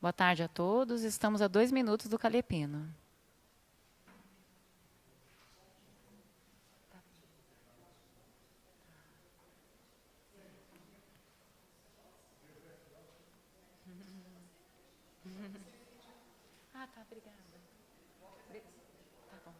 Boa tarde a todos. Estamos a 2 minutos do Calepino. Ah, tá, obrigada. Tá bom.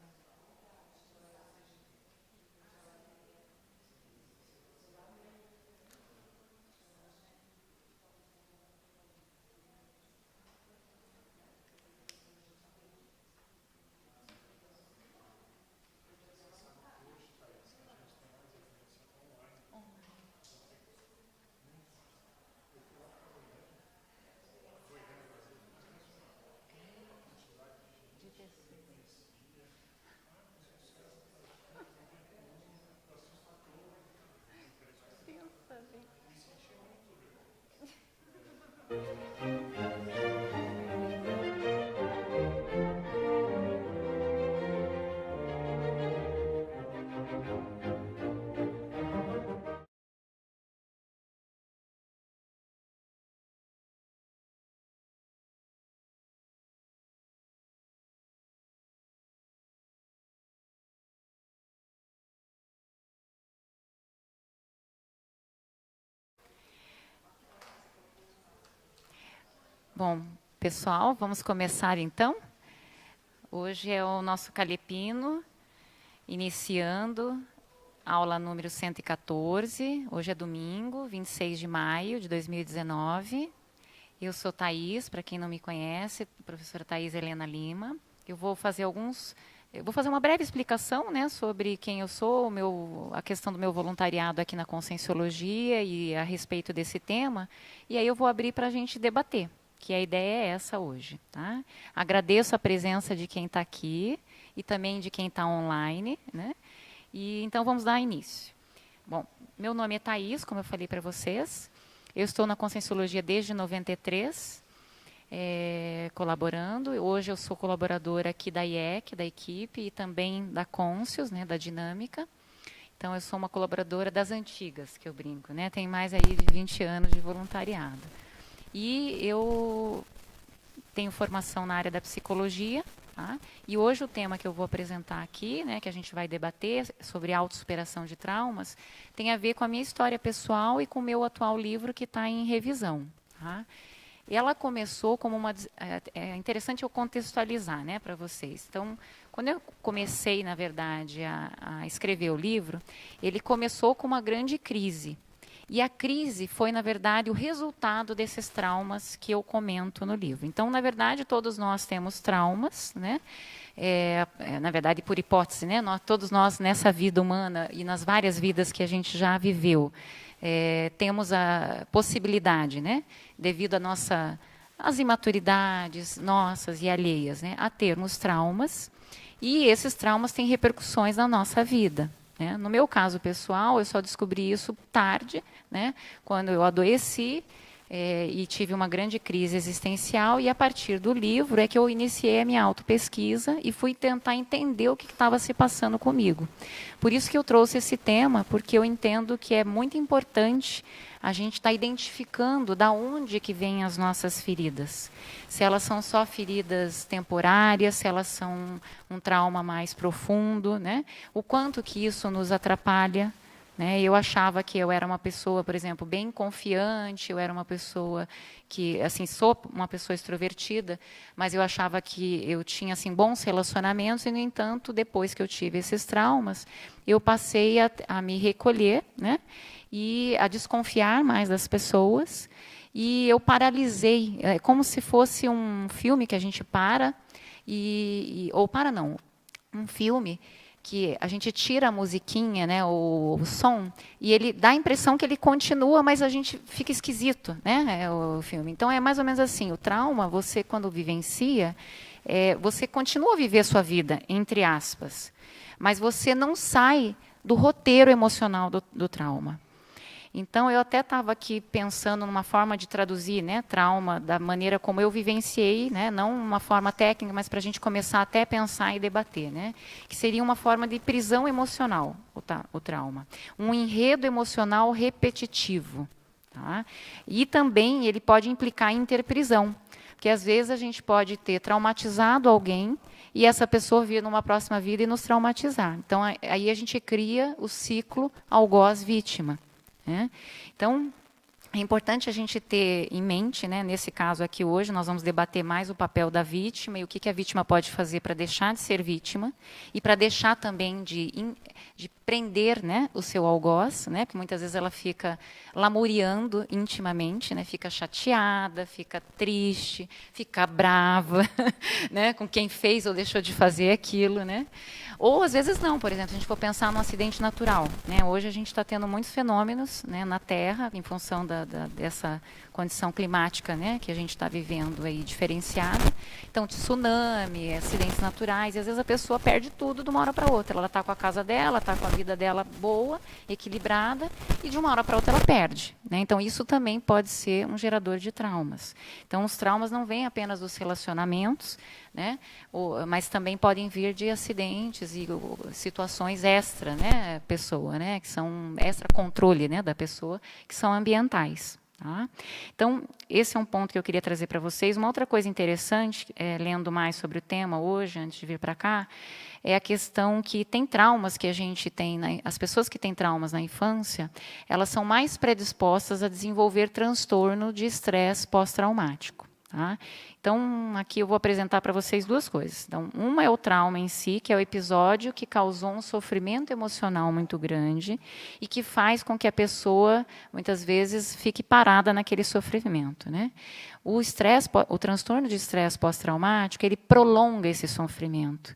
Bom, pessoal, vamos começar então. Hoje é o nosso Calepino, iniciando aula número 114. Hoje é domingo, 26 de maio de 2019. Eu sou Thaís, para quem não me conhece, professora Thaís Helena Lima. Eu vou fazer uma breve explicação, né, sobre quem eu sou, a questão do meu voluntariado aqui na Conscienciologia e a respeito desse tema. E aí eu vou abrir para a gente debater, que a ideia é essa hoje. Tá? Agradeço a presença de quem está aqui e também de quem está online. Né? E então vamos dar início. Bom, meu nome é Thaís, como eu falei para vocês. Eu estou na Conscienciologia desde 93, colaborando. Hoje eu sou colaboradora aqui da IEC, da equipe, e também da Conscios, né, da Dinâmica. Então, eu sou uma colaboradora das antigas, que eu brinco. Né? Tem mais aí de 20 anos de voluntariado. E eu tenho formação na área da psicologia. Tá? E hoje o tema que eu vou apresentar aqui, né, que a gente vai debater sobre autossuperação de traumas, tem a ver com a minha história pessoal e com o meu atual livro que está em revisão. Tá? Ela começou como uma... É interessante eu contextualizar, né, para vocês. Então, quando eu comecei, na verdade, a escrever o livro, ele começou com uma grande crise. E a crise foi, na verdade, o resultado desses traumas que eu comento no livro. Então, na verdade, todos nós temos traumas, né? Na verdade, por hipótese, né? Todos nós, nessa vida humana e nas várias vidas que a gente já viveu, temos a possibilidade, né? Devido às imaturidades nossas e alheias, né? A termos traumas. E esses traumas têm repercussões na nossa vida. Né? No meu caso pessoal, eu só descobri isso tarde, né? Quando eu adoeci e tive uma grande crise existencial, e a partir do livro é que eu iniciei a minha autopesquisa e fui tentar entender o que estava se passando comigo. Por isso que eu trouxe esse tema, porque eu entendo que é muito importante a gente estar identificando da onde que vêm as nossas feridas. Se elas são só feridas temporárias, se elas são um trauma mais profundo, né? O quanto que isso nos atrapalha. Né? Eu achava que eu era uma pessoa, por exemplo, bem confiante, eu era uma pessoa que, assim, sou uma pessoa extrovertida, mas eu achava que eu tinha, assim, bons relacionamentos e, no entanto, depois que eu tive esses traumas, eu passei a me recolher, né? E a desconfiar mais das pessoas, e eu paralisei, como se fosse um filme que a gente para, um filme que a gente tira a musiquinha, né, o som, e ele dá a impressão que ele continua, mas a gente fica esquisito, né, o filme. Então, é mais ou menos assim, o trauma, você quando vivencia, você continua a viver a sua vida, entre aspas, mas você não sai do roteiro emocional do trauma. Então, eu até estava aqui pensando numa forma de traduzir, né, trauma da maneira como eu vivenciei, né, não uma forma técnica, mas para a gente começar até a pensar e debater, né, que seria uma forma de prisão emocional, o trauma. Um enredo emocional repetitivo. Tá? E também ele pode implicar interprisão, Porque, às vezes, a gente pode ter traumatizado alguém e essa pessoa vir numa próxima vida e nos traumatizar. Então, aí a gente cria o ciclo algoz-vítima, né? Então, é importante a gente ter em mente, né, nesse caso aqui hoje, nós vamos debater mais o papel da vítima e o que a vítima pode fazer para deixar de ser vítima e para deixar também de prender, né, o seu algoz, né, porque muitas vezes ela fica lamuriando intimamente, né, fica chateada, fica triste, fica brava, né, com quem fez ou deixou de fazer aquilo, né? Ou às vezes não, por exemplo, se a gente for pensar num acidente natural, né? Hoje a gente está tendo muitos fenômenos, né, na Terra, em função dessa condição climática, né, que a gente está vivendo aí diferenciada. Então, tsunami, acidentes naturais, e às vezes a pessoa perde tudo de uma hora para outra. Ela está com a casa dela, está com a vida dela boa, equilibrada, e de uma hora para outra ela perde, né? Então, isso também pode ser um gerador de traumas. Então, os traumas não vêm apenas dos relacionamentos, né, mas também podem vir de acidentes e situações extra, né, pessoa, né, que são extra controle, né, da pessoa, que são ambientais. Tá? Então, esse é um ponto que eu queria trazer para vocês. Uma outra coisa interessante, lendo mais sobre o tema hoje, antes de vir para cá, é a questão que tem traumas que a gente tem, as pessoas que têm traumas na infância, elas são mais predispostas a desenvolver transtorno de estresse pós-traumático. Tá? Então, aqui eu vou apresentar para vocês duas coisas. Então, uma é o trauma em si, que é o episódio que causou um sofrimento emocional muito grande e que faz com que a pessoa, muitas vezes, fique parada naquele sofrimento, né? O transtorno de estresse pós-traumático, ele prolonga esse sofrimento.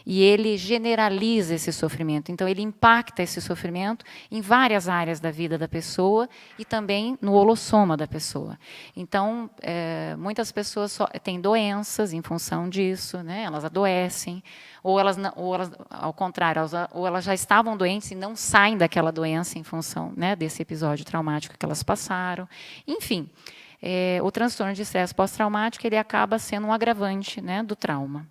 E ele generaliza esse sofrimento. Então, ele impacta esse sofrimento em várias áreas da vida da pessoa e também no holossoma da pessoa. Então, muitas pessoas têm doenças em função disso, né? Elas adoecem, ou elas, ao contrário, ou elas já estavam doentes e não saem daquela doença em função, né, desse episódio traumático que elas passaram. Enfim, o transtorno de estresse pós-traumático ele acaba sendo um agravante, né, do trauma.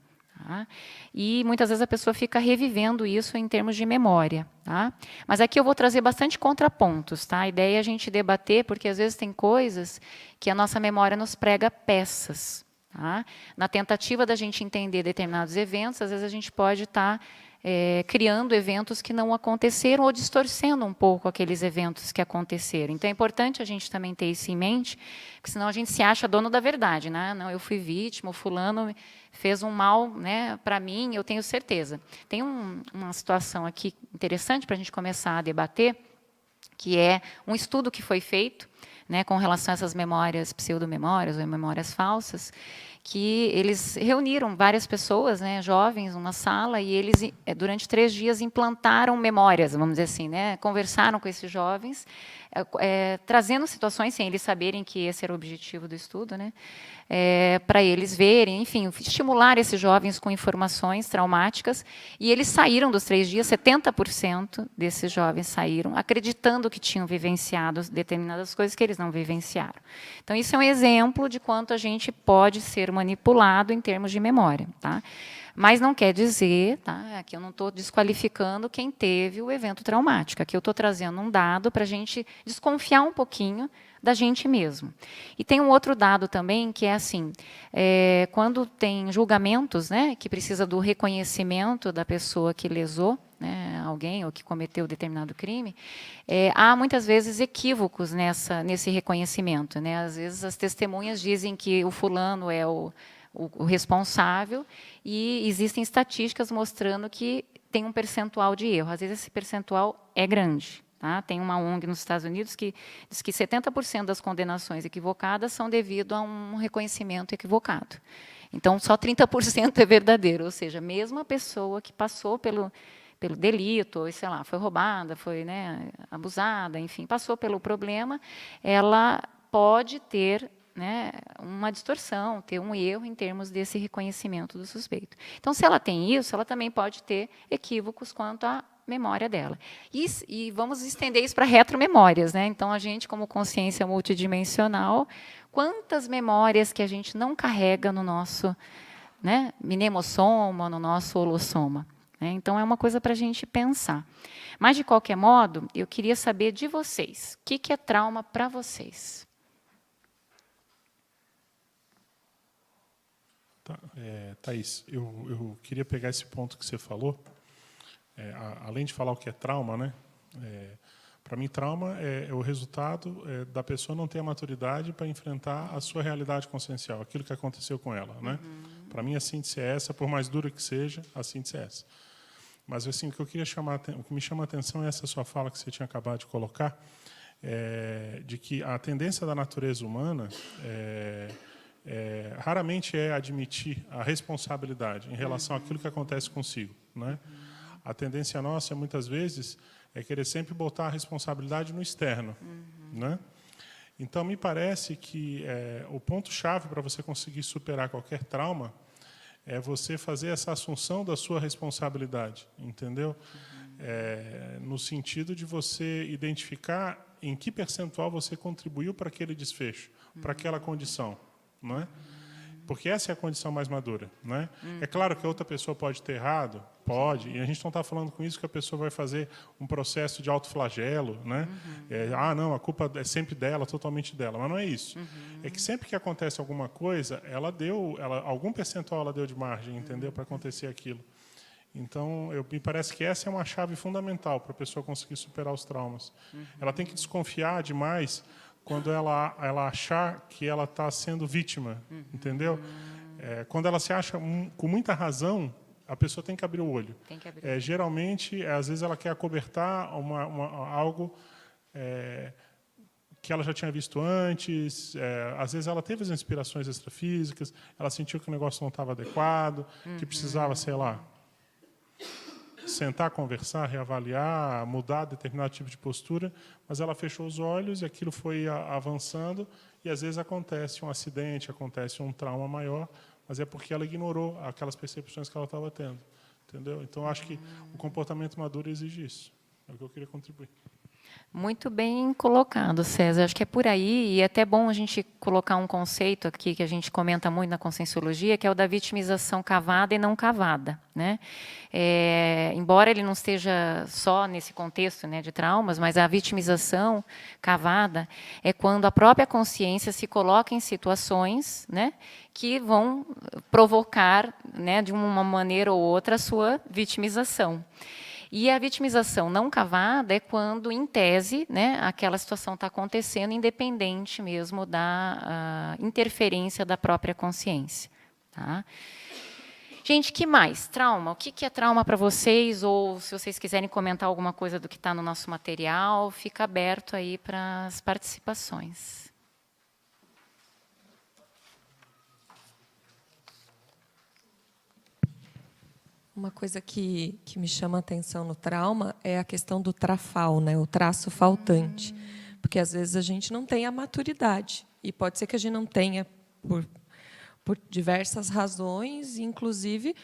Tá? E muitas vezes a pessoa fica revivendo isso em termos de memória. Tá? Mas aqui eu vou trazer bastante contrapontos. Tá? A ideia é a gente debater, porque às vezes tem coisas que a nossa memória nos prega peças. Tá? Na tentativa da gente entender determinados eventos, às vezes a gente pode estar criando eventos que não aconteceram ou distorcendo um pouco aqueles eventos que aconteceram. Então, é importante a gente também ter isso em mente, porque senão a gente se acha dono da verdade. Né? Não, eu fui vítima, o fulano fez um mal, né, para mim, eu tenho certeza. Tem uma situação aqui interessante para a gente começar a debater, que é um estudo que foi feito, né, com relação a essas memórias, pseudomemórias ou memórias falsas, que eles reuniram várias pessoas, né, jovens, numa sala, e eles, durante 3 dias, implantaram memórias, vamos dizer assim, né, conversaram com esses jovens, trazendo situações, sem eles saberem que esse era o objetivo do estudo, né, para eles verem, enfim, estimular esses jovens com informações traumáticas, e eles saíram dos 3 dias, 70% desses jovens saíram, acreditando que tinham vivenciado determinadas coisas que eles não vivenciaram. Então, isso é um exemplo de quanto a gente pode ser manipulado em termos de memória. Tá? Mas não quer dizer, tá? Aqui eu não estou desqualificando quem teve o evento traumático. Aqui eu estou trazendo um dado para a gente desconfiar um pouquinho da gente mesmo. E tem um outro dado também, que é assim, quando tem julgamentos, né, que precisa do reconhecimento da pessoa que lesou, né, alguém ou que cometeu determinado crime, há muitas vezes equívocos nesse reconhecimento. Né? Às vezes as testemunhas dizem que o fulano é o responsável e existem estatísticas mostrando que tem um percentual de erro. Às vezes esse percentual é grande. Tá? Tem uma ONG nos Estados Unidos que diz que 70% das condenações equivocadas são devido a um reconhecimento equivocado. Então, só 30% é verdadeiro, ou seja, mesmo a pessoa que passou pelo delito, ou, sei lá, foi roubada, foi, né, abusada, enfim, passou pelo problema, ela pode ter, né, uma distorção, ter um erro em termos desse reconhecimento do suspeito. Então, se ela tem isso, ela também pode ter equívocos quanto à memória dela. E vamos estender isso para retromemórias. Né? Então, a gente, como consciência multidimensional, quantas memórias que a gente não carrega no nosso, né, mnemossoma, no nosso holossoma. Né? Então, é uma coisa para a gente pensar. Mas, de qualquer modo, eu queria saber de vocês. O que é trauma para vocês? Thaís, eu queria pegar esse ponto que você falou, além de falar o que é trauma, né? Para mim, trauma é o resultado da pessoa não ter a maturidade para enfrentar a sua realidade consciencial, aquilo que aconteceu com ela, né? Para mim, a síntese é essa, por mais dura que seja, a síntese é essa. Mas assim, o que me chama a atenção é essa sua fala que você tinha acabado de colocar, de que a tendência da natureza humana raramente é admitir a responsabilidade em relação àquilo que acontece consigo, né? A tendência nossa, muitas vezes, é querer sempre botar a responsabilidade no externo, né? Então, me parece que o ponto-chave para você conseguir superar qualquer trauma é você fazer essa assunção da sua responsabilidade, entendeu? No sentido de você identificar em que percentual você contribuiu para aquele desfecho, para aquela condição, não é? Porque essa é a condição mais madura, né? É claro que a outra pessoa pode ter errado, pode, e a gente não está falando com isso que a pessoa vai fazer um processo de autoflagelo, né? Não, a culpa é sempre dela, totalmente dela, mas não é isso. É que sempre que acontece alguma coisa, algum percentual ela deu de margem, entendeu, para acontecer aquilo. Então, me parece que essa é uma chave fundamental para a pessoa conseguir superar os traumas. Ela tem que desconfiar demais quando ela achar que ela está sendo vítima, entendeu? Quando ela se acha com muita razão, a pessoa tem que abrir o olho. Geralmente, às vezes, ela quer acobertar algo que ela já tinha visto antes. Às vezes, ela teve as inspirações extrafísicas, ela sentiu que o negócio não estava adequado, que precisava, sei lá, sentar, conversar, reavaliar, mudar determinado tipo de postura, mas ela fechou os olhos e aquilo foi avançando e, às vezes, acontece um acidente, acontece um trauma maior, mas é porque ela ignorou aquelas percepções que ela estava tendo, entendeu? Então, acho que o comportamento maduro exige isso. É o que eu queria contribuir. Muito bem colocado, César. Acho que é por aí, e é até bom a gente colocar um conceito aqui que a gente comenta muito na Conscienciologia, que é o da vitimização cavada e não cavada, né? Embora ele não esteja só nesse contexto, né, de traumas, mas a vitimização cavada é quando a própria consciência se coloca em situações, né, que vão provocar, né, de uma maneira ou outra, a sua vitimização. E a vitimização não cavada é quando, em tese, né, aquela situação está acontecendo independente mesmo da interferência da própria consciência. Tá? Gente, que mais? Trauma. O que é trauma para vocês? Ou, se vocês quiserem comentar alguma coisa do que está no nosso material, fica aberto aí para as participações. Uma coisa que me chama a atenção no trauma é a questão do trafal, né? O traço faltante. Porque, às vezes, a gente não tem a maturidade. E pode ser que a gente não tenha por diversas razões, inclusive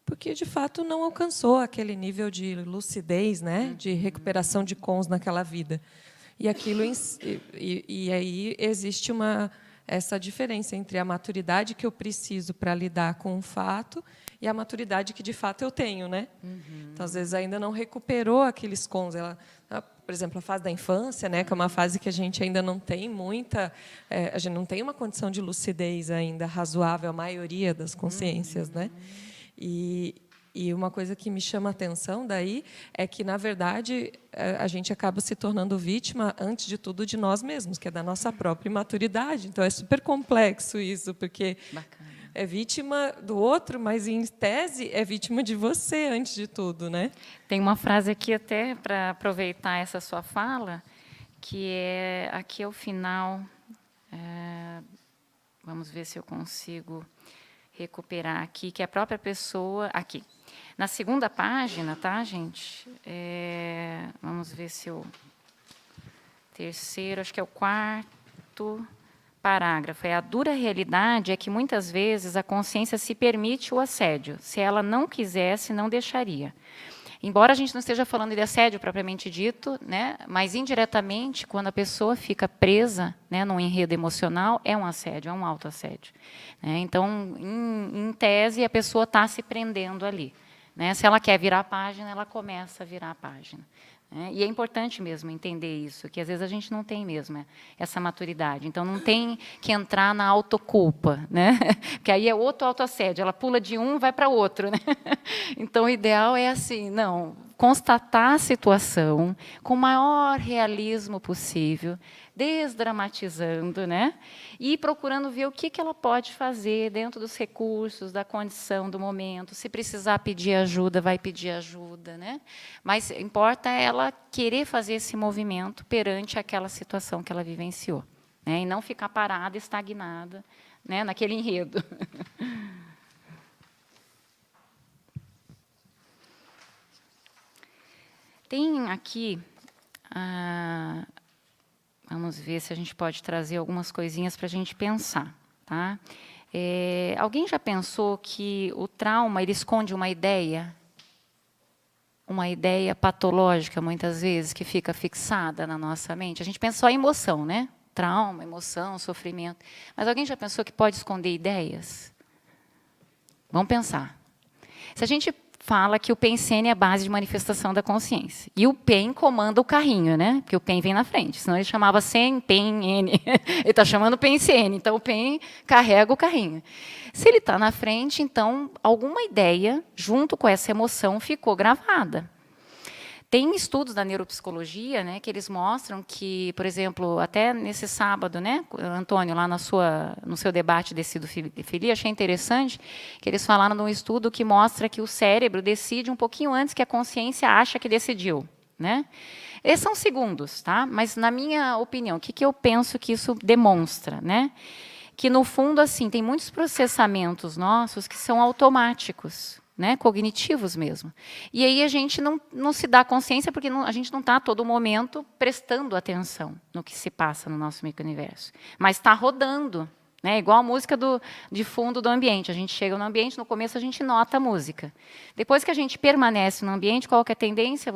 porque, de fato, não alcançou aquele nível de lucidez, né? De recuperação de cons naquela vida. E aí existe essa diferença entre a maturidade que eu preciso para lidar com o fato e a maturidade que, de fato, eu tenho, né? Então, às vezes, ainda não recuperou aqueles cons. Por exemplo, a fase da infância, né, que é uma fase que a gente ainda não tem a gente não tem uma condição de lucidez ainda razoável, a maioria das consciências, né? E uma coisa que me chama a atenção daí é que, na verdade, a gente acaba se tornando vítima, antes de tudo, de nós mesmos, que é da nossa própria imaturidade. Então, é super complexo isso, porque é vítima do outro, mas, em tese, é vítima de você, antes de tudo, né? Tem uma frase aqui, até para aproveitar essa sua fala, que é aqui ao final. Vamos ver se eu consigo recuperar aqui, que a própria pessoa... Aqui. Na segunda página, tá, gente? Vamos ver se eu... Terceiro, acho que é o quarto parágrafo. A dura realidade é que, muitas vezes, a consciência se permite o assédio. Se ela não quisesse, não deixaria. Embora a gente não esteja falando de assédio propriamente dito, né, mas, indiretamente, quando a pessoa fica presa, né, num enredo emocional, é um assédio, é um autoassédio. Né? Então, em tese, a pessoa está se prendendo ali. Né? Se ela quer virar a página, ela começa a virar a página. né? E é importante mesmo entender isso, que às vezes a gente não tem mesmo essa maturidade. Então, não tem que entrar na autoculpa, né? Porque aí é outro autoassédio, ela pula de um, vai para outro, né? Então, o ideal é assim, não, constatar a situação com o maior realismo possível, desdramatizando, né? E procurando ver o que ela pode fazer dentro dos recursos, da condição, do momento. Se precisar pedir ajuda, vai pedir ajuda, né? Mas importa ela querer fazer esse movimento perante aquela situação que ela vivenciou, né? E não ficar parada, estagnada, né? Naquele enredo. Tem aqui, vamos ver se a gente pode trazer algumas coisinhas para a gente pensar. Tá? Alguém já pensou que o trauma ele esconde uma ideia patológica, muitas vezes, que fica fixada na nossa mente? A gente pensa só em emoção, né? Trauma, emoção, sofrimento. Mas alguém já pensou que pode esconder ideias? Vamos pensar. Se a gente fala que o PEN-CN é a base de manifestação da consciência. E o PEN comanda o carrinho, né? Porque o PEN vem na frente. Senão ele chamava CEN, PEN, N. Ele está chamando PEN-CN. Então, o PEN carrega o carrinho. Se ele está na frente, então, alguma ideia, junto com essa emoção, ficou gravada. Tem estudos da neuropsicologia, né, que eles mostram que, por exemplo, até nesse sábado, né, Antônio, lá no seu debate decido-filia, achei interessante que eles falaram de um estudo que mostra que o cérebro decide um pouquinho antes que a consciência acha que decidiu, né? Esses são segundos, tá? Mas, na minha opinião, o que eu penso que isso demonstra, né? Que, no fundo, assim, tem muitos processamentos nossos que são automáticos, né, cognitivos mesmo. E aí a gente não se dá consciência porque a gente não está a todo momento prestando atenção no que se passa no nosso micro-universo. Mas está rodando, né, igual a música de fundo do ambiente. A gente chega no ambiente, no começo a gente nota a música. Depois que a gente permanece no ambiente, qual que é a tendência?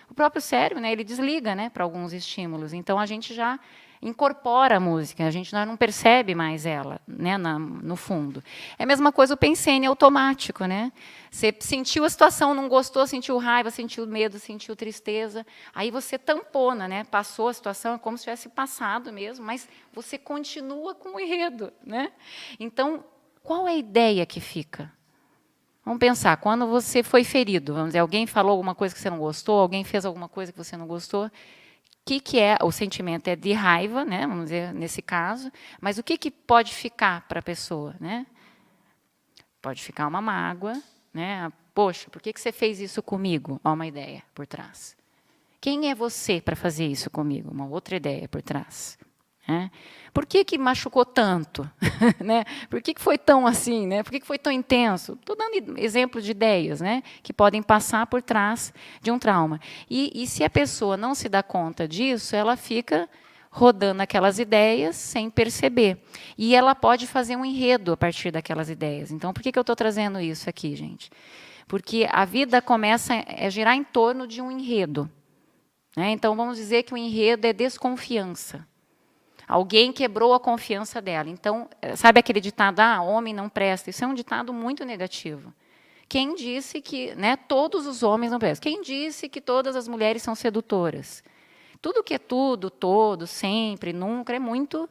O próprio cérebro, né, ele desliga, né, para alguns estímulos. Então, a gente já incorpora a música, a gente não percebe mais ela, né, no fundo. É a mesma coisa o PEN-CN automático, né? Você sentiu a situação, não gostou, sentiu raiva, sentiu medo, sentiu tristeza, aí você tampona, né? Passou a situação, é como se tivesse passado mesmo, mas você continua com o enredo, né? Então, qual é a ideia que fica? Vamos pensar, quando você foi ferido, vamos dizer, alguém falou alguma coisa que você não gostou, alguém fez alguma coisa que você não gostou, que é o sentimento é de raiva, né? Vamos dizer nesse caso, mas o que pode ficar para a pessoa, né? Pode ficar uma mágoa, né? Poxa, por que você fez isso comigo? Há uma ideia por trás. Quem é você para fazer isso comigo? Uma outra ideia por trás. Né? Por que machucou tanto? Né? Por que foi tão assim? Né? Por que foi tão intenso? Estou dando exemplos de ideias, né? Que podem passar por trás de um trauma. E se a pessoa não se dá conta disso, ela fica rodando aquelas ideias sem perceber. E ela pode fazer um enredo a partir daquelas ideias. Então, por que eu estou trazendo isso aqui, gente? Porque a vida começa a girar em torno de um enredo. Né? Então, vamos dizer que o enredo é desconfiança. Alguém quebrou a confiança dela. Então, sabe aquele ditado, homem não presta? Isso é um ditado muito negativo. Quem disse que, né, todos os homens não prestam? Quem disse que todas as mulheres são sedutoras? Tudo que é tudo, todo, sempre, nunca, é muito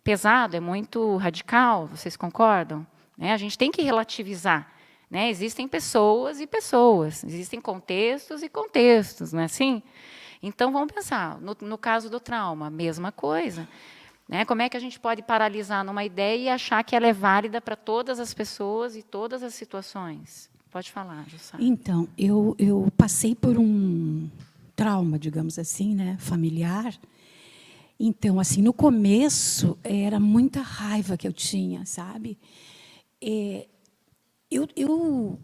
pesado, é muito radical, vocês concordam? Né? A gente tem que relativizar. Né? Existem pessoas e pessoas, existem contextos e contextos, não é assim? Então, vamos pensar, no caso do trauma, a mesma coisa. Né? Como é que a gente pode paralisar numa ideia e achar que ela é válida para todas as pessoas e todas as situações? Pode falar, Jussara. Então, eu passei por um trauma, digamos assim, né, familiar. Então, assim, no começo, era muita raiva que eu tinha, sabe? Eu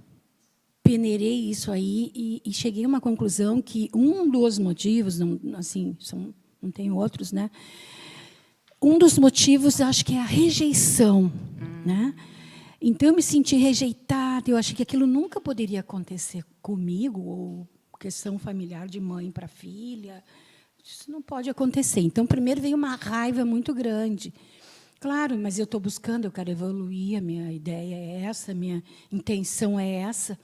peneirei isso aí e cheguei a uma conclusão que um dos motivos, não, assim, não tem outros, né? Um dos motivos, acho que é a rejeição, né? Então, eu me senti rejeitada, eu achei que aquilo nunca poderia acontecer comigo, ou questão familiar de mãe para filha. Isso não pode acontecer. Então, primeiro veio uma raiva muito grande. Claro, mas eu estou buscando, eu quero evoluir, a minha ideia é essa, a minha intenção é essa.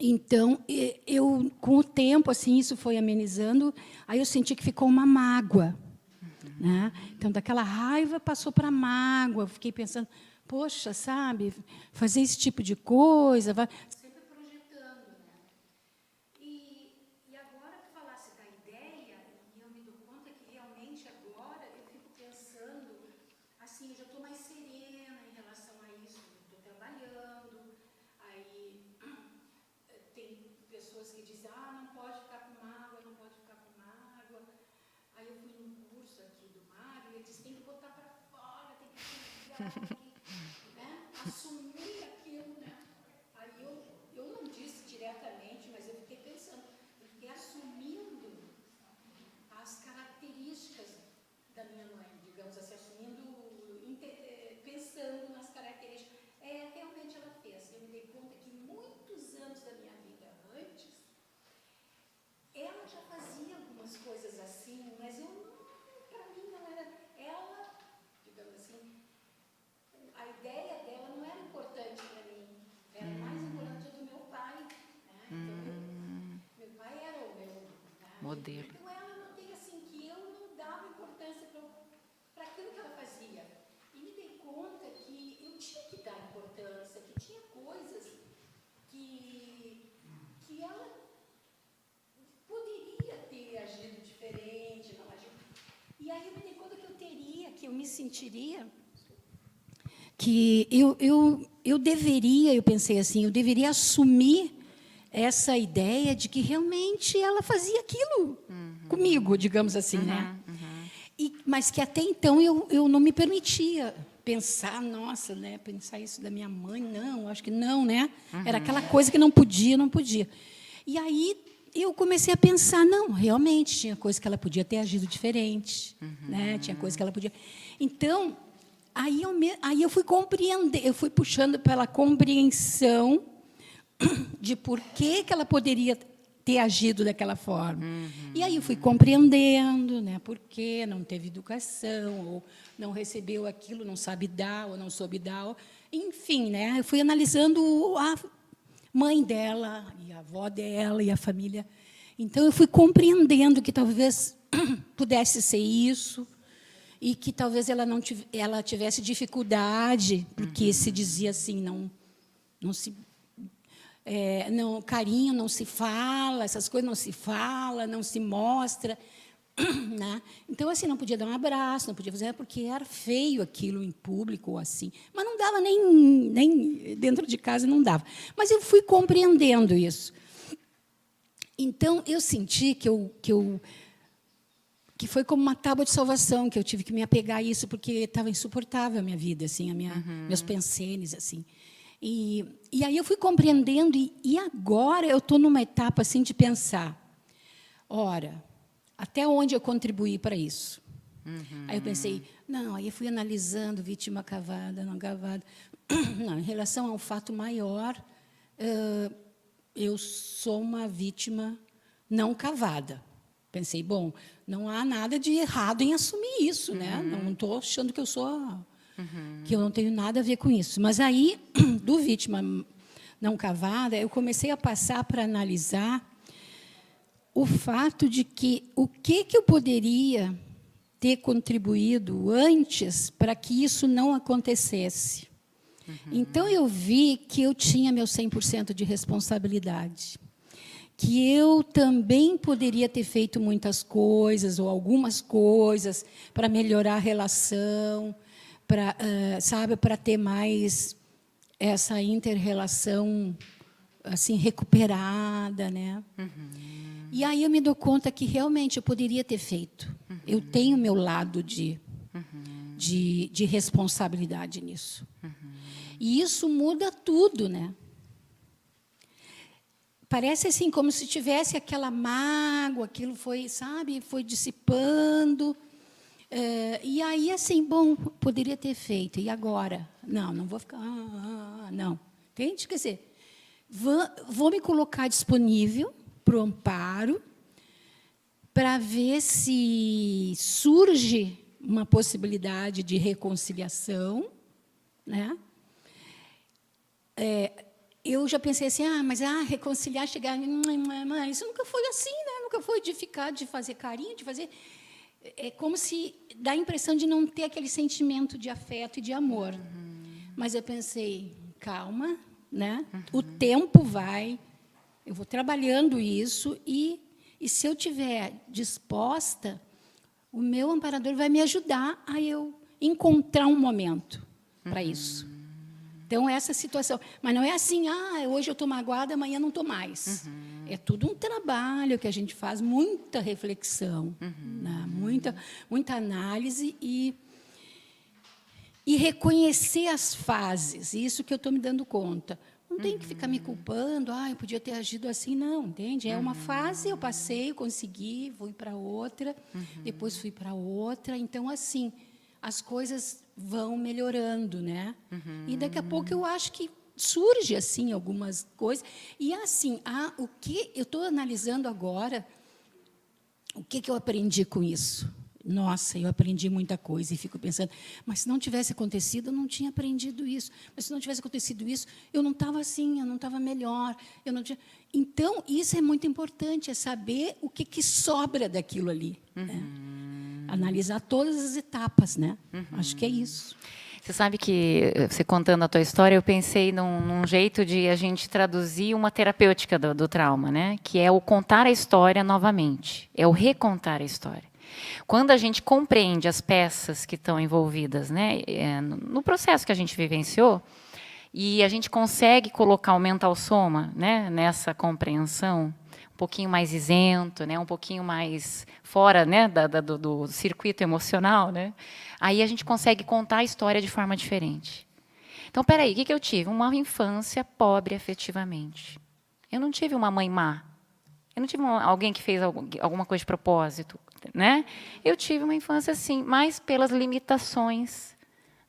Então, eu, com o tempo, assim, isso foi amenizando, aí eu senti que ficou uma mágoa. Né? Então, daquela raiva passou para a mágoa. Eu fiquei pensando, poxa, sabe, fazer esse tipo de coisa... Sempre projetando. Né? E agora que falasse da ideia, e eu me dou conta que realmente agora eu fico pensando, assim, eu já estou mais serena em relação a isso, estou trabalhando, aí tem pessoas que dizem, não pode ficar com mágoa, não pode ficar com mágoa. Aí eu fui num curso aqui do Mário e ele disse, tem que botar para fora, tem que ligar, tem que, né, assumir aquilo. Né? Aí eu não disse diretamente, mas eu fiquei pensando, eu fiquei assumindo as características da minha mãe, digamos assim, pensando nas características. Realmente ela fez. Eu me dei conta que muitos anos da minha vida antes, ela já fazia algumas coisas assim, mas para mim não era. Ela, digamos assim, a ideia dela não era importante para mim, era mais importante a do meu pai. Né? Então, meu pai era o meu, né? Modelo. Então ela notei assim que eu não dava importância para aquilo que ela fazia. E me dei conta que eu tinha que dar importância, que tinha coisas que ela poderia ter agido diferente, não agiu. E aí eu me dei conta que eu me sentiria, que eu deveria, eu pensei assim, eu deveria assumir essa ideia de que realmente ela fazia aquilo comigo, digamos assim, né? Mas que até então eu não me permitia pensar, nossa, né? Pensar isso da minha mãe, não, acho que não, né? Era aquela coisa que não podia. E aí eu comecei a pensar, não, realmente tinha coisa que ela podia ter agido diferente, né? Tinha coisa que ela podia. Então, aí eu fui compreender, eu fui puxando pela compreensão de por que ela poderia ter agido daquela forma. E aí eu fui compreendendo, né, por que não teve educação, ou não recebeu aquilo, não sabe dar, ou não soube dar. Enfim, né, eu fui analisando a mãe dela, e a avó dela, e a família. Então, eu fui compreendendo que talvez pudesse ser isso, e que talvez ela tivesse dificuldade, porque se dizia assim, carinho não se fala, essas coisas não se fala, não se mostra. Né? Então, assim, não podia dar um abraço, não podia fazer, porque era feio aquilo em público, assim. Mas não dava nem dentro de casa, não dava. Mas eu fui compreendendo isso. Então, eu senti que foi como uma tábua de salvação, que eu tive que me apegar a isso, porque estava insuportável a minha vida, assim, meus pensenes, assim. E aí eu fui compreendendo, e agora eu estou numa etapa assim de pensar, ora, até onde eu contribuí para isso? Aí eu pensei, não, aí eu fui analisando vítima cavada, não cavada. Não, em relação a um fato maior, eu sou uma vítima não cavada. Pensei, bom, não há nada de errado em assumir isso, né? Não estou achando que eu sou... que eu não tenho nada a ver com isso. Mas aí, do vítima não cavada, eu comecei a passar para analisar o fato de que o que eu poderia ter contribuído antes para que isso não acontecesse. Então, eu vi que eu tinha meu 100% de responsabilidade, que eu também poderia ter feito muitas coisas, ou algumas coisas, para melhorar a relação, para ter mais essa inter-relação assim, recuperada. Né? E aí eu me dou conta que realmente eu poderia ter feito. Eu tenho meu lado de responsabilidade nisso. E isso muda tudo. Né? Parece assim, como se tivesse aquela mágoa, aquilo foi, sabe, foi dissipando. E aí, assim, bom, poderia ter feito. E agora? Não vou ficar... não. Entende? Quer dizer, vou me colocar disponível para o amparo, para ver se surge uma possibilidade de reconciliação. Né? eu já pensei assim, mas reconciliar, chegar, mãe, isso nunca foi assim, né? Nunca foi de ficar, de fazer carinho, de fazer... É como se dá a impressão de não ter aquele sentimento de afeto e de amor. Mas eu pensei, calma, né? O tempo vai, eu vou trabalhando isso e se eu tiver disposta, o meu amparador vai me ajudar a eu encontrar um momento para isso. Então, essa situação. Mas não é assim, hoje eu estou magoada, amanhã não estou mais. É tudo um trabalho que a gente faz, muita reflexão, né? muita análise e reconhecer as fases. Isso que eu estou me dando conta. Não tem que ficar me culpando, eu podia ter agido assim, não, entende? É uma fase, eu passei, eu consegui, fui para outra, depois fui para outra. Então, assim, as coisas vão melhorando, né? E daqui a pouco eu acho que surge assim algumas coisas. E assim, o que eu estou analisando agora, o que eu aprendi com isso? Nossa, eu aprendi muita coisa e fico pensando, mas se não tivesse acontecido, eu não tinha aprendido isso. Mas se não tivesse acontecido isso, eu não estava assim, eu não estava melhor. Eu não tinha... Então, isso é muito importante, é saber o que sobra daquilo ali. Né? Analisar todas as etapas, né? Acho que é isso. Você sabe que, você contando a tua história, eu pensei num jeito de a gente traduzir uma terapêutica do trauma, né? Que é o contar a história novamente, é o recontar a história. Quando a gente compreende as peças que estão envolvidas, né, no processo que a gente vivenciou, e a gente consegue colocar o mental soma, né, nessa compreensão, um pouquinho mais isento, né, um pouquinho mais fora, né, do circuito emocional, né, aí a gente consegue contar a história de forma diferente. Então, peraí, o que eu tive? Uma infância pobre afetivamente. Eu não tive uma mãe má. Eu não tive alguém que fez alguma coisa de propósito, né? Eu tive uma infância assim, mas pelas limitações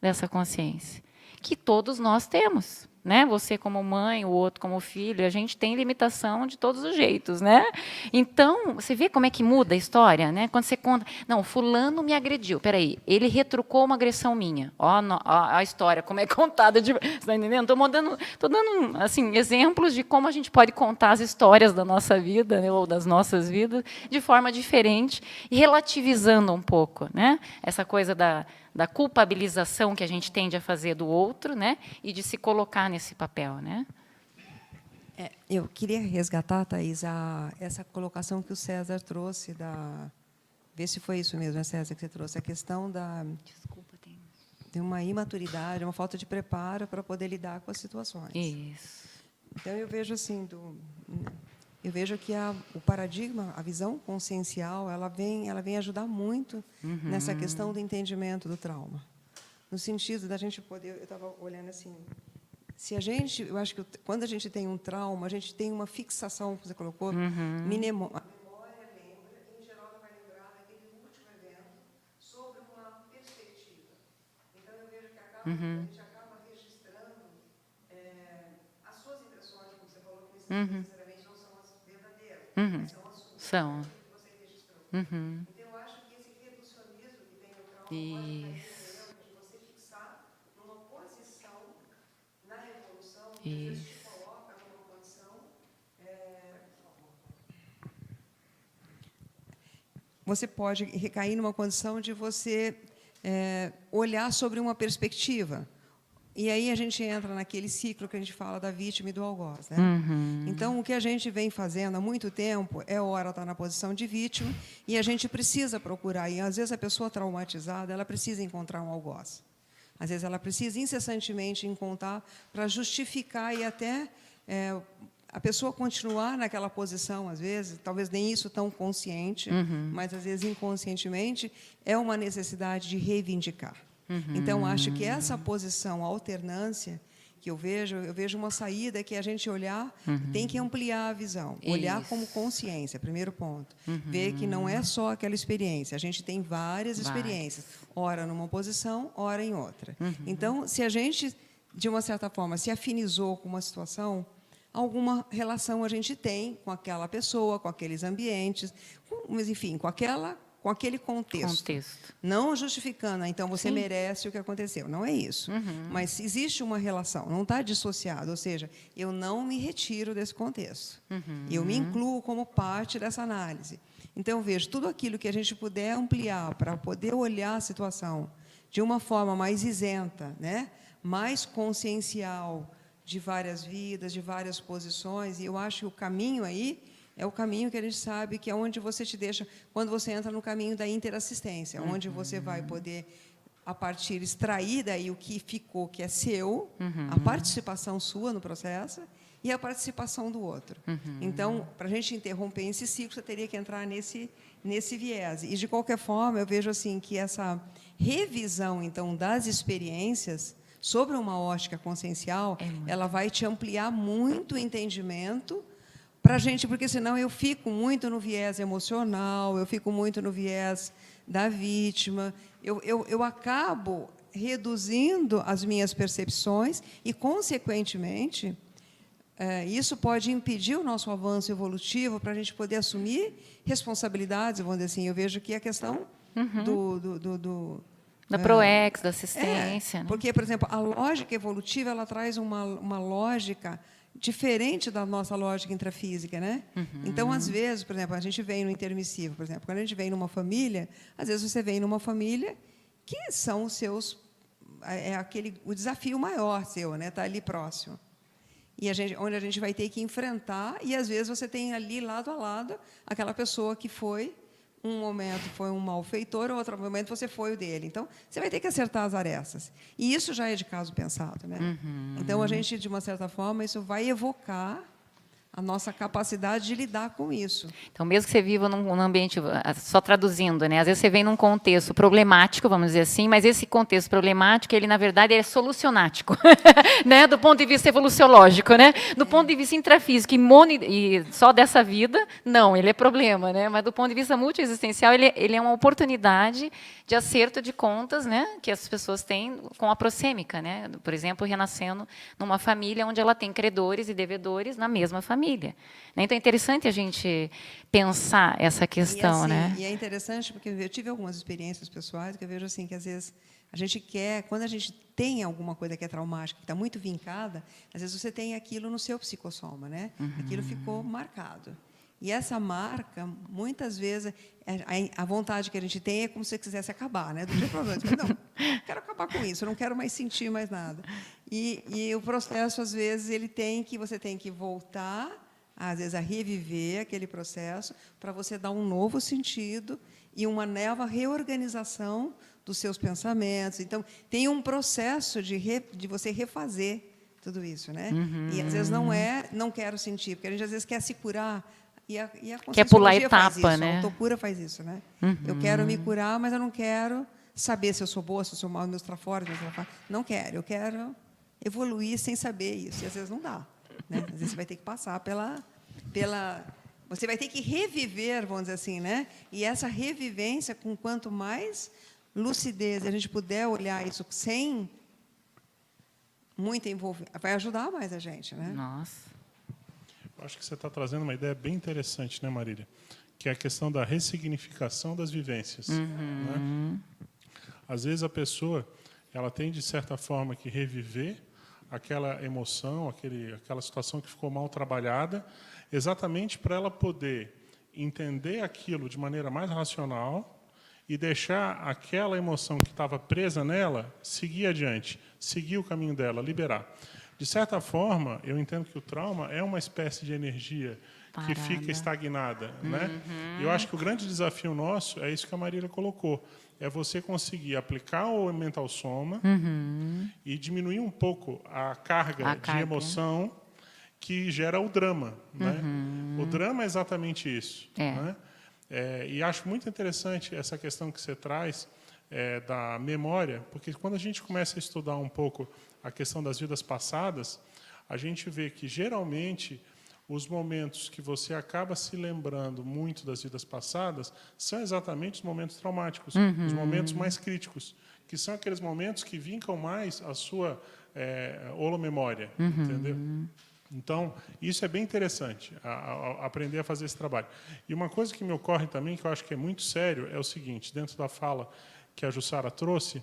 dessa consciência, que todos nós temos, né? Você como mãe, o outro como filho, a gente tem limitação de todos os jeitos, né? Então, você vê como é que muda a história, né? Quando você conta, não, fulano me agrediu, peraí, ele retrucou uma agressão minha. Ó, a história, como é contada, você está entendendo? Estou dando assim, exemplos de como a gente pode contar as histórias da nossa vida, né, ou das nossas vidas, de forma diferente e relativizando um pouco, né? Essa coisa da culpabilização que a gente tende a fazer do outro, né, e de se colocar nesse papel, né? Eu queria resgatar, Thaís, essa colocação que o César trouxe, ver se foi isso mesmo, né, César, que você trouxe, a questão Desculpa, de uma imaturidade, uma falta de preparo para poder lidar com as situações. Isso. Então, eu vejo assim, eu vejo que o paradigma, a visão consciencial, ela vem ajudar muito nessa questão do entendimento do trauma. No sentido da gente poder... Eu estava olhando assim... eu acho que quando a gente tem um trauma, a gente tem uma fixação, que você colocou, a memória lembra, e, em geral, ela vai lembrar daquele último evento sobre uma perspectiva. Então, eu vejo que a gente acaba registrando as suas impressões, como você falou, que necessariamente não são as verdadeiras, são as suas. São. Que você registrou. Então, eu acho que esse reducionismo que tem no trauma pode estar de você fixar numa posição na evolução, que às vezes te coloca numa condição... Você pode recair numa condição de você olhar sobre uma perspectiva. E aí a gente entra naquele ciclo que a gente fala da vítima e do algoz, né? Então, o que a gente vem fazendo há muito tempo é, ora, estar na posição de vítima, e a gente precisa procurar. E, às vezes, a pessoa traumatizada, ela precisa encontrar um algoz. Às vezes, ela precisa incessantemente encontrar para justificar e até a pessoa continuar naquela posição, às vezes, talvez nem isso tão consciente, mas, às vezes, inconscientemente, é uma necessidade de reivindicar. Então, acho que essa posição, a alternância, que eu vejo uma saída que a gente olhar, tem que ampliar a visão. Olhar como consciência, primeiro ponto. Ver que não é só aquela experiência. A gente tem várias experiências. Ora numa posição, ora em outra. Então, se a gente, de uma certa forma, se afinizou com uma situação, alguma relação a gente tem com aquela pessoa, com aqueles ambientes, mas, enfim, com aquela com aquele contexto. Não justificando, então você merece o que aconteceu. Não é isso. Mas existe uma relação, não está dissociado. Ou seja, eu não me retiro desse contexto. Eu me incluo como parte dessa análise. Então, eu vejo tudo aquilo que a gente puder ampliar para poder olhar a situação de uma forma mais isenta, né? Mais consciencial, de várias vidas, de várias posições. E eu acho que o caminho aí é o caminho que a gente sabe que é onde você te deixa, quando você entra no caminho da interassistência, onde você vai poder, a partir, extrair daí o que ficou, que é seu, a participação sua no processo, e a participação do outro. Então, para a gente interromper esse ciclo, você teria que entrar nesse viés. E, de qualquer forma, eu vejo assim que essa revisão, então, das experiências sobre uma ótica consciencial, ela vai te ampliar muito o entendimento para a gente, porque senão eu fico muito no viés emocional, eu fico muito no viés da vítima, eu acabo reduzindo as minhas percepções e, consequentemente, isso pode impedir o nosso avanço evolutivo para a gente poder assumir responsabilidades, vamos dizer assim. Eu vejo que a questão da ProEx, da assistência. Né? Porque, por exemplo, a lógica evolutiva ela traz uma lógica diferente da nossa lógica intrafísica, né? Então, às vezes, por exemplo, a gente vem no intermissivo, por exemplo, quando a gente vem numa família, às vezes você vem numa família que são os seus, o desafio maior seu, né? Tá ali próximo. E onde a gente vai ter que enfrentar, e às vezes você tem ali lado a lado aquela pessoa que foi um momento foi um malfeitor, outro momento você foi o dele. Então, você vai ter que acertar as arestas. E isso já é de caso pensado, né? Então, a gente, de uma certa forma, isso vai evocar a nossa capacidade de lidar com isso. Então, mesmo que você viva num ambiente, só traduzindo, né? Às vezes você vem num contexto problemático, vamos dizer assim, mas esse contexto problemático, ele, na verdade, é solucionático, né? Do ponto de vista evoluciológico, né? Do ponto de vista intrafísico e só dessa vida, não, ele é problema, né? Mas do ponto de vista multiexistencial, ele é uma oportunidade de acerto de contas, né? Que as pessoas têm com a prosêmica, né? Por exemplo, renascendo numa família onde ela tem credores e devedores na mesma família. Então, é interessante a gente pensar essa questão. E, assim, né? E é interessante, porque eu tive algumas experiências pessoais que eu vejo assim, que, às vezes, a gente quer, quando a gente tem alguma coisa que é traumática, que está muito vincada, às vezes você tem aquilo no seu psicossoma, né? Aquilo ficou marcado. E essa marca, muitas vezes, a vontade que a gente tem é como se você quisesse acabar, né? Do dia para a noite. Não, quero acabar com isso, eu não quero mais sentir mais nada. E o processo, às vezes, você tem que voltar, às vezes, a reviver aquele processo para você dar um novo sentido e uma nova reorganização dos seus pensamentos. Então, tem um processo de você refazer tudo isso, né? E, às vezes, não quero sentir, porque a gente, às vezes, quer se curar. E a quer pular etapa, faz isso, né? A autocura faz isso, né? Eu quero me curar, mas eu não quero saber se eu sou boa, se eu sou mal, meus trafores, meus trafores. Não quero. Eu quero evoluir sem saber isso. E às vezes não dá, né? Às vezes você vai ter que passar pela você vai ter que reviver, vamos dizer assim, né? E essa revivência, com quanto mais lucidez a gente puder olhar isso sem muita envolvimento, vai ajudar mais a gente, né? Nossa. Acho que você está trazendo uma ideia bem interessante, né, Marília? Que é a questão da ressignificação das vivências. Né? Às vezes a pessoa ela tem, de certa forma, que reviver aquela emoção, aquela situação que ficou mal trabalhada, exatamente para ela poder entender aquilo de maneira mais racional e deixar aquela emoção que estava presa nela seguir adiante, seguir o caminho dela, liberar. De certa forma, eu entendo que o trauma é uma espécie de energia que fica estagnada. Né? Eu acho que o grande desafio nosso é isso que a Marília colocou, é você conseguir aplicar o mental soma e diminuir um pouco a carga de emoção que gera o drama. Né? O drama é exatamente isso. Né? E acho muito interessante essa questão que você traz da memória, porque quando a gente começa a estudar um pouco a questão das vidas passadas, a gente vê que, geralmente, os momentos que você acaba se lembrando muito das vidas passadas são exatamente os momentos traumáticos, os momentos mais críticos, que são aqueles momentos que vincam mais a sua holomemória, entendeu? Então, isso é bem interessante, aprender a fazer esse trabalho. E uma coisa que me ocorre também, que eu acho que é muito sério, é o seguinte, dentro da fala que a Jussara trouxe,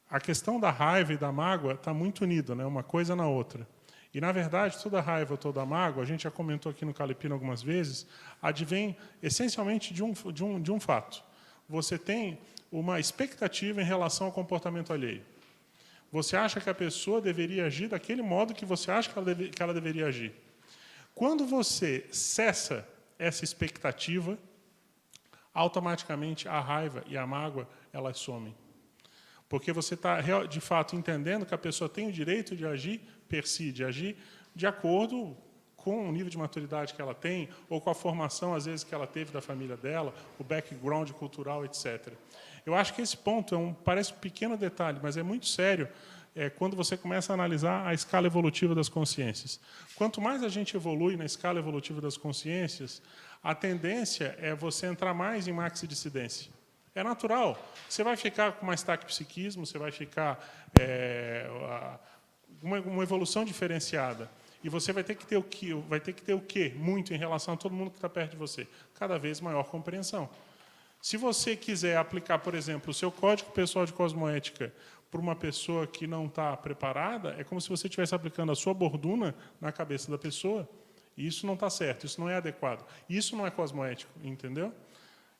a questão da raiva e da mágoa está muito unida, né, uma coisa na outra. E, na verdade, toda raiva, toda mágoa, a gente já comentou aqui no Calepino algumas vezes, advém essencialmente de um fato. Você tem uma expectativa em relação ao comportamento alheio. Você acha que a pessoa deveria agir daquele modo que você acha que ela deveria agir. Quando você cessa essa expectativa, automaticamente a raiva e a mágoa elas somem. Porque você está, de fato, entendendo que a pessoa tem o direito de agir per si, de agir de acordo com o nível de maturidade que ela tem, ou com a formação, às vezes, que ela teve da família dela, o background cultural, etc. Eu acho que esse ponto parece um pequeno detalhe, mas é muito sério quando você começa a analisar a escala evolutiva das consciências. Quanto mais a gente evolui na escala evolutiva das consciências, a tendência é você entrar mais em maxidissidência. É natural. Você vai ficar com mais taquipsiquismo, você vai ficar uma evolução diferenciada. E você vai ter que ter o quê? Muito em relação a todo mundo que está perto de você. Cada vez maior compreensão. Se você quiser aplicar, por exemplo, o seu código pessoal de cosmoética para uma pessoa que não está preparada, é como se você estivesse aplicando a sua borduna na cabeça da pessoa, e isso não está certo, isso não é adequado. Isso não é cosmoético, entendeu?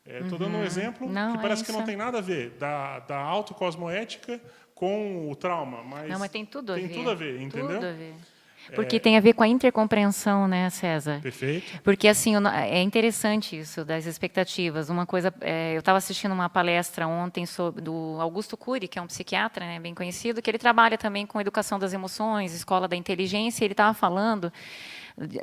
Estou dando um exemplo que parece que não tem nada a ver da autocosmoética com o trauma, mas tem tudo a ver. Tem tudo a ver, entendeu? Tudo a ver. Porque tem a ver com a intercompreensão, né, César? Perfeito. Porque assim é interessante isso das expectativas. Uma coisa, eu estava assistindo uma palestra ontem do Augusto Cury, que é um psiquiatra, né, bem conhecido, que ele trabalha também com educação das emoções, escola da inteligência. E ele estava falando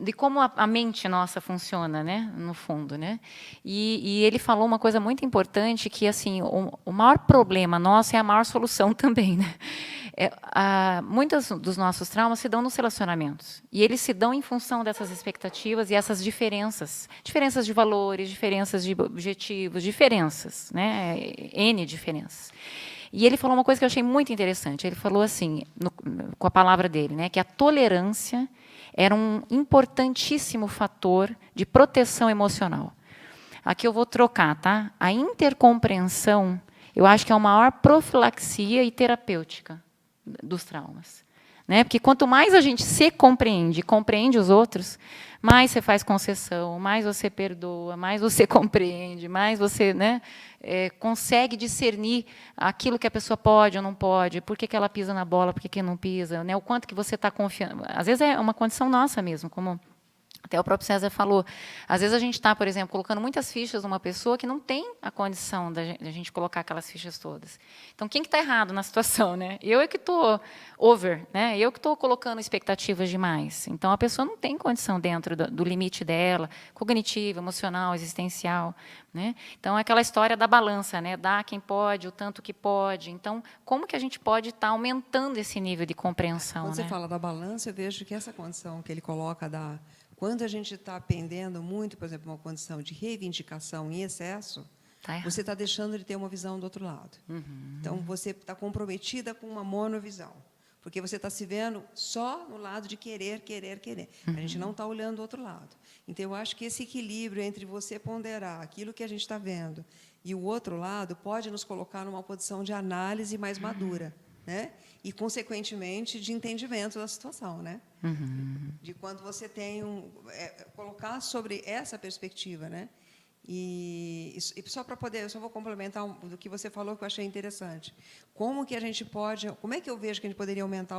de como a mente nossa funciona, né, no fundo, né? E ele falou uma coisa muito importante, que assim o maior problema nosso é a maior solução também, né? Muitos dos nossos traumas se dão nos relacionamentos, e eles se dão em função dessas expectativas e essas diferenças de valores, diferenças de objetivos, diferenças, né? N diferenças. E ele falou uma coisa que eu achei muito interessante. Ele falou assim, com a palavra dele, né, que a tolerância era um importantíssimo fator de proteção emocional. Aqui eu vou trocar, tá? A intercompreensão, eu acho que é a maior profilaxia e terapêutica dos traumas, né? Porque quanto mais a gente se compreende, compreende os outros, mais você faz concessão, mais você perdoa, mais você compreende, mais você, né, consegue discernir aquilo que a pessoa pode ou não pode, por que ela pisa na bola, por que não pisa, né? O quanto que você está confiando. Às vezes é uma condição nossa mesmo, como até o próprio César falou. Às vezes a gente está, por exemplo, colocando muitas fichas numa pessoa que não tem a condição da gente colocar aquelas fichas todas. Então, quem que está errado na situação, né? Eu é que estou over, né? Eu que estou colocando expectativas demais. Então, a pessoa não tem condição dentro do limite dela, cognitivo, emocional, existencial, né? Então, é aquela história da balança, né? Dá quem pode, o tanto que pode. Então, como que a gente pode estar aumentando esse nível de compreensão? Quando né? você fala da balança, eu vejo que essa condição que ele coloca quando a gente está pendendo muito, por exemplo, uma condição de reivindicação em excesso, você está deixando de ter uma visão do outro lado. Então, você está comprometida com uma monovisão, porque você está se vendo só no lado de querer, querer, querer. A gente não está olhando do outro lado. Então, eu acho que esse equilíbrio entre você ponderar aquilo que a gente está vendo e o outro lado pode nos colocar numa posição de análise mais madura, né? E, consequentemente, de entendimento da situação, né? De quando você tem colocar sobre essa perspectiva, né? E só para poder, eu só vou complementar do que você falou, que eu achei interessante. Como que a gente pode, como é que eu vejo que a gente poderia aumentar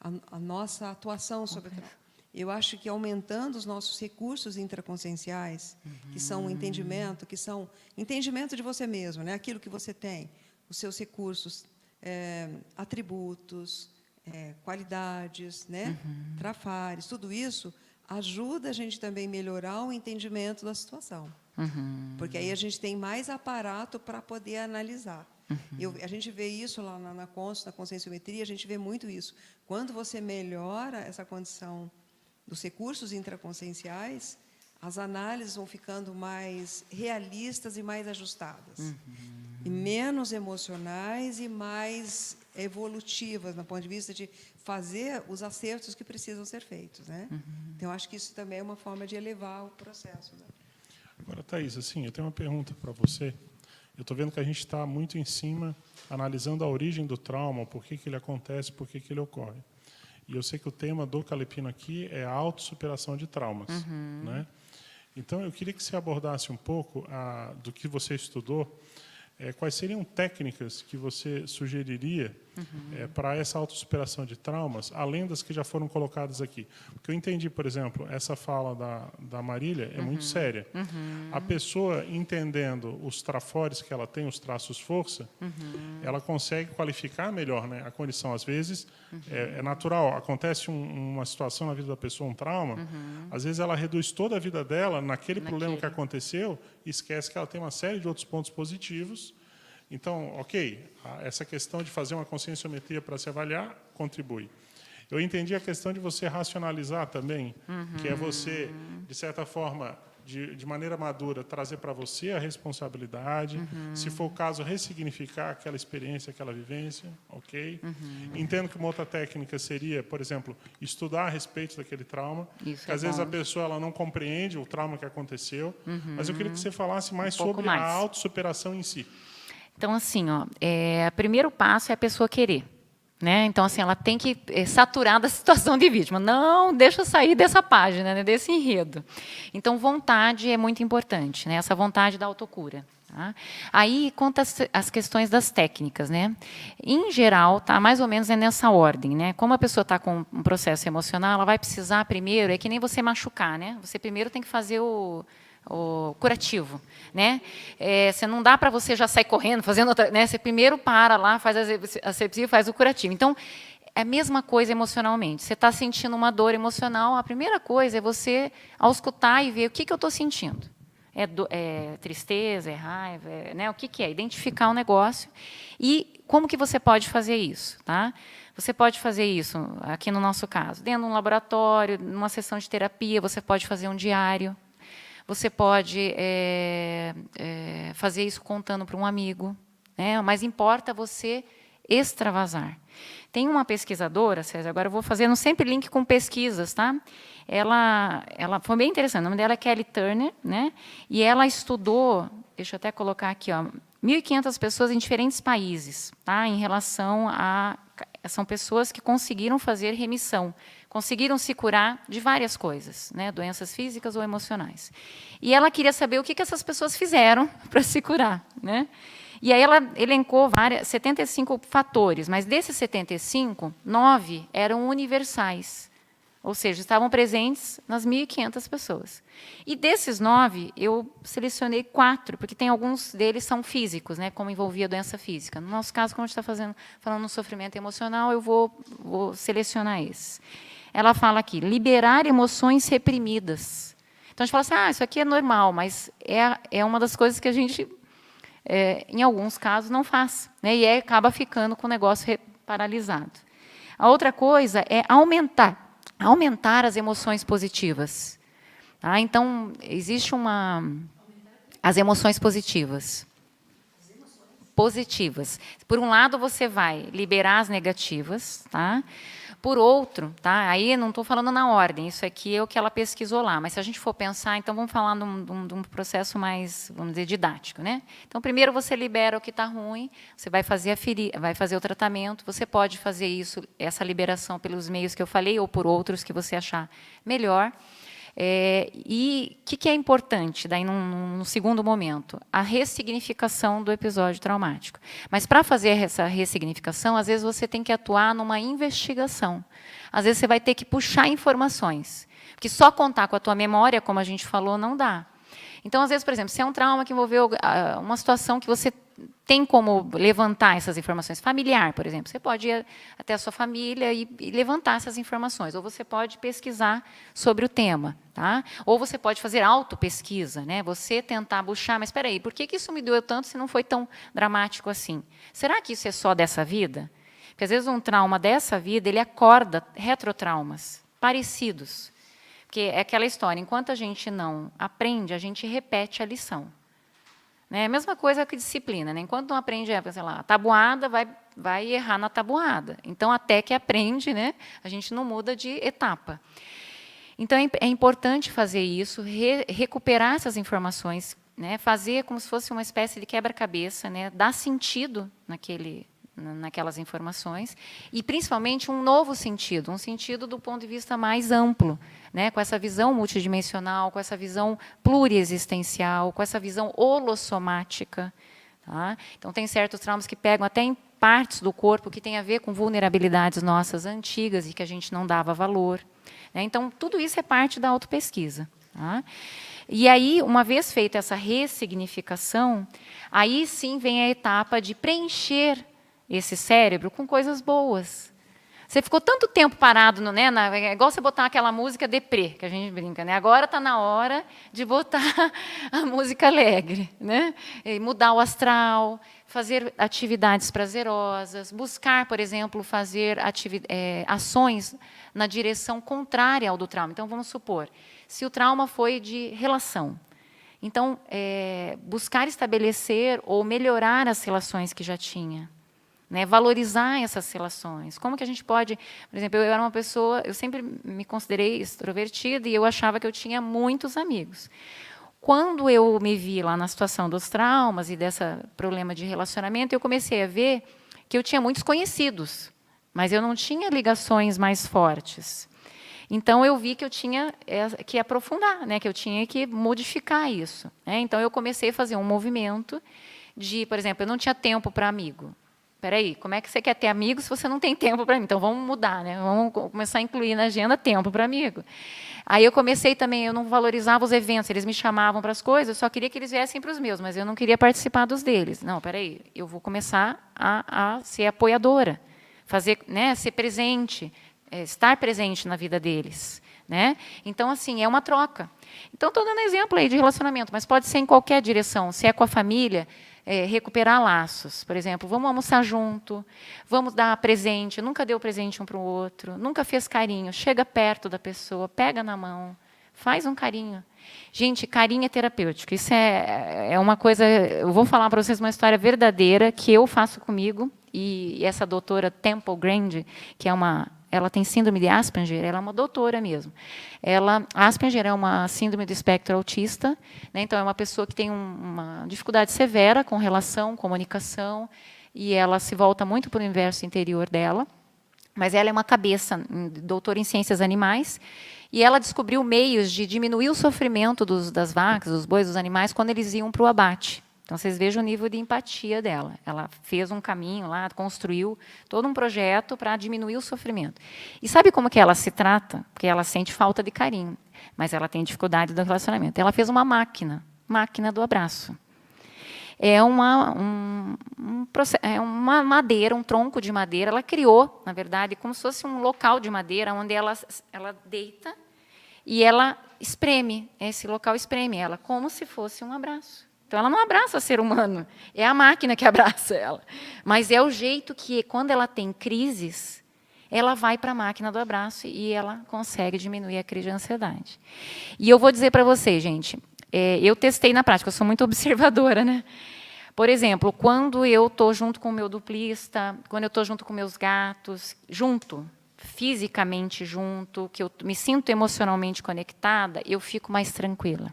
a nossa atuação sobre o trauma? Eu acho que aumentando os nossos recursos intraconscienciais, que são o entendimento, entendimento de você mesmo, né? Aquilo que você tem, os seus recursos, atributos, qualidades, né? Trafares, tudo isso ajuda a gente também a melhorar o entendimento da situação. Porque aí a gente tem mais aparato para poder analisar. A gente vê isso lá na conscienciometria, a gente vê muito isso. Quando você melhora essa condição dos recursos intraconscienciais, as análises vão ficando mais realistas e mais ajustadas. E menos emocionais e mais evolutivas, no ponto de vista de fazer os acertos que precisam ser feitos, né? Então, acho que isso também é uma forma de elevar o processo, né? Agora, Thaís, assim, eu tenho uma pergunta para você. Eu estou vendo que a gente está muito em cima, analisando a origem do trauma, por que ele acontece, por que ele ocorre. E eu sei que o tema do Calepino aqui é a autossuperação de traumas, né? Então, eu queria que você abordasse um pouco do que você estudou, quais seriam técnicas que você sugeriria para essa autossuperação de traumas, além das que já foram colocadas aqui? Porque eu entendi, por exemplo, essa fala da Marília é muito séria. A pessoa, entendendo os trafores que ela tem, os traços força, ela consegue qualificar melhor, né, a condição. Às vezes, é natural, acontece uma situação na vida da pessoa, um trauma, às vezes ela reduz toda a vida dela naquele problema que aconteceu e esquece que ela tem uma série de outros pontos positivos. Então, ok, essa questão de fazer uma conscienciometria para se avaliar contribui. Eu entendi a questão de você racionalizar também, que é você, de certa forma, de maneira madura, trazer para você a responsabilidade, se for o caso, ressignificar aquela experiência, aquela vivência, ok? Entendo que uma outra técnica seria, por exemplo, estudar a respeito daquele trauma, Isso que às é vezes a bom. pessoa ela não compreende o trauma que aconteceu, mas eu queria que você falasse mais pouco sobre mais. a autossuperação em si. Então, assim, ó, o primeiro passo é a pessoa querer. Né? Então, assim, ela tem que saturar da situação de vítima. Não deixa eu sair dessa página, né, desse enredo. Então, vontade é muito importante, né? Essa vontade da autocura. Tá? Aí, quanto às questões das técnicas, né? Em geral, tá mais ou menos nessa ordem, né? Como a pessoa está com um processo emocional, ela vai precisar primeiro, é que nem você machucar, né? Você primeiro tem que fazer o curativo, né? Você não dá para você já sair correndo, fazendo outra, né? Você primeiro para lá, faz a asepsia, faz o curativo. Então, é a mesma coisa emocionalmente. Você está sentindo uma dor emocional, a primeira coisa é você auscultar e ver o que eu estou sentindo. É tristeza, é raiva, né? O que é? Identificar o negócio e como que você pode fazer isso, tá? Você pode fazer isso, aqui no nosso caso, dentro de um laboratório, numa sessão de terapia, você pode fazer um diário. Você pode fazer isso contando para um amigo, né? Mas importa você extravasar. Tem uma pesquisadora, César, agora eu vou fazendo sempre link com pesquisas, tá? Ela foi bem interessante, o nome dela é Kelly Turner, né? E ela estudou, deixa eu até colocar aqui, ó, 1.500 pessoas em diferentes países, tá? Em relação a... São pessoas que conseguiram fazer remissão, conseguiram se curar de várias coisas, né, doenças físicas ou emocionais. E ela queria saber o que essas pessoas fizeram para se curar, né? E aí ela elencou 75 fatores, mas desses 75, 9 eram universais, ou seja, estavam presentes nas 1.500 pessoas. E desses 9, eu selecionei 4, porque tem alguns deles são físicos, né, como envolvia doença física. No nosso caso, como a gente está falando no sofrimento emocional, eu vou selecionar esses. Ela fala aqui, liberar emoções reprimidas. Então, a gente fala assim, isso aqui é normal, mas é uma das coisas que a gente, em alguns casos, não faz, né, e acaba ficando com o negócio paralisado. A outra coisa é aumentar as emoções positivas. Tá? Então, existe as emoções positivas. Positivas. Por um lado, você vai liberar as negativas, tá? Por outro, tá? Aí não estou falando na ordem, isso aqui é o que ela pesquisou lá, mas se a gente for pensar, então vamos falar de um processo mais, vamos dizer, didático, né? Então, primeiro você libera o que está ruim, você vai fazer vai fazer o tratamento, você pode fazer isso, essa liberação pelos meios que eu falei ou por outros que você achar melhor. E o que é importante, daí no segundo momento? A ressignificação do episódio traumático. Mas para fazer essa ressignificação, às vezes você tem que atuar numa investigação. Às vezes você vai ter que puxar informações. Porque só contar com a tua memória, como a gente falou, não dá. Então, às vezes, por exemplo, se é um trauma que envolveu uma situação que você tem como levantar essas informações, familiar, por exemplo, você pode ir até a sua família e levantar essas informações, ou você pode pesquisar sobre o tema, tá? Ou você pode fazer autopesquisa, né? Você tentar buscar, mas espera aí, por que isso me doeu tanto se não foi tão dramático assim? Será que isso é só dessa vida? Porque, às vezes, um trauma dessa vida, ele acorda retrotraumas parecidos. Porque é aquela história, enquanto a gente não aprende, a gente repete a lição. Né? A mesma coisa que disciplina. Né? Enquanto não aprende, sei lá, a tabuada, vai errar na tabuada. Então, até que aprende, né, a gente não muda de etapa. Então, é importante fazer isso, recuperar essas informações, né, fazer como se fosse uma espécie de quebra-cabeça, né, dar sentido naquelas informações, e, principalmente, um novo sentido, um sentido do ponto de vista mais amplo, né, com essa visão multidimensional, com essa visão pluriexistencial, com essa visão holossomática. Tá? Então, tem certos traumas que pegam até em partes do corpo que tem a ver com vulnerabilidades nossas antigas e que a gente não dava valor. Né? Então, tudo isso é parte da autopesquisa. Tá? E aí, uma vez feita essa ressignificação, aí sim vem a etapa de preencher esse cérebro com coisas boas. Você ficou tanto tempo parado, né, é igual você botar aquela música deprê, que a gente brinca. Né? Agora está na hora de botar a música alegre, né? E mudar o astral, fazer atividades prazerosas, buscar, por exemplo, fazer ações na direção contrária ao do trauma. Então, vamos supor, se o trauma foi de relação, então, buscar estabelecer ou melhorar as relações que já tinha. Né, valorizar essas relações. Como que a gente pode... Por exemplo, eu era uma pessoa... Eu sempre me considerei extrovertida e eu achava que eu tinha muitos amigos. Quando eu me vi lá na situação dos traumas e desse problema de relacionamento, eu comecei a ver que eu tinha muitos conhecidos, mas eu não tinha ligações mais fortes. Então, eu vi que eu tinha que aprofundar, né, que eu tinha que modificar isso. Né? Então, eu comecei a fazer um movimento de... Por exemplo, eu não tinha tempo para amigo. Espera aí, como é que você quer ter amigos se você não tem tempo para mim? Então, vamos mudar, né? Vamos começar a incluir na agenda tempo para amigo. Aí eu comecei também, eu não valorizava os eventos, eles me chamavam para as coisas, eu só queria que eles viessem para os meus, mas eu não queria participar dos deles. Não, espera aí, eu vou começar a ser apoiadora, fazer, né, ser presente, estar presente na vida deles. Né? Então, assim, é uma troca. Então, estou dando exemplo aí de relacionamento, mas pode ser em qualquer direção. Se é com a família, recuperar laços. Por exemplo, vamos almoçar junto, vamos dar presente, nunca deu presente um para o outro, nunca fez carinho, chega perto da pessoa, pega na mão, faz um carinho. Gente, carinho é terapêutico. Isso é uma coisa... Eu vou falar para vocês uma história verdadeira que eu faço comigo, e essa doutora Temple Grandin, que ela tem síndrome de Asperger, ela é uma doutora mesmo. Asperger é uma síndrome do espectro autista, né? Então, é uma pessoa que tem uma dificuldade severa com relação, comunicação, e ela se volta muito para o universo interior dela, mas ela é uma cabeça, doutora em ciências animais, e ela descobriu meios de diminuir o sofrimento das vacas, dos bois, dos animais, quando eles iam para o abate. Então, vocês vejam o nível de empatia dela. Ela fez um caminho lá, construiu todo um projeto para diminuir o sofrimento. E sabe como que ela se trata? Porque ela sente falta de carinho, mas ela tem dificuldade do relacionamento. Ela fez uma máquina do abraço. É uma madeira, um tronco de madeira. Ela criou, na verdade, como se fosse um local de madeira, onde ela deita e ela espreme. Esse local espreme ela, como se fosse um abraço. Então, ela não abraça ser humano, é a máquina que abraça ela. Mas é o jeito que, quando ela tem crises, ela vai para a máquina do abraço e ela consegue diminuir a crise de ansiedade. E eu vou dizer para vocês, gente, eu testei na prática, eu sou muito observadora, né? Por exemplo, quando eu estou junto com o meu duplista, quando eu estou junto com meus gatos, fisicamente junto, que eu me sinto emocionalmente conectada, eu fico mais tranquila.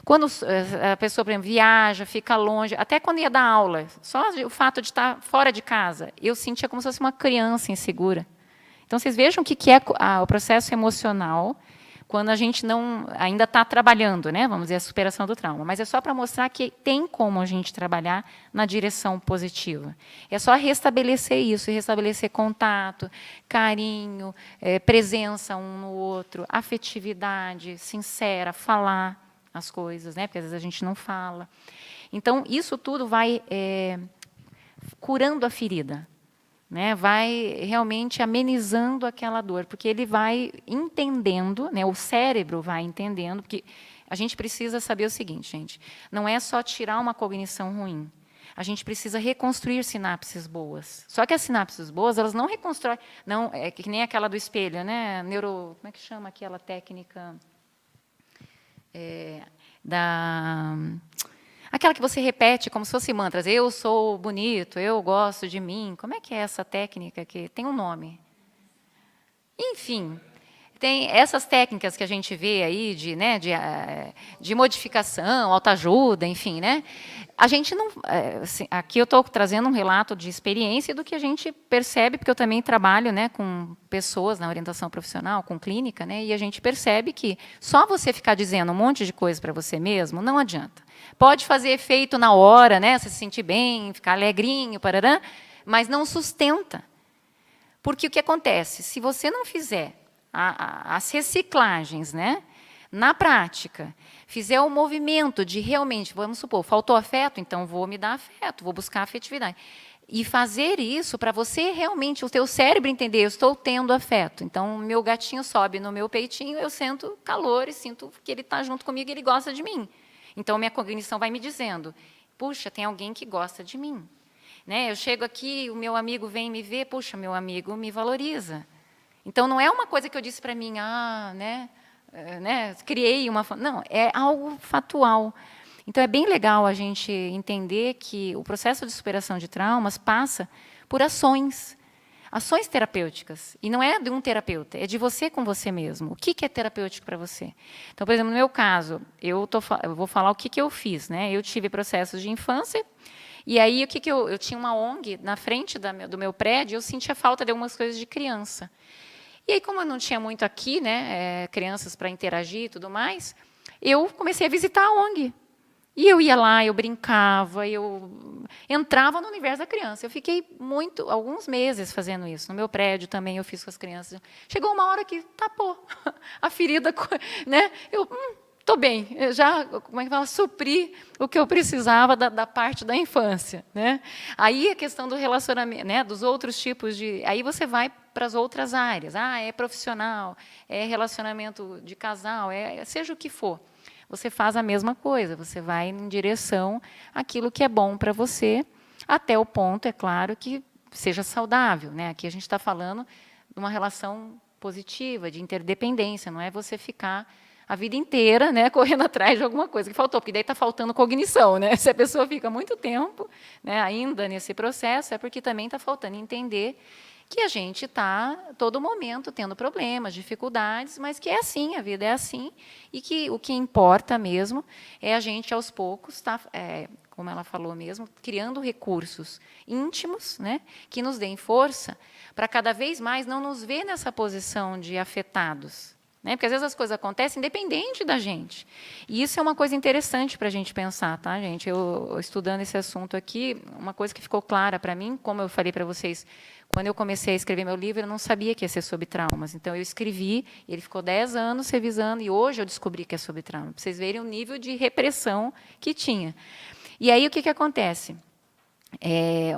Quando a pessoa, por exemplo, viaja, fica longe, até quando ia dar aula, só o fato de estar fora de casa, eu sentia como se fosse uma criança insegura. Então, vocês vejam o que é o processo emocional quando a gente ainda está trabalhando, né? Vamos dizer, a superação do trauma. Mas é só para mostrar que tem como a gente trabalhar na direção positiva. É só restabelecer isso, restabelecer contato, carinho, presença um no outro, afetividade sincera, falar as coisas, né? Porque às vezes a gente não fala. Então, isso tudo vai curando a ferida, né? Vai realmente amenizando aquela dor, porque ele vai entendendo, né? O cérebro vai entendendo, porque a gente precisa saber o seguinte, gente, não é só tirar uma cognição ruim, a gente precisa reconstruir sinapses boas. Só que as sinapses boas, elas não reconstroem, não, é que nem aquela do espelho, né? Como é que chama aquela técnica? Aquela que você repete como se fosse mantras. Eu sou bonito, eu gosto de mim. Como é que é essa técnica que tem um nome? Enfim, tem essas técnicas que a gente vê aí de modificação, autoajuda, enfim, né? A gente não, assim, aqui eu estou trazendo um relato de experiência do que a gente percebe, porque eu também trabalho, né, com pessoas na orientação profissional, com clínica, né, e a gente percebe que só você ficar dizendo um monte de coisa para você mesmo não adianta. Pode fazer efeito na hora, né, você se sentir bem, ficar alegrinho, parará, mas não sustenta. Porque o que acontece? Se você não fizer as reciclagens, né, na prática, fizer o movimento de realmente, vamos supor, faltou afeto, então vou me dar afeto, vou buscar afetividade. E fazer isso para você realmente, o teu cérebro entender, eu estou tendo afeto. Então, o meu gatinho sobe no meu peitinho, eu sinto calor e sinto que ele está junto comigo e ele gosta de mim. Então, minha cognição vai me dizendo, puxa, tem alguém que gosta de mim. Né? Eu chego aqui, o meu amigo vem me ver, puxa, meu amigo me valoriza. Então, não é uma coisa que eu disse para mim, criei uma... Não, é algo fatual. Então, é bem legal a gente entender que o processo de superação de traumas passa por ações terapêuticas. E não é de um terapeuta, é de você com você mesmo. O que é terapêutico para você? Então, por exemplo, no meu caso, eu vou falar o que eu fiz. Né? Eu tive processos de infância, e aí eu tinha uma ONG na frente do meu prédio, eu sentia falta de algumas coisas de criança. E aí, como eu não tinha muito aqui, né, crianças para interagir e tudo mais, eu comecei a visitar a ONG. E eu ia lá, eu brincava, eu entrava no universo da criança. Eu fiquei alguns meses fazendo isso. No meu prédio também eu fiz com as crianças. Chegou uma hora que tapou a ferida, né? Eu estou bem, eu já, como é que fala, supri o que eu precisava da parte da infância, né? Aí a questão do relacionamento, né, dos outros tipos de... Aí você vai para as outras áreas. É profissional, é relacionamento de casal, seja o que for. Você faz a mesma coisa, você vai em direção àquilo que é bom para você, até o ponto, é claro, que seja saudável. Né? Aqui a gente está falando de uma relação positiva, de interdependência, não é você ficar a vida inteira, né, correndo atrás de alguma coisa que faltou, porque daí está faltando cognição. Né? Se a pessoa fica muito tempo, né, ainda nesse processo, é porque também está faltando entender que a gente está, todo momento, tendo problemas, dificuldades, mas que é assim, a vida é assim, e que o que importa mesmo é a gente, aos poucos, como ela falou mesmo, criando recursos íntimos, né, que nos deem força para cada vez mais não nos ver nessa posição de afetados. Né? Porque, às vezes, as coisas acontecem independente da gente. E isso é uma coisa interessante para a gente pensar, tá, gente? Eu, estudando esse assunto aqui, uma coisa que ficou clara para mim, como eu falei para vocês, quando eu comecei a escrever meu livro, eu não sabia que ia ser sobre traumas. Então, eu escrevi, ele ficou 10 anos revisando, e hoje eu descobri que é sobre trauma, para vocês verem o nível de repressão que tinha. E aí, o que acontece?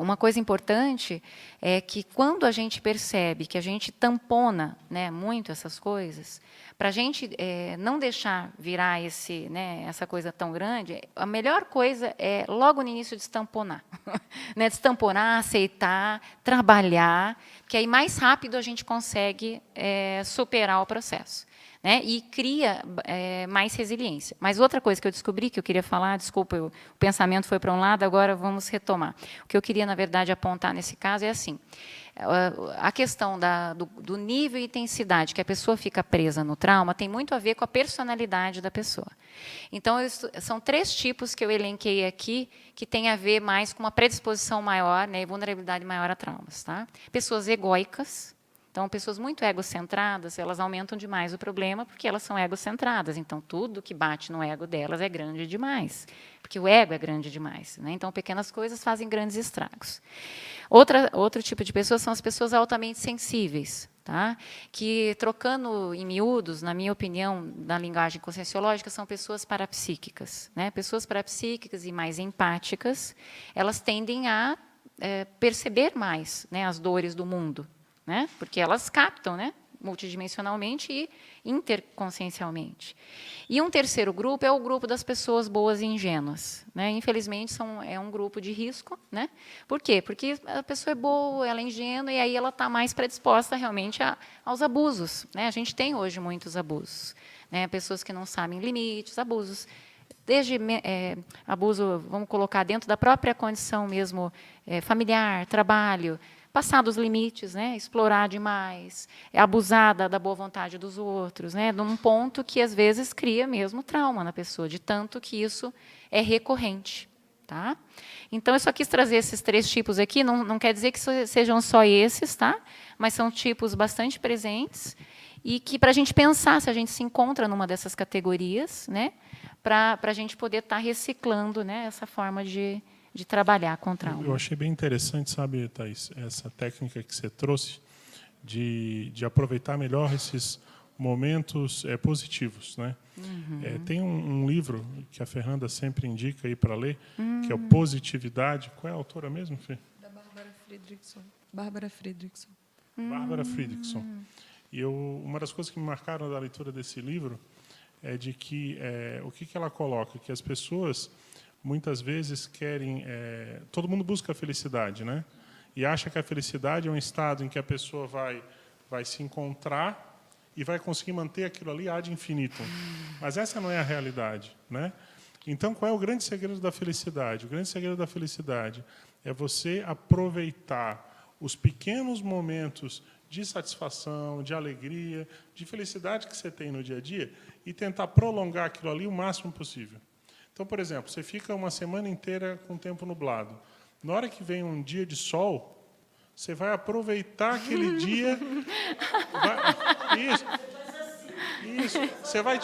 Uma coisa importante é que, quando a gente percebe que a gente tampona, né, muito essas coisas, para a gente não deixar virar essa coisa tão grande, a melhor coisa é, logo no início, destamponar. Né? Destamponar, aceitar, trabalhar, porque aí mais rápido a gente consegue superar o processo. Né? E cria mais resiliência. Mas outra coisa que eu descobri, que eu queria falar, desculpa, o pensamento foi para um lado, agora vamos retomar. O que eu queria, na verdade, apontar nesse caso é assim, a questão do nível e intensidade que a pessoa fica presa no trauma tem muito a ver com a personalidade da pessoa. Então, são 3 tipos que eu elenquei aqui, que tem a ver mais com uma predisposição maior, né, e vulnerabilidade maior a traumas. Tá? Pessoas egóicas. Então, pessoas muito egocentradas, elas aumentam demais o problema, porque elas são egocentradas. Então, tudo que bate no ego delas é grande demais, porque o ego é grande demais. Né? Então, pequenas coisas fazem grandes estragos. Outro tipo de pessoas são as pessoas altamente sensíveis, tá? Que, trocando em miúdos, na minha opinião, na linguagem conscienciológica, são pessoas parapsíquicas. Né? Pessoas parapsíquicas e mais empáticas, elas tendem a perceber mais, né, as dores do mundo. Né? Porque elas captam, né, multidimensionalmente e interconsciencialmente. E um terceiro grupo é o grupo das pessoas boas e ingênuas. Né? Infelizmente, é um grupo de risco. Né? Por quê? Porque a pessoa é boa, ela é ingênua, e aí ela está mais predisposta realmente aos abusos. Né? A gente tem hoje muitos abusos. Né? Pessoas que não sabem limites, abusos desde abuso, vamos colocar, dentro da própria condição mesmo familiar, trabalho, passar dos limites, né, explorar demais, abusar da boa vontade dos outros, né, num ponto que, às vezes, cria mesmo trauma na pessoa, de tanto que isso é recorrente. Tá? Então, eu só quis trazer esses 3 tipos aqui, não quer dizer que sejam só esses, tá? Mas são tipos bastante presentes, e que, para a gente pensar se a gente se encontra numa dessas categorias, né, para a gente poder estar reciclando, né, essa forma de trabalhar com trauma. Eu achei bem interessante, sabe, Thaís, essa técnica que você trouxe de aproveitar melhor esses momentos positivos, né? Tem um livro que a Fernanda sempre indica aí para ler, que é o Positividade. Qual é a autora mesmo, Fê? Da Bárbara Fredrickson. Bárbara Fredrickson. Bárbara Fredrickson. E uma das coisas que me marcaram da leitura desse livro é de que o que ela coloca, que as pessoas muitas vezes querem, todo mundo busca a felicidade, né? E acha que a felicidade é um estado em que a pessoa vai se encontrar e vai conseguir manter aquilo ali ad infinitum. Mas essa não é a realidade, né? Então, qual é o grande segredo da felicidade? O grande segredo da felicidade é você aproveitar os pequenos momentos de satisfação, de alegria, de felicidade que você tem no dia a dia e tentar prolongar aquilo ali o máximo possível. Então, por exemplo, você fica uma semana inteira com o tempo nublado. Na hora que vem um dia de sol, você vai aproveitar aquele dia. Isso. Você vai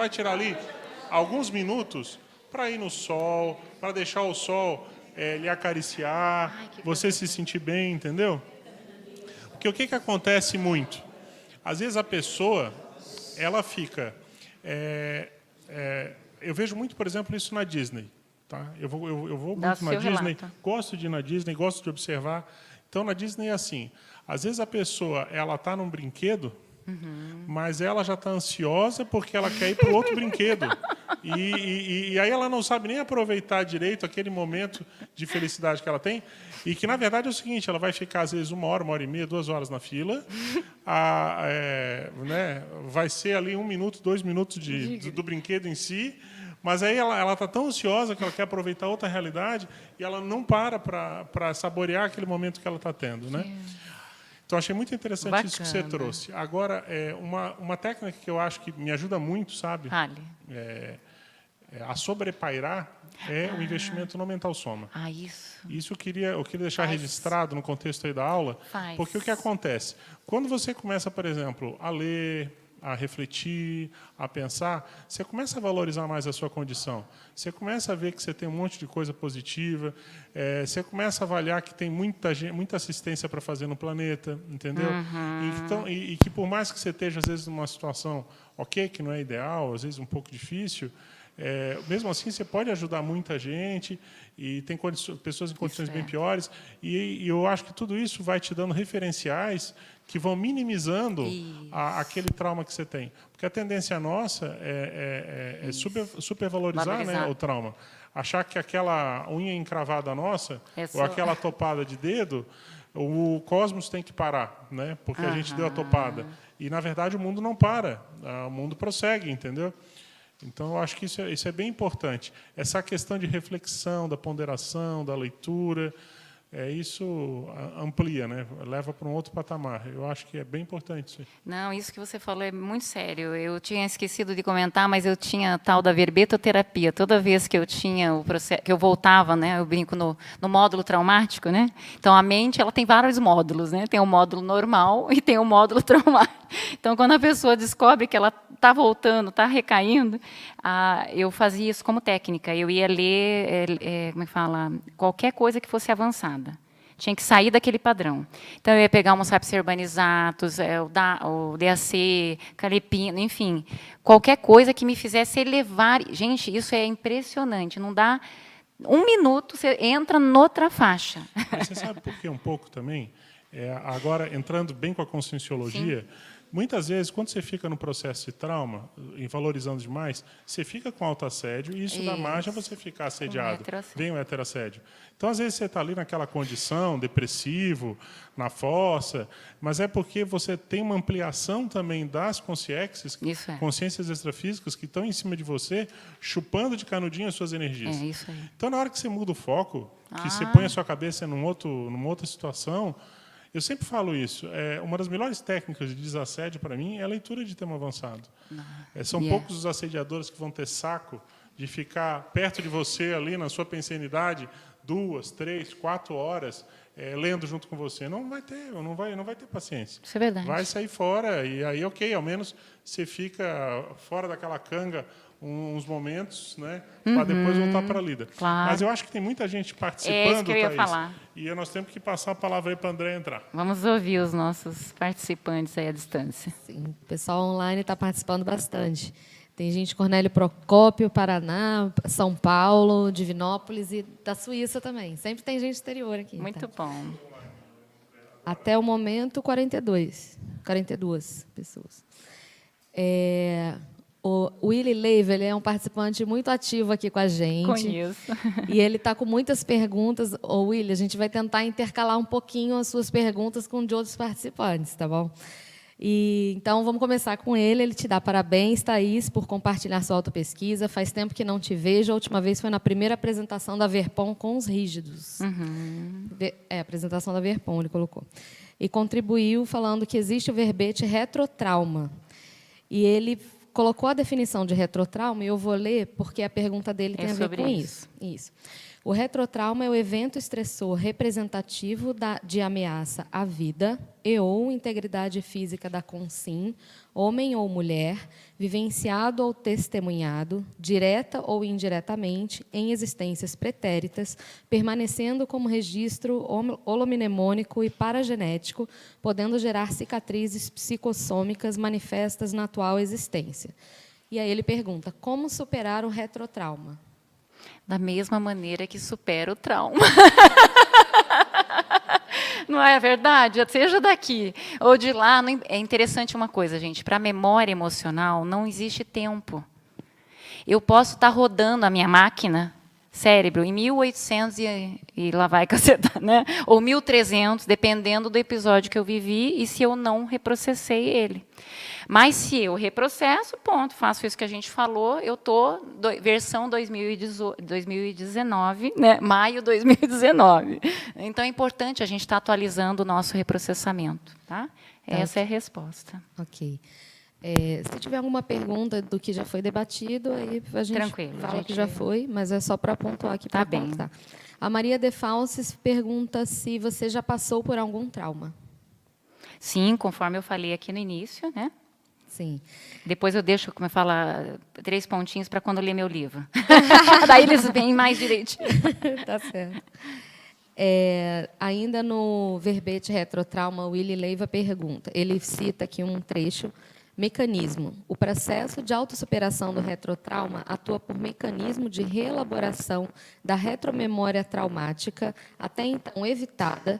tirar ali alguns minutos para ir no sol, para deixar o sol lhe acariciar, você se sentir bem, entendeu? Porque o que acontece muito? Às vezes a pessoa, ela fica... eu vejo muito, por exemplo, isso na Disney. Tá? Eu vou muito na Disney, gosto de ir na Disney, gosto de observar. Então, na Disney é assim. Às vezes a pessoa está num brinquedo, mas ela já está ansiosa porque ela quer ir para o outro brinquedo. E aí ela não sabe nem aproveitar direito aquele momento de felicidade que ela tem. E que, na verdade, é o seguinte, ela vai ficar, às vezes, 1 hora, 1 hora e meia, 2 horas na fila. Vai ser ali 1 minuto, 2 minutos do brinquedo em si. Mas aí ela está tão ansiosa que ela quer aproveitar outra realidade e ela não para saborear aquele momento que ela está tendo, né? Então, achei muito interessante. Bacana. Isso que você trouxe. Agora, uma técnica que eu acho que me ajuda muito, sabe? A sobrepairar é o investimento no mental soma. Isso eu queria deixar registrado no contexto aí da aula, porque o que acontece? Quando você começa, por exemplo, a ler, a refletir, a pensar, você começa a valorizar mais a sua condição. Você começa a ver que você tem um monte de coisa positiva, você começa a avaliar que tem muita assistência para fazer no planeta, entendeu? E que por mais que você esteja, às vezes, numa situação que não é ideal, às vezes um pouco difícil, mesmo assim, você pode ajudar muita gente e tem pessoas em condições bem piores. E eu acho que tudo isso vai te dando referenciais que vão minimizando aquele trauma que você tem. Porque a tendência nossa é supervalorizar, né, o trauma. Achar que aquela unha encravada nossa ou aquela topada de dedo, o cosmos tem que parar, né, porque a gente deu a topada. E, na verdade, o mundo não para. O mundo prossegue, entendeu? Então, eu acho que isso é bem importante. Essa questão de reflexão, da ponderação, da leitura, isso amplia, né? Leva para um outro patamar. Eu acho que é bem importante isso aí. Não, isso que você falou é muito sério. Eu tinha esquecido de comentar, mas eu tinha a tal da verbetoterapia. Toda vez que eu tinha o processo, que eu voltava, né? Eu brinco no módulo traumático, né? Então, a mente, ela tem vários módulos, né? Tem o módulo normal e tem o módulo traumático. Então, quando a pessoa descobre que ela está voltando, está recaindo, eu fazia isso como técnica. Eu ia ler, como é que fala, qualquer coisa que fosse avançada. Tinha que sair daquele padrão. Então, eu ia pegar uns sapserbanisatos, o DAC, calepino, enfim, qualquer coisa que me fizesse elevar. Gente, isso é impressionante. Não dá 1 minuto, você entra noutra faixa. Mas você sabe por que um pouco também? Agora, entrando bem com a conscienciologia, Muitas vezes, quando você fica no processo de trauma, em valorizando demais, você fica com autoassédio e isso dá margem a você ficar assediado. Vem o heterassédio. Então, às vezes, você está ali naquela condição, depressivo, na fossa, mas é porque você tem uma ampliação também das consciências, consciências extrafísicas que estão em cima de você, chupando de canudinho as suas energias. É isso aí. Então, na hora que você muda o foco, que você põe a sua cabeça numa outra situação, eu sempre falo isso. Uma das melhores técnicas de desassédio, para mim, é a leitura de tema avançado. São poucos os assediadores que vão ter saco de ficar perto de você, ali na sua pensenidade, 2, 3, 4 horas, lendo junto com você. Não vai ter paciência. Isso é verdade. Vai sair fora, e aí, ok, ao menos você fica fora daquela canga uns momentos, né, para depois voltar para a lida. Claro. Mas eu acho que tem muita gente participando, é isso que eu ia Thaís, falar. e nós temos que passar a palavra aí para a André entrar. Vamos ouvir os nossos participantes aí à distância. Sim, o pessoal online está participando bastante. Tem gente de Cornélio Procópio, Paraná, São Paulo, Divinópolis e da Suíça também. Sempre tem gente exterior aqui. Muito bom. Até o momento, 42 pessoas. O Willy Leiva, ele é um participante muito ativo aqui com a gente. Conheço. E ele está com muitas perguntas. Ô, Willy, a gente vai tentar intercalar um pouquinho as suas perguntas com de outros participantes, tá bom? Então, vamos começar com ele. Ele te dá parabéns, Thaís, por compartilhar sua autopesquisa. Faz tempo que não te vejo. A última vez foi na primeira apresentação da Verpom com os rígidos. A apresentação da Verpom, ele colocou. E contribuiu falando que existe o verbete retrotrauma. E ele colocou a definição de retrotrauma, e eu vou ler, porque a pergunta dele tem a ver com isso. O retrotrauma é o evento estressor representativo de ameaça à vida e ou integridade física da consim, homem ou mulher, vivenciado ou testemunhado, direta ou indiretamente, em existências pretéritas, permanecendo como registro holomnemônico e paragenético, podendo gerar cicatrizes psicossômicas manifestas na atual existência. E aí ele pergunta, como superar o retrotrauma? Da mesma maneira que supera o trauma. Não é verdade? Seja daqui ou de lá. É interessante uma coisa, gente. Para a memória emocional, não existe tempo. Eu posso estar rodando a minha máquina, cérebro, em 1800 e lá vai cacetar, né? Ou 1300, dependendo do episódio que eu vivi e se eu não reprocessei ele. Mas se eu reprocesso, ponto, faço isso que a gente falou, eu estou versão 2019, né? Maio 2019. Então, é importante a gente estar atualizando o nosso reprocessamento. Tá? Essa é a resposta. Ok. Se tiver alguma pergunta do que já foi debatido, aí a gente fala que já foi, mas é só para pontuar aqui. Tá bem. A Maria de Falces pergunta se você já passou por algum trauma. Sim, conforme eu falei aqui no início, né? Sim. Depois eu deixo, como eu falo, 3 pontinhos para quando eu ler meu livro. Daí eles vêm mais direitinho. Tá certo. Ainda no verbete retrotrauma, o Willy Leiva pergunta, ele cita aqui um trecho, mecanismo. O processo de autossuperação do retrotrauma atua por mecanismo de reelaboração da retromemória traumática, até então evitada,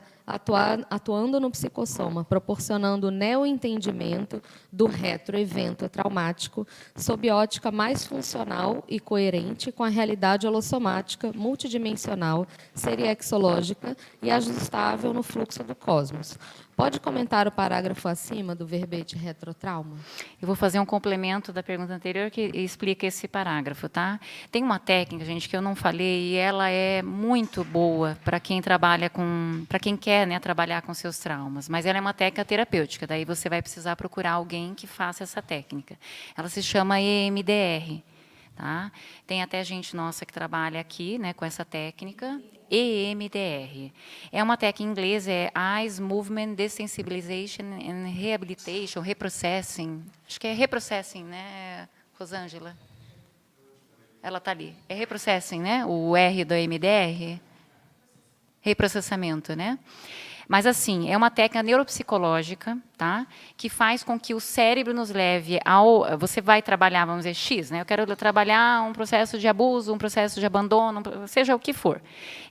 atuando no psicossoma, proporcionando o neoentendimento do retroevento traumático sob ótica mais funcional e coerente com a realidade holossomática, multidimensional, seriexológica e ajustável no fluxo do cosmos. Pode comentar o parágrafo acima do verbete retrotrauma? Eu vou fazer um complemento da pergunta anterior que explica esse parágrafo, tá? Tem uma técnica, gente, que eu não falei e ela é muito boa para quem trabalha para quem quer, né, trabalhar com seus traumas, mas ela é uma técnica terapêutica, daí você vai precisar procurar alguém que faça essa técnica. Ela se chama EMDR, tá? Tem até gente nossa que trabalha aqui, né, com essa técnica. EMDR. É uma técnica em inglês, Eyes Movement Desensibilization and Rehabilitation, Reprocessing. Acho que é Reprocessing, né, Rosângela? Ela está ali. É Reprocessing, né? O R do EMDR. Reprocessamento, né? Mas, assim, é uma técnica neuropsicológica, tá? Que faz com que o cérebro nos leve ao... Você vai trabalhar, vamos dizer, X, né? Eu quero trabalhar um processo de abuso, um processo de abandono, seja o que for.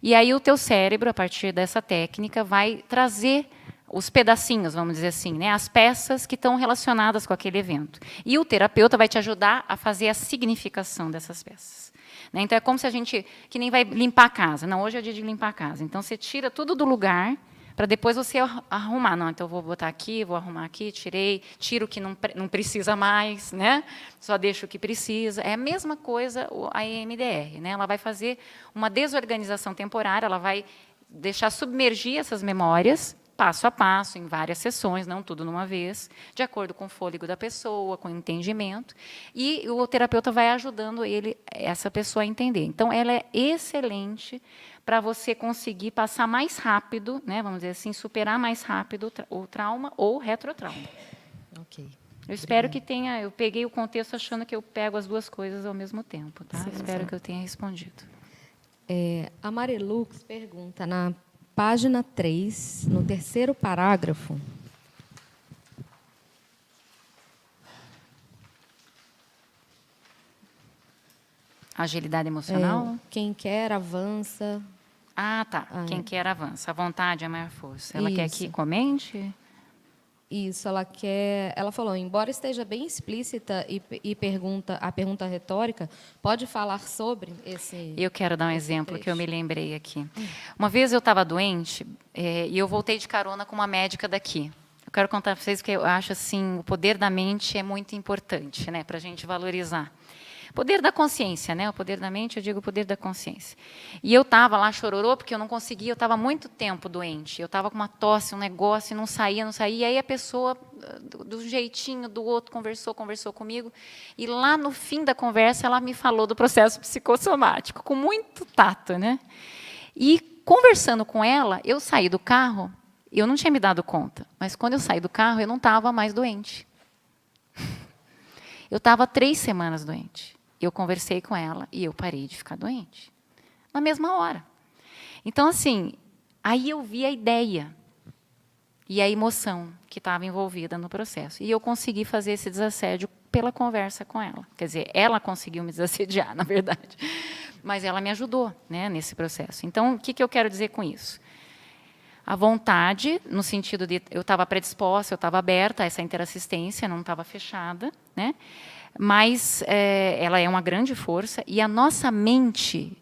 E aí o teu cérebro, a partir dessa técnica, vai trazer os pedacinhos, vamos dizer assim, né, as peças que estão relacionadas com aquele evento. E o terapeuta vai te ajudar a fazer a significação dessas peças. Né? Então, é como se a gente, que nem vai limpar a casa. Não, hoje é dia de limpar a casa. Então, você tira tudo do lugar, para depois você arrumar. Não, então eu vou botar aqui, vou arrumar aqui, tiro o que não precisa mais, né? Só deixo o que precisa. É a mesma coisa a EMDR. Né? Ela vai fazer uma desorganização temporária, ela vai deixar submergir essas memórias, passo a passo, em várias sessões, não tudo numa vez, de acordo com o fôlego da pessoa, com o entendimento, e o terapeuta vai ajudando essa pessoa a entender. Então, ela é excelente para você conseguir passar mais rápido, né, vamos dizer assim, superar mais rápido o trauma ou o retrotrauma. Ok. Eu espero que tenha... Eu peguei o contexto achando que eu pego as duas coisas ao mesmo tempo. Tá? Espero que eu tenha respondido. A Marilux pergunta, na página 3, no 3º parágrafo, Agilidade emocional? quem quer avança. Ah, tá. Quem quer avança. A vontade é a maior força. Ela quer que comente? Isso, ela falou, embora esteja bem explícita e a pergunta retórica, pode falar sobre esse... Eu quero dar um exemplo que eu me lembrei aqui. Uma vez eu estava doente e eu voltei de carona com uma médica daqui. Eu quero contar para vocês que eu acho assim, o poder da mente é muito importante, né, para a gente valorizar. Poder da consciência, né? O poder da mente, eu digo o poder da consciência. E eu estava lá, chororô, porque eu não conseguia, eu estava muito tempo doente. Eu estava com uma tosse, um negócio, não saía. E aí a pessoa, do jeitinho do outro, conversou comigo. E lá no fim da conversa, ela me falou do processo psicossomático, com muito tato, né? E conversando com ela, eu saí do carro, eu não tinha me dado conta, mas quando eu saí do carro, eu não estava mais doente. Eu estava 3 semanas doente. Eu conversei com ela e eu parei de ficar doente. Na mesma hora. Então, assim, aí eu vi a ideia e a emoção que estava envolvida no processo. E eu consegui fazer esse desassédio pela conversa com ela. Quer dizer, ela conseguiu me desassediar, na verdade. Mas ela me ajudou, né, nesse processo. Então, o que eu quero dizer com isso? A vontade, no sentido de eu estava predisposta, eu estava aberta a essa interassistência, não estava fechada, né? Mas ela é uma grande força e a nossa mente,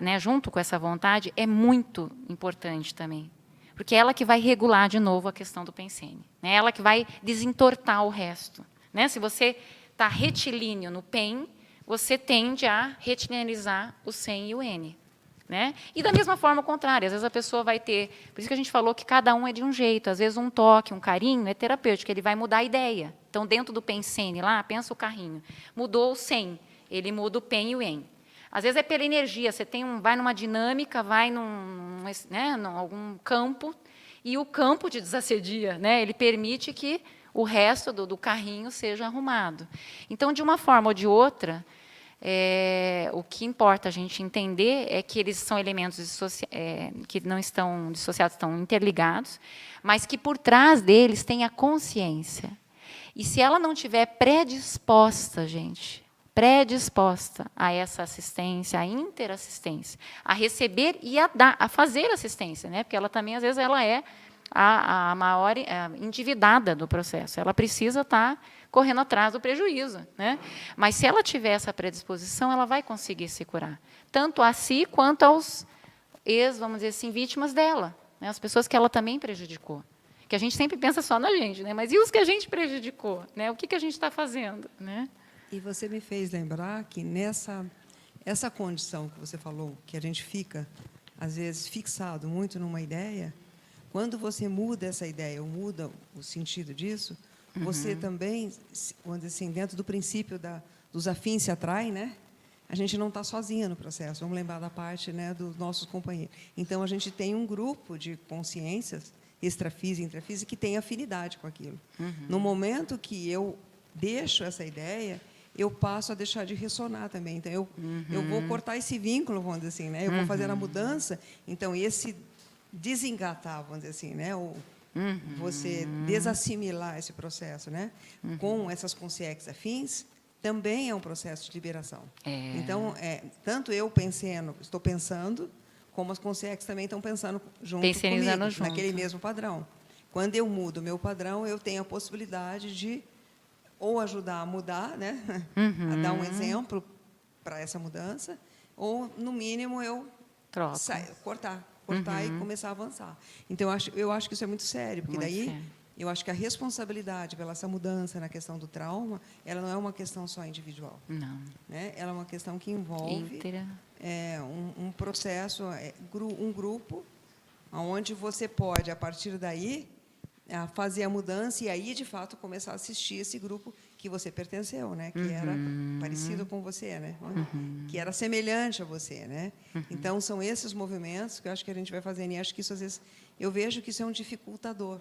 né, junto com essa vontade, é muito importante também. Porque é ela que vai regular de novo a questão do pensene. Né? Ela que vai desentortar o resto. Né? Se você está retilíneo no PEN, você tende a retilineizar o SEN e o N. Né? E da mesma forma, o contrário. Às vezes a pessoa vai ter... Por isso que a gente falou que cada um é de um jeito. Às vezes um toque, um carinho é terapêutico, ele vai mudar a ideia. Então, dentro do pensene lá, pensa o carrinho. Mudou o SEN, ele muda o PEN e o EN. Às vezes é pela energia. Você vai numa dinâmica, vai num algum campo, e o campo te desassedia. Né? Ele permite que o resto do carrinho seja arrumado. Então, de uma forma ou de outra... o que importa a gente entender é que eles são elementos que não estão dissociados, estão interligados, mas que por trás deles tem a consciência. E se ela não estiver predisposta, gente, predisposta a essa assistência, a interassistência, a receber e a fazer assistência, né? Porque ela também, às vezes, ela é a maior endividada do processo. Ela precisa estar correndo atrás do prejuízo. Né? Mas, se ela tiver essa predisposição, ela vai conseguir se curar. Tanto a si, quanto aos vamos dizer assim, vítimas dela. Né? As pessoas que ela também prejudicou. Que a gente sempre pensa só na gente. Né? Mas e os que a gente prejudicou? Né? O que a gente está fazendo? Né? E você me fez lembrar que essa condição que você falou, que a gente fica, às vezes, fixado muito numa ideia, quando você muda essa ideia, ou muda o sentido disso, você também, vamos dizer assim, dentro do princípio dos afins se atraem, né? A gente não está sozinha no processo. Vamos lembrar da parte, né, dos nossos companheiros. Então, a gente tem um grupo de consciências, extrafísica e intrafísica, que tem afinidade com aquilo. No momento que eu deixo essa ideia, eu passo a deixar de ressonar também. Então, eu vou cortar esse vínculo, vamos dizer assim, né? Eu vou fazer a mudança. Então, esse desengatar, vamos dizer assim, né? Você desassimilar esse processo, né? Com essas consciências afins, também é um processo de liberação. Então, tanto eu estou pensando, como as consciências também estão pensando junto comigo, naquele mesmo padrão. Quando eu mudo o meu padrão, eu tenho a possibilidade de ou ajudar a mudar, né? A dar um exemplo para essa mudança, ou, no mínimo, eu Troca. cortar e começar a avançar. Então, eu acho que isso é muito sério, porque Muito daí sério. eu acho que a responsabilidade pela essa mudança na questão do trauma, ela não é uma questão só individual. Não. Né? Ela é uma questão que envolve Íntegra. um processo, um grupo, onde você pode, a partir daí, fazer a mudança e aí, de fato, começar a assistir esse grupo que você pertenceu, né? Que era parecido com você, né? Que era semelhante a você, né? Então, são esses movimentos que eu acho que a gente vai fazendo. E acho que isso, às vezes, eu vejo que isso é um dificultador.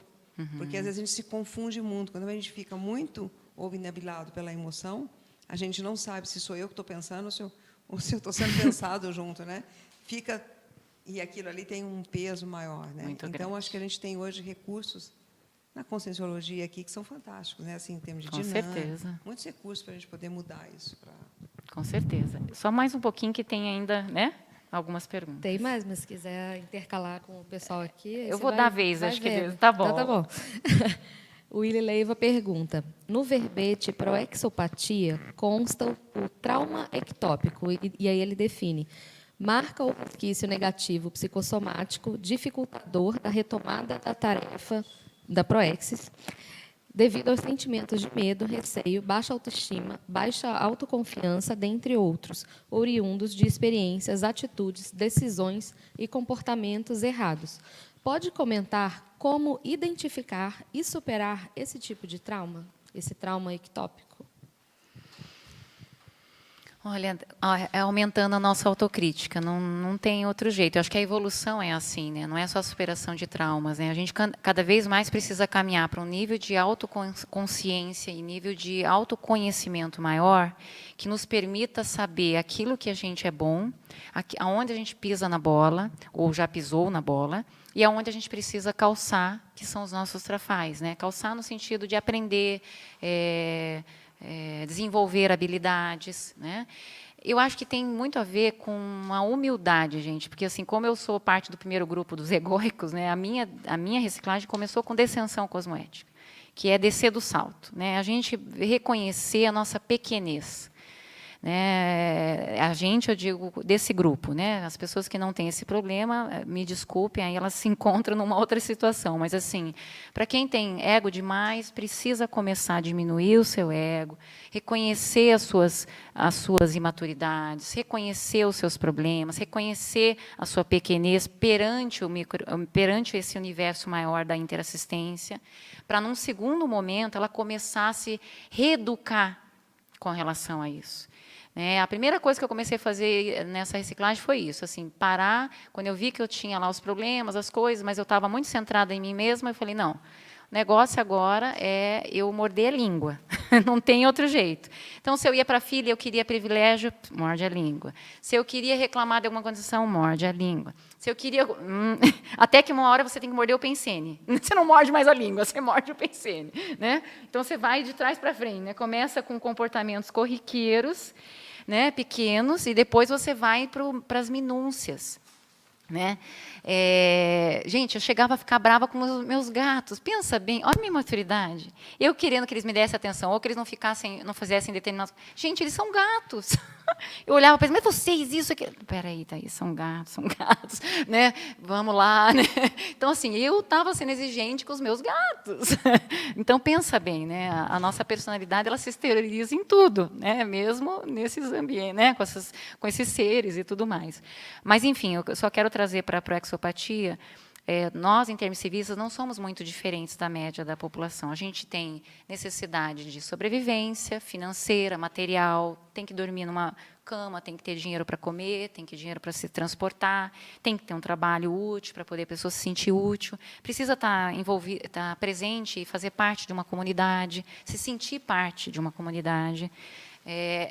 Porque, às vezes, a gente se confunde muito. Quando a gente fica muito obnubilado pela emoção, a gente não sabe se sou eu que estou pensando ou se eu estou sendo pensado junto, né? E aquilo ali tem um peso maior, né? Muito então, grande. acho que a gente tem hoje recursos na conscienciologia aqui que são fantásticos, né? Assim, em termos de Com dinâmica, certeza. muitos recursos para a gente poder mudar isso. Com certeza. Só mais um pouquinho que tem ainda, né? Algumas perguntas. Tem mais, mas se quiser intercalar com o pessoal aqui... aí Eu você vou vai- dar vez, vai acho que vendo. tá bom. Então, tá bom. O Willy Leiva pergunta: no verbete proexopatia consta o trauma ectópico, e aí ele define: marca o resquício negativo psicossomático dificultador da retomada da tarefa da proexis, devido aos sentimentos de medo, receio, baixa autoestima, baixa autoconfiança, dentre outros, oriundos de experiências, atitudes, decisões e comportamentos errados. Pode comentar como identificar e superar esse tipo de trauma, esse trauma ectópico? Olha, é aumentando a nossa autocrítica, não tem outro jeito. Eu acho que a evolução é assim, né? Não é só a superação de traumas, né? A gente cada vez mais precisa caminhar para um nível de autoconsciência e nível de autoconhecimento maior que nos permita saber aquilo que a gente é bom, aonde a gente pisa na bola, ou já pisou na bola, e aonde a gente precisa calçar, que são os nossos trafais, né? Calçar no sentido de aprender, desenvolver habilidades, né? Eu acho que tem muito a ver com a humildade, gente, porque assim, como eu sou parte do primeiro grupo dos egóicos, né, a minha reciclagem começou com descensão cosmoética, que é descer do salto, né? A gente reconhecer a nossa pequenez. Né, a gente, eu digo, desse grupo, né, as pessoas que não têm esse problema, me desculpem, aí elas se encontram numa outra situação, mas assim, para quem tem ego demais, precisa começar a diminuir o seu ego, reconhecer as suas imaturidades, reconhecer os seus problemas, reconhecer a sua pequenez perante esse universo maior da interassistência, para num segundo momento ela começar a se reeducar com relação a isso. A primeira coisa que eu comecei a fazer nessa reciclagem foi isso, assim, parar, quando eu vi que eu tinha lá os problemas, as coisas, mas eu estava muito centrada em mim mesma, eu falei, não, o negócio agora é eu morder a língua, não tem outro jeito. Então, se eu ia para a filha, eu queria privilégio, morde a língua. Se eu queria reclamar de alguma condição, morde a língua. Se eu queria... até que uma hora você tem que morder o pensene. Você não morde mais a língua, você morde o pensene. Né? Então, você vai de trás para frente. Né? Começa com comportamentos corriqueiros, né, pequenos, e depois você vai para as minúcias. Né? Gente, eu chegava a ficar brava com os meus gatos. Pensa bem, olha a minha maturidade. Eu querendo que eles me dessem atenção, ou que eles não fizessem determinados... Gente, eles são gatos. Eu olhava para eles, mas vocês, isso aqui... Espera aí, Thaís, são gatos. Né? Vamos lá. Né? Então, assim, eu estava sendo exigente com os meus gatos. Então, pensa bem, né? A nossa personalidade, ela se exterioriza em tudo, né? Mesmo nesses ambientes, né? Com esses seres e tudo mais. Mas, enfim, eu só quero trazer para a proexopatia, nós, intermissivistas, não somos muito diferentes da média da população. A gente tem necessidade de sobrevivência financeira, material, tem que dormir numa cama, tem que ter dinheiro para comer, tem que ter dinheiro para se transportar, tem que ter um trabalho útil para poder a pessoa se sentir útil, precisa estar envolvido, estar presente e fazer parte de uma comunidade, se sentir parte de uma comunidade.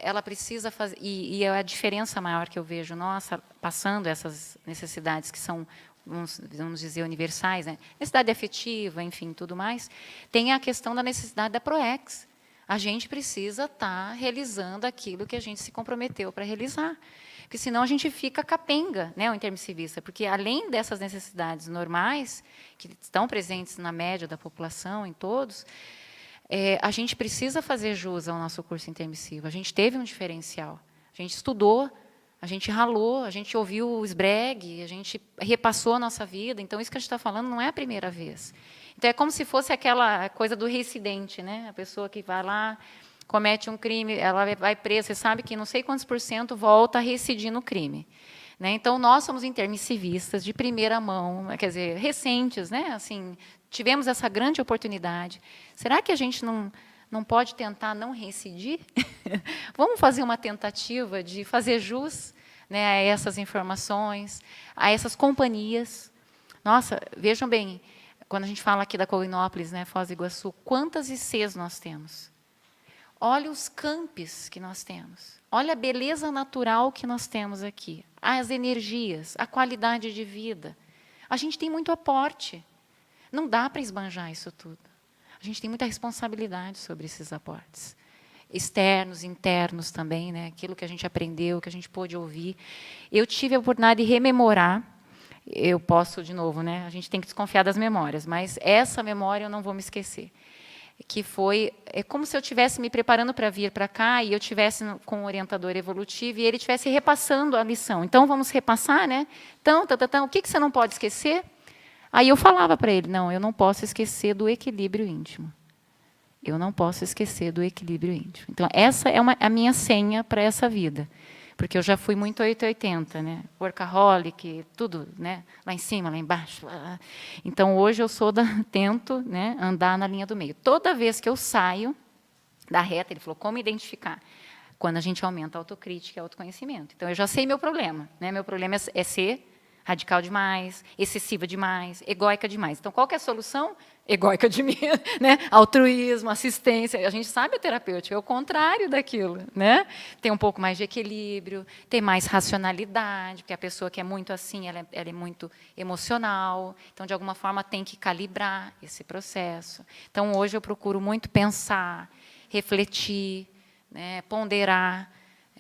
Ela precisa fazer, e a diferença maior que eu vejo, nossa, passando essas necessidades que são, vamos dizer, universais, né? Necessidade afetiva, enfim, tudo mais, tem a questão da necessidade da ProEx. A gente precisa estar realizando aquilo que a gente se comprometeu para realizar. Porque senão a gente fica capenga, né, o intermissivista. Porque além dessas necessidades normais, que estão presentes na média da população, em todos, a gente precisa fazer jus ao nosso curso intermissivo. A gente teve um diferencial. A gente estudou, a gente ralou, a gente ouviu o SBREG, a gente repassou a nossa vida. Então, isso que a gente está falando não é a primeira vez. Então, é como se fosse aquela coisa do reincidente, né? A pessoa que vai lá, comete um crime, ela vai presa, você sabe que não sei quantos % volta a reincidir no crime. Né? Então, nós somos intermissivistas de primeira mão, quer dizer, recentes, né? Assim, tivemos essa grande oportunidade. Será que a gente não pode tentar não reincidir? Vamos fazer uma tentativa de fazer jus, né, a essas informações, a essas companhias. Nossa, vejam bem, quando a gente fala aqui da Colinópolis, né, Foz do Iguaçu, quantas ICs nós temos? Olha os campos que nós temos. Olha a beleza natural que nós temos aqui. As energias, a qualidade de vida. A gente tem muito aporte. Não dá para esbanjar isso tudo. A gente tem muita responsabilidade sobre esses aportes. Externos, internos também, né? Aquilo que a gente aprendeu, que a gente pôde ouvir. Eu tive a oportunidade de rememorar. Eu posso, de novo, né? A gente tem que desconfiar das memórias, mas essa memória eu não vou me esquecer. Que foi, é como se eu estivesse me preparando para vir para cá e eu estivesse com um orientador evolutivo e ele estivesse repassando a lição. Então, vamos repassar, né? Então, o que você não pode esquecer? Aí eu falava para ele, não, eu não posso esquecer do equilíbrio íntimo. Eu não posso esquecer do equilíbrio íntimo. Então, essa é a minha senha para essa vida. Porque eu já fui muito 880, né? Workaholic, tudo, né? Lá em cima, lá embaixo. Lá. Então, hoje eu tento, né, andar na linha do meio. Toda vez que eu saio da reta, ele falou, como identificar? Quando a gente aumenta a autocrítica e o autoconhecimento. Então, eu já sei meu problema. Né? Meu problema é ser radical demais, excessiva demais, egóica demais. Então, qual que é a solução? Egóica de mim, né? Altruísmo, assistência. A gente sabe a terapêutica é o contrário daquilo, né? Tem um pouco mais de equilíbrio, tem mais racionalidade, porque a pessoa que é muito assim, ela é muito emocional. Então, de alguma forma, tem que calibrar esse processo. Então, hoje eu procuro muito pensar, refletir, né? Ponderar,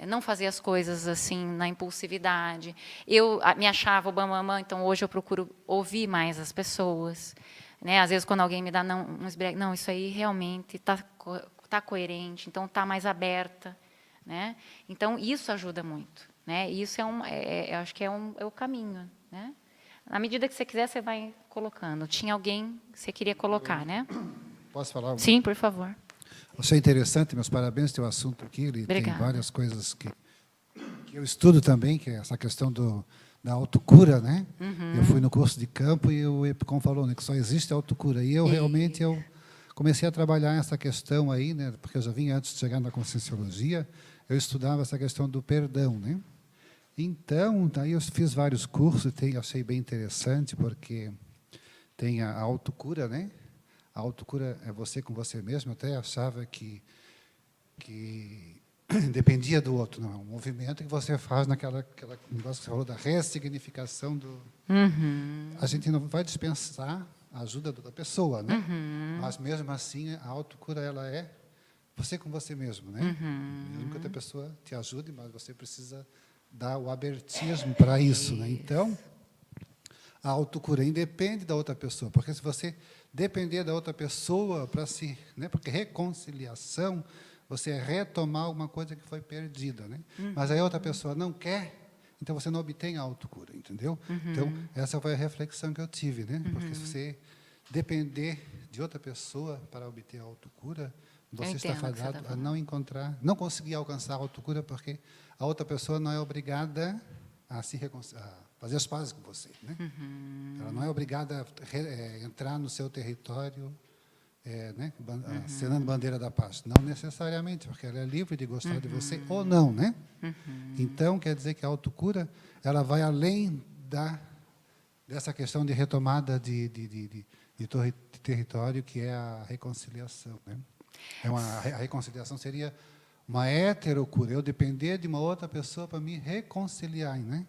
não fazer as coisas assim na impulsividade. Eu me achava o bambambam, então hoje eu procuro ouvir mais as pessoas. Né? Às vezes, quando alguém me dá um esbrega, não, isso aí realmente está coerente, então está mais aberta. Né? Então, isso ajuda muito. Né? Isso eu acho que é o caminho. Né? Na medida que você quiser, você vai colocando. Tinha alguém que você queria colocar, né? Posso falar? Sim, por favor. Você é interessante, meus parabéns, teu assunto aqui, ele Obrigada. tem várias coisas que eu estudo também, que é essa questão da autocura, né? Eu fui no curso de campo e o Epicom falou, né, que só existe autocura. E eu realmente comecei a trabalhar essa questão aí, né, porque eu já vinha antes de chegar na Conscienciologia, eu estudava essa questão do perdão, né? Então, daí eu fiz vários cursos, achei bem interessante, porque tem a autocura, né? A autocura é você com você mesmo. Eu até achava que dependia do outro. Não, é um movimento que você faz naquela negócio que você falou da ressignificação do... A gente não vai dispensar a ajuda da pessoa, né? Mas, mesmo assim, a autocura ela é você com você mesmo, né? Mesmo que outra pessoa te ajude, mas você precisa dar o abertismo para isso, né? Então, a autocura independe da outra pessoa, porque se você depender da outra pessoa para se, né, porque reconciliação, você é retomar alguma coisa que foi perdida, né? Mas aí a outra pessoa não quer, então você não obtém a autocura, entendeu? Então, essa foi a reflexão que eu tive, né? Porque se você depender de outra pessoa para obter a autocura, você está fadado a não conseguir alcançar a autocura, porque a outra pessoa não é obrigada a se reconciliar, fazer as pazes com você, né? Ela não é obrigada a entrar no seu território, né, acenando bandeira da paz. Não necessariamente, porque ela é livre de gostar de você ou não, né? Então, quer dizer que a autocura ela vai além dessa questão de retomada de território, que é a reconciliação, né? A reconciliação seria uma heterocura, eu depender de uma outra pessoa para me reconciliar, né?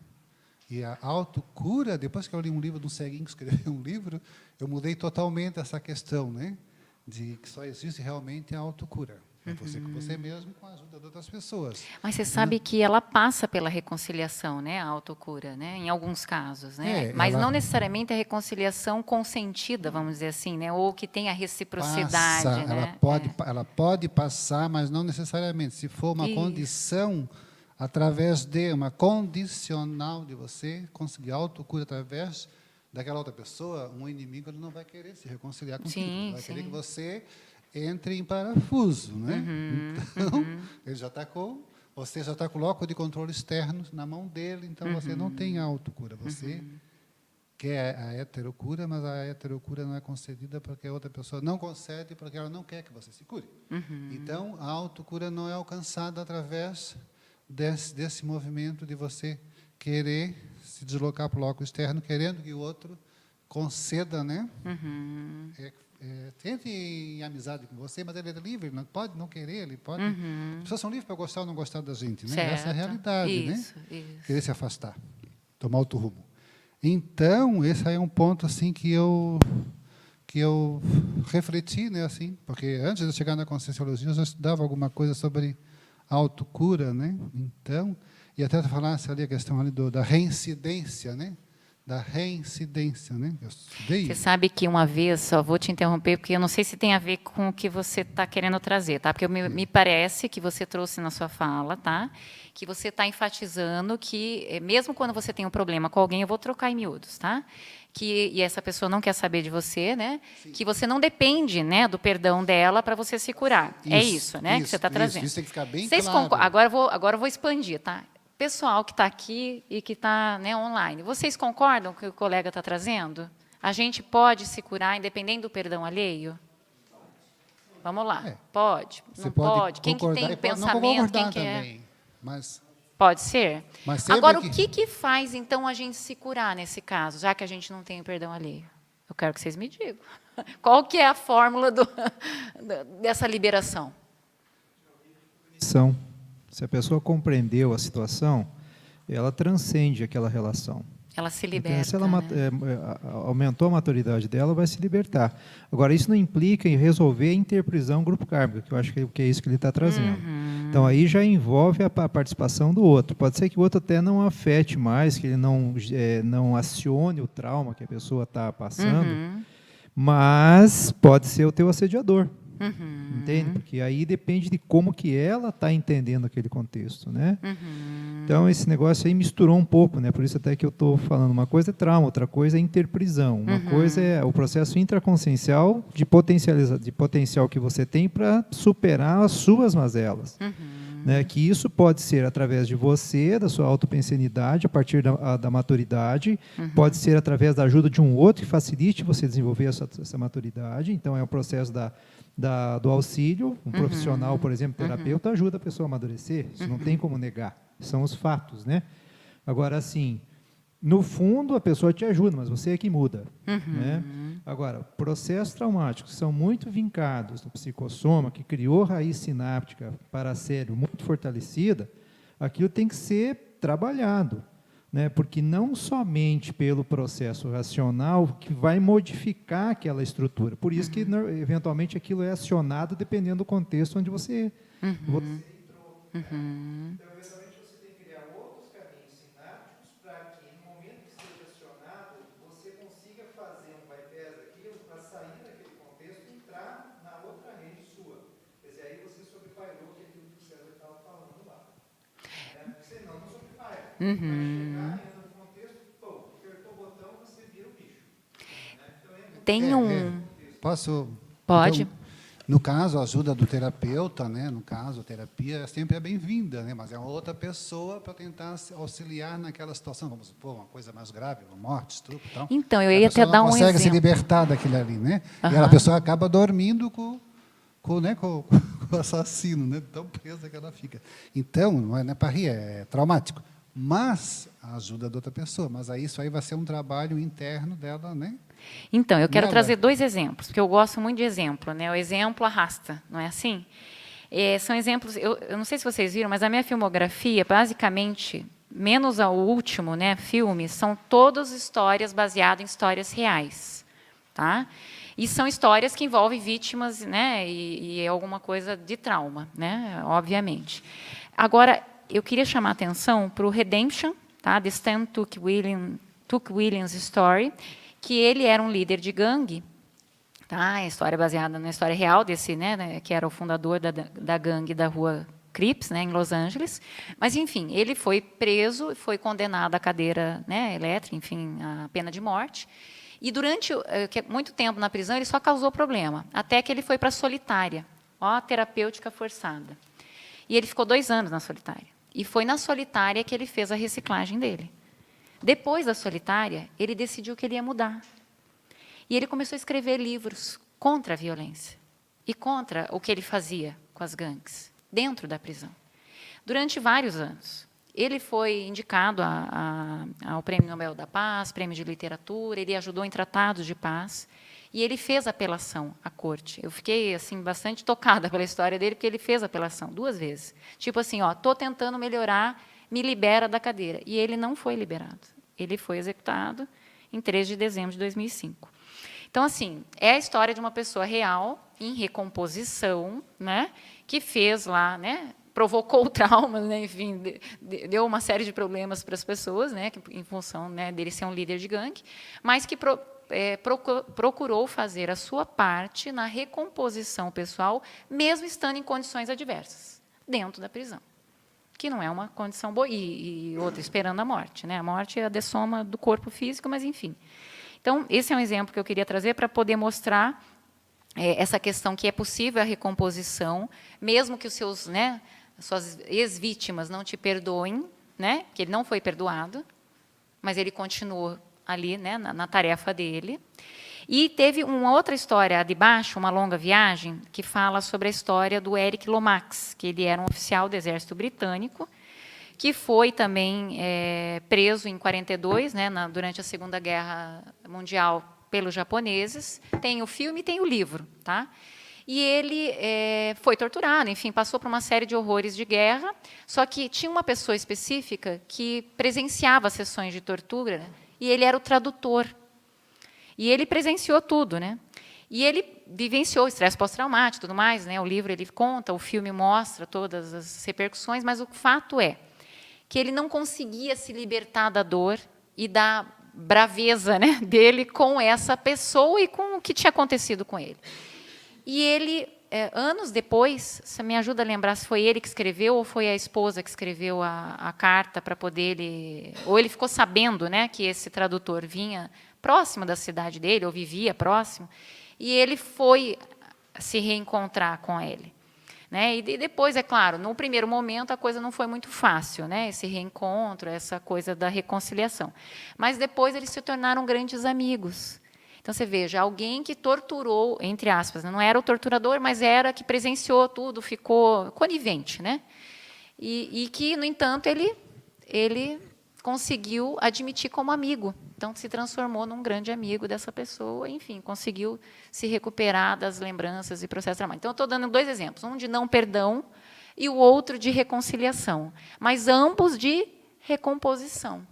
E a autocura, depois que eu li um livro de um ceguinho que escreveu um livro, eu mudei totalmente essa questão, né? De que só existe realmente a autocura. É você com você mesmo, com a ajuda de outras pessoas. Mas você sabe que ela passa pela reconciliação, né, a autocura, né, em alguns casos, né? Mas não necessariamente a reconciliação consentida, vamos dizer assim, né, ou que tenha reciprocidade, Passa, né? ela pode passar, mas não necessariamente. Se for uma condição, através de uma condicional de você conseguir autocura através daquela outra pessoa, um inimigo ele não vai querer se reconciliar contigo. Ele vai querer que você entre em parafuso, né? Então, ele já está você já está com o loco de controle externo na mão dele, então você não tem autocura. Você quer a heterocura, mas a heterocura não é concedida porque a outra pessoa não concede, porque ela não quer que você se cure. Então, a autocura não é alcançada através desse movimento de você querer se deslocar para o loco externo, querendo que o outro conceda, né? Tente em amizade com você, mas ele é livre, não pode não querer, ele pode. As pessoas são livres para gostar ou não gostar da gente, né? Certo. Essa é a realidade, Isso. Querer se afastar, tomar outro rumo. Então, esse aí é um ponto assim que eu refleti, né, assim, porque antes de eu chegar na Conscienciologia, eu já estudava alguma coisa sobre autocura, né? Então, e até tu falasse ali a questão ali da reincidência, né? Da reincidência, né? Eu estudei. Você sabe que uma vez, só vou te interromper, porque eu não sei se tem a ver com o que você está querendo trazer, tá? Porque me parece que você trouxe na sua fala, tá? Que você está enfatizando que, mesmo quando você tem um problema com alguém, eu vou trocar em miúdos, tá? E essa pessoa não quer saber de você, né? Sim. Que você não depende, né, do perdão dela para você se curar. É isso, né, que você está trazendo. Isso tem que ficar bem Vocês claro. Agora eu vou expandir, tá? Pessoal que está aqui e que está, né, online, vocês concordam com o que o colega está trazendo? A gente pode se curar independente do perdão alheio? Vamos lá. Pode? Não pode? Quem que tem pensamento, quem que também, mas pode ser? Mas agora, o que faz, então, a gente se curar nesse caso, já que a gente não tem o perdão alheio? Eu quero que vocês me digam. Qual que é a fórmula dessa liberação? Se a pessoa compreendeu a situação, ela transcende aquela relação. Ela se liberta. Então, se ela né? aumentou a maturidade dela, vai se libertar. Agora, isso não implica em resolver a interprisão grupo kármico, que eu acho que é isso que ele está trazendo. Então, aí já envolve a participação do outro. Pode ser que o outro até não afete mais, que ele não acione o trauma que a pessoa está passando, mas pode ser o teu assediador. Entende? Porque aí depende de como que ela está entendendo aquele contexto, né? Então, esse negócio aí misturou um pouco, né? Por isso até que eu estou falando, uma coisa é trauma, outra coisa é interprisão, uma coisa é o processo intraconsciencial de potencial que você tem para superar as suas mazelas. Né? Que isso pode ser através de você, da sua autopensenidade, a partir da maturidade, pode ser através da ajuda de um outro que facilite você desenvolver essa maturidade. Então, é o processo do auxílio. Um profissional, por exemplo, terapeuta, ajuda a pessoa a amadurecer. Isso não tem como negar. São os fatos, né? Agora, assim, no fundo, a pessoa te ajuda, mas você é que muda. Né? Agora, processos traumáticos são muito vincados no psicossoma, que criou raiz sináptica para cérebro muito fortalecida, aquilo tem que ser trabalhado. Né? Porque não somente pelo processo racional que vai modificar aquela estrutura. Por isso que, eventualmente, aquilo é acionado dependendo do contexto onde você entrou. Então, eventualmente, você tem que criar outros caminhos sinápticos para que, no momento que esteja acionado, você consiga fazer um bypass daquilo para sair daquele contexto e entrar na outra rede sua. Quer dizer, aí você sobrepairou que aquilo que o César estava falando lá. Senão, não sobrepaira. Tem um... Posso? Pode. Então, no caso, a ajuda do terapeuta, né? No caso, a terapia sempre é bem-vinda, né? Mas é uma outra pessoa para tentar auxiliar naquela situação. Vamos supor, uma coisa mais grave, uma morte, estupro e tal. Então, eu ia até dar um exemplo. Consegue se libertar daquilo ali, né? E a pessoa acaba dormindo com o assassino, né? Tão presa que ela fica. Então, não é para rir, é traumático. Mas a ajuda da outra pessoa. Mas aí isso aí vai ser um trabalho interno dela, né? Então, eu quero trazer 2 exemplos, porque eu gosto muito de exemplo, né? O exemplo arrasta, não é assim? São exemplos, eu não sei se vocês viram, mas a minha filmografia, basicamente, menos o último, né, filme, são todas histórias baseadas em histórias reais. Tá? E são histórias que envolvem vítimas, né, e alguma coisa de trauma, né, obviamente. Agora, eu queria chamar a atenção para o Redemption, tá, The Stan Tuck Williams Story, que ele era um líder de gangue, tá, a história é baseada na história real desse, né, que era o fundador da gangue da rua Crips, né, em Los Angeles. Mas, enfim, ele foi preso, foi condenado à cadeira, né, elétrica, enfim, à pena de morte. E durante muito tempo na prisão, ele só causou problema, até que ele foi para a solitária, ó, terapêutica forçada. E ele ficou 2 anos na solitária. E foi na solitária que ele fez a reciclagem dele. Depois da solitária, ele decidiu que ele ia mudar. E ele começou a escrever livros contra a violência e contra o que ele fazia com as gangues, dentro da prisão. Durante vários anos. Ele foi indicado ao Prêmio Nobel da Paz, Prêmio de Literatura, ele ajudou em tratados de paz, e ele fez apelação à corte. Eu fiquei assim bastante tocada pela história dele, porque ele fez apelação 2 vezes. Tipo assim, estou tentando melhorar, me libera da cadeira. E ele não foi liberado. Ele foi executado em 3 de dezembro de 2005. Então, assim, é a história de uma pessoa real, em recomposição, né, que fez lá, né, provocou traumas, né, enfim, deu uma série de problemas para as pessoas, né, em função, né, dele ser um líder de gangue, mas que procurou fazer a sua parte na recomposição pessoal, mesmo estando em condições adversas, dentro da prisão, que não é uma condição boa, e outra, esperando a morte. Né, a morte é a dessoma do corpo físico, mas, enfim. Então, esse é um exemplo que eu queria trazer para poder mostrar essa questão que é possível a recomposição, mesmo que os seus, né, suas ex-vítimas não te perdoem, né, que ele não foi perdoado, mas ele continuou ali, né, na tarefa dele. E teve uma outra história de baixo, Uma Longa Viagem, que fala sobre a história do Eric Lomax, que ele era um oficial do Exército Britânico, que foi também preso em 42, né, durante a Segunda Guerra Mundial, pelos japoneses. Tem o filme e tem o livro, tá? E ele foi torturado, enfim, passou por uma série de horrores de guerra, só que tinha uma pessoa específica que presenciava sessões de tortura, e ele era o tradutor. E ele presenciou tudo, né? E ele vivenciou o estresse pós-traumático e tudo mais, né? O livro ele conta, o filme mostra todas as repercussões, mas o fato é que ele não conseguia se libertar da dor e da braveza, né, dele com essa pessoa e com o que tinha acontecido com ele. E ele, anos depois, você me ajuda a lembrar se foi ele que escreveu ou foi a esposa que escreveu a carta para poder ele... Ou ele ficou sabendo, né, que esse tradutor vinha próximo da cidade dele, ou vivia próximo, e ele foi se reencontrar com ele. Né? E depois, é claro, no primeiro momento, a coisa não foi muito fácil, né? Esse reencontro, essa coisa da reconciliação. Mas depois eles se tornaram grandes amigos. Então, você veja, alguém que torturou, entre aspas, não era o torturador, mas era que presenciou tudo, ficou conivente. Né? E que, no entanto, ele conseguiu admitir como amigo. Então, se transformou num grande amigo dessa pessoa, enfim, conseguiu se recuperar das lembranças e processos traumáticos. Então, eu estou dando 2 exemplos, um de não perdão e o outro de reconciliação, mas ambos de recomposição.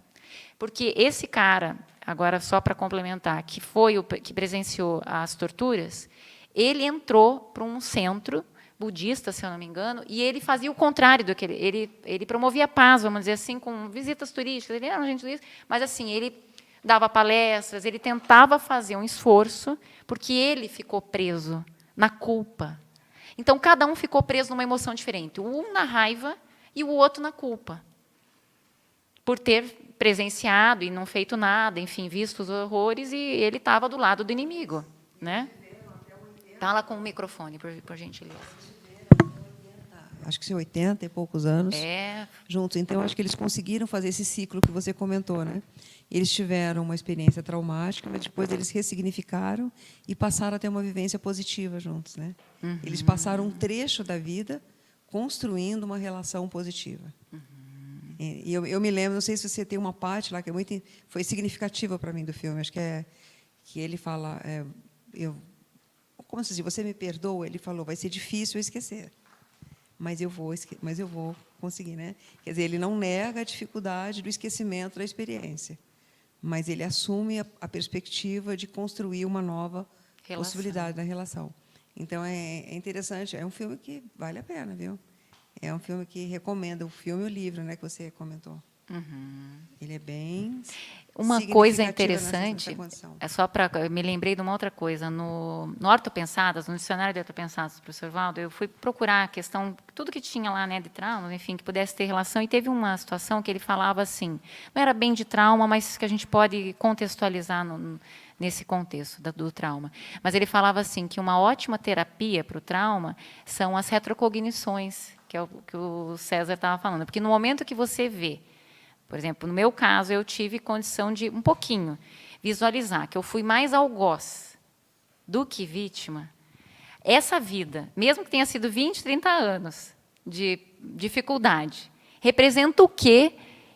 Porque esse cara, agora só para complementar, que foi o que presenciou as torturas, ele entrou para um centro budista, se eu não me engano, e ele fazia o contrário do que ele promovia a paz, vamos dizer assim, com visitas turísticas, ele era um agente turista, mas assim, ele dava palestras, ele tentava fazer um esforço, porque ele ficou preso na culpa. Então, cada um ficou preso numa emoção diferente, um na raiva e o outro na culpa, por ter presenciado e não feito nada, enfim, visto os horrores, e ele estava do lado do inimigo. Né? Fala com o microfone, por gentileza. Acho que 80 e poucos anos juntos. Então, acho que eles conseguiram fazer esse ciclo que você comentou. Né? Eles tiveram uma experiência traumática, mas depois eles ressignificaram e passaram a ter uma vivência positiva juntos. Né? Uhum. Eles passaram um trecho da vida construindo uma relação positiva. Uhum. E eu me lembro, não sei se você tem uma parte lá que foi significativa para mim do filme, acho que que ele fala, como se diz, você me perdoa? Ele falou, vai ser difícil esquecer, mas eu vou conseguir, né? Quer dizer, ele não nega a dificuldade do esquecimento da experiência, mas ele assume a perspectiva de construir uma nova Relação. possibilidade da relação. Então, é interessante. É um filme que vale a pena, viu? É um filme que recomenda, o filme e o livro, né, que você comentou. Ele é bem Uma coisa significativo interessante, nessa condição. é só para eu me lembrei de uma outra coisa, no Ortopensadas, no dicionário de Ortopensadas do professor Valdo, eu fui procurar a questão, tudo que tinha lá, né, de trauma, enfim, que pudesse ter relação, e teve uma situação que ele falava assim, não era bem de trauma, mas que a gente pode contextualizar nesse contexto do trauma. Mas ele falava assim, que uma ótima terapia para o trauma são as retrocognições, que é o que o César estava falando, porque no momento que você vê, por exemplo, no meu caso, eu tive condição de, um pouquinho, visualizar que eu fui mais algoz do que vítima. Essa vida, mesmo que tenha sido 20, 30 anos de dificuldade, representa o quê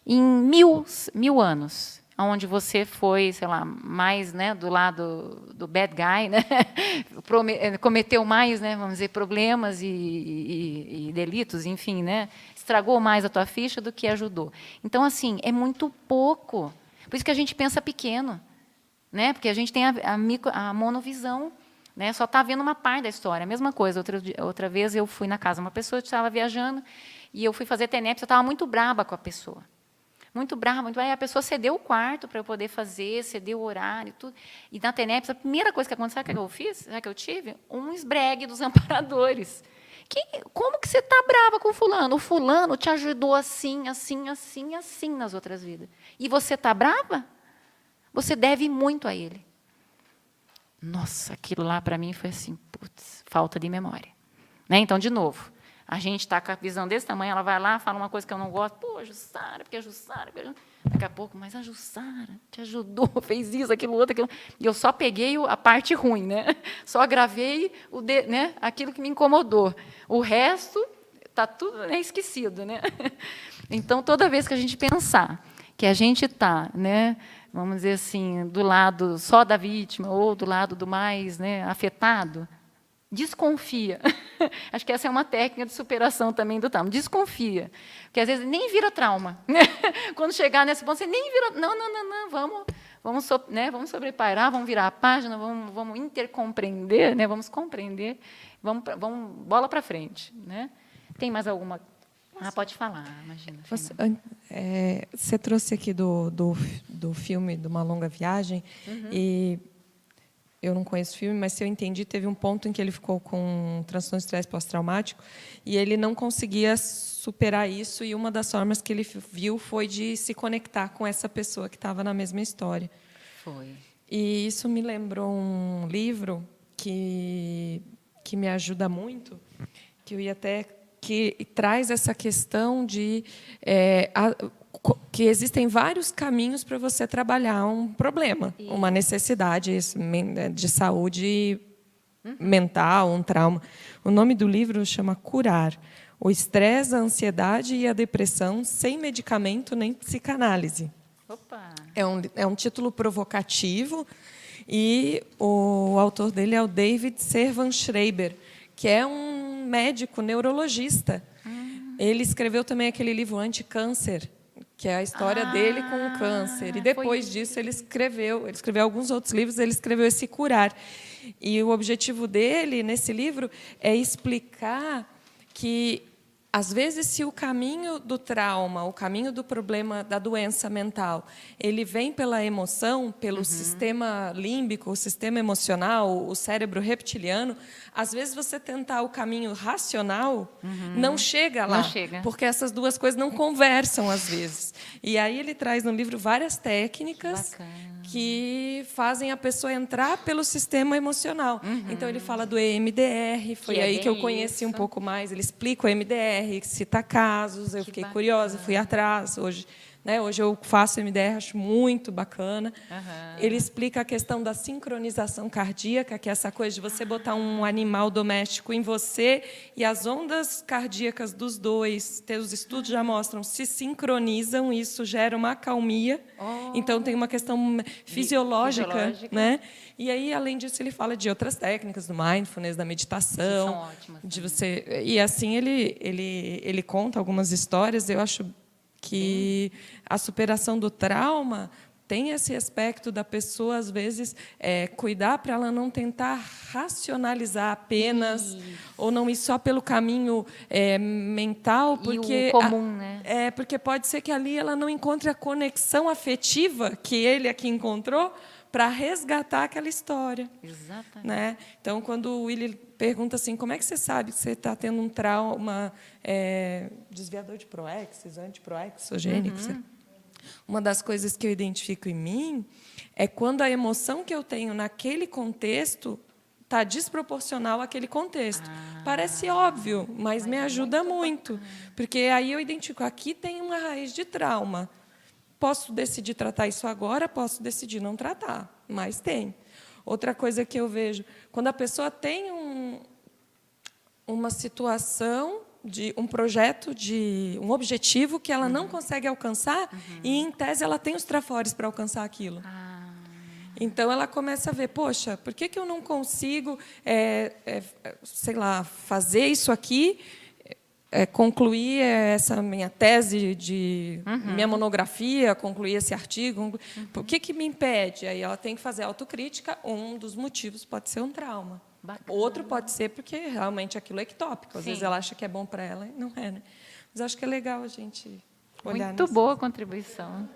em mil anos? Onde você foi, sei lá, mais, né, do lado do bad guy, né, cometeu mais, né, vamos dizer, problemas e delitos, enfim, né, estragou mais a tua ficha do que ajudou. Então, assim, é muito pouco. Por isso que a gente pensa pequeno, né, porque a gente tem a monovisão, né, só está vendo uma parte da história. A mesma coisa, outra vez eu fui na casa de uma pessoa que estava viajando e eu fui fazer TENEPS, eu estava muito braba com a pessoa. Muito brava, muito brava. Aí a pessoa cedeu o quarto para eu poder fazer, cedeu o horário, tudo. E na TENEPS, a primeira coisa que aconteceu, sabe o que eu fiz? Sabe o que eu tive? Um esbregue dos amparadores. Como que você está brava com o fulano? O fulano te ajudou assim, assim, assim, assim nas outras vidas. E você está brava? Você deve muito a ele. Nossa, aquilo lá para mim foi assim, putz, falta de memória. Né? Então, de novo, a gente está com a visão desse tamanho, ela vai lá, fala uma coisa que eu não gosto, pô, Jussara, porque a Jussara... Daqui a pouco, mas a Jussara te ajudou, fez isso, aquilo, outro, aquilo... E eu só peguei a parte ruim, né? Só gravei né, aquilo que me incomodou. O resto está tudo, né, esquecido. Né? Então, toda vez que a gente pensar que a gente está, né, vamos dizer assim, do lado só da vítima ou do lado do mais, né, afetado, desconfia. Acho que essa é uma técnica de superação também do trauma. Desconfia. Porque, às vezes, nem vira trauma. Quando chegar nesse ponto, você nem vira... Não, vamos sobrepairar, vamos virar a página, vamos intercompreender, né? Vamos compreender, vamos bola para frente. Né? Tem mais alguma... pode falar, imagina. Você trouxe aqui do filme, de Uma Longa Viagem, e... Eu não conheço o filme, mas, se eu entendi, teve um ponto em que ele ficou com transtorno de estresse pós-traumático e ele não conseguia superar isso, e uma das formas que ele viu foi de se conectar com essa pessoa que estava na mesma história. Foi. E isso me lembrou um livro que me ajuda muito, que eu ia até... que traz essa questão de... que existem vários caminhos para você trabalhar um problema, uma necessidade de saúde mental, um trauma. O nome do livro chama Curar: o estresse, a ansiedade e a depressão sem medicamento nem psicanálise. Opa. É um título provocativo, e o autor dele é o David Servan-Schreiber, que é um médico neurologista. Ele escreveu também aquele livro Anticâncer, que é a história dele com o câncer. E depois disso ele escreveu alguns outros livros, ele escreveu esse Curar. E o objetivo dele, nesse livro, é explicar que, às vezes, se o caminho do trauma, o caminho do problema da doença mental, ele vem pela emoção, pelo sistema límbico, o sistema emocional, o cérebro reptiliano, às vezes você tentar o caminho racional não chega lá, porque essas duas coisas não conversam às vezes. E aí ele traz no livro várias técnicas que fazem a pessoa entrar pelo sistema emocional. Então ele fala do EMDR, foi aí que eu conheci um pouco mais. Ele explica o EMDR, cita casos, eu fiquei curiosa, fui atrás. Hoje eu faço MDR, acho muito bacana. Ele explica a questão da sincronização cardíaca, que é essa coisa de você botar um animal doméstico em você e as ondas cardíacas dos dois, os estudos já mostram, se sincronizam, isso gera uma acalmia. Então, tem uma questão fisiológica. Né? E aí, além disso, ele fala de outras técnicas, do mindfulness, da meditação. São ótimas. De você, e assim, ele conta algumas histórias, eu acho que a superação do trauma tem esse aspecto da pessoa, às vezes, cuidar para ela não tentar racionalizar apenas, ou não ir só pelo caminho mental, porque o comum, né? porque pode ser que ali ela não encontre a conexão afetiva que ele aqui encontrou para resgatar aquela história. Exatamente. Né? Então, quando o Willy pergunta assim, como é que você sabe que você está tendo um trauma desviador de proexis, antiproexogênico? Uma das coisas que eu identifico em mim é quando a emoção que eu tenho naquele contexto está desproporcional àquele contexto. Parece óbvio, mas me ajuda muito, porque aí eu identifico, aqui tem uma raiz de trauma. Posso decidir tratar isso agora, posso decidir não tratar, mas tem. Outra coisa que eu vejo, quando a pessoa tem uma situação, um projeto, um objetivo que ela não consegue alcançar, e, em tese, ela tem os trafores para alcançar aquilo. Então, ela começa a ver, poxa, por que eu não consigo, sei lá, fazer isso aqui, concluir essa minha tese, minha monografia, concluir esse artigo? O que me impede? Aí ela tem que fazer autocrítica. Um dos motivos pode ser um trauma. Bacana. Outro pode ser porque realmente aquilo é ectópico. Às vezes ela acha que é bom para ela e não é, né? Mas acho que é legal a gente olhar Muito boa a contribuição.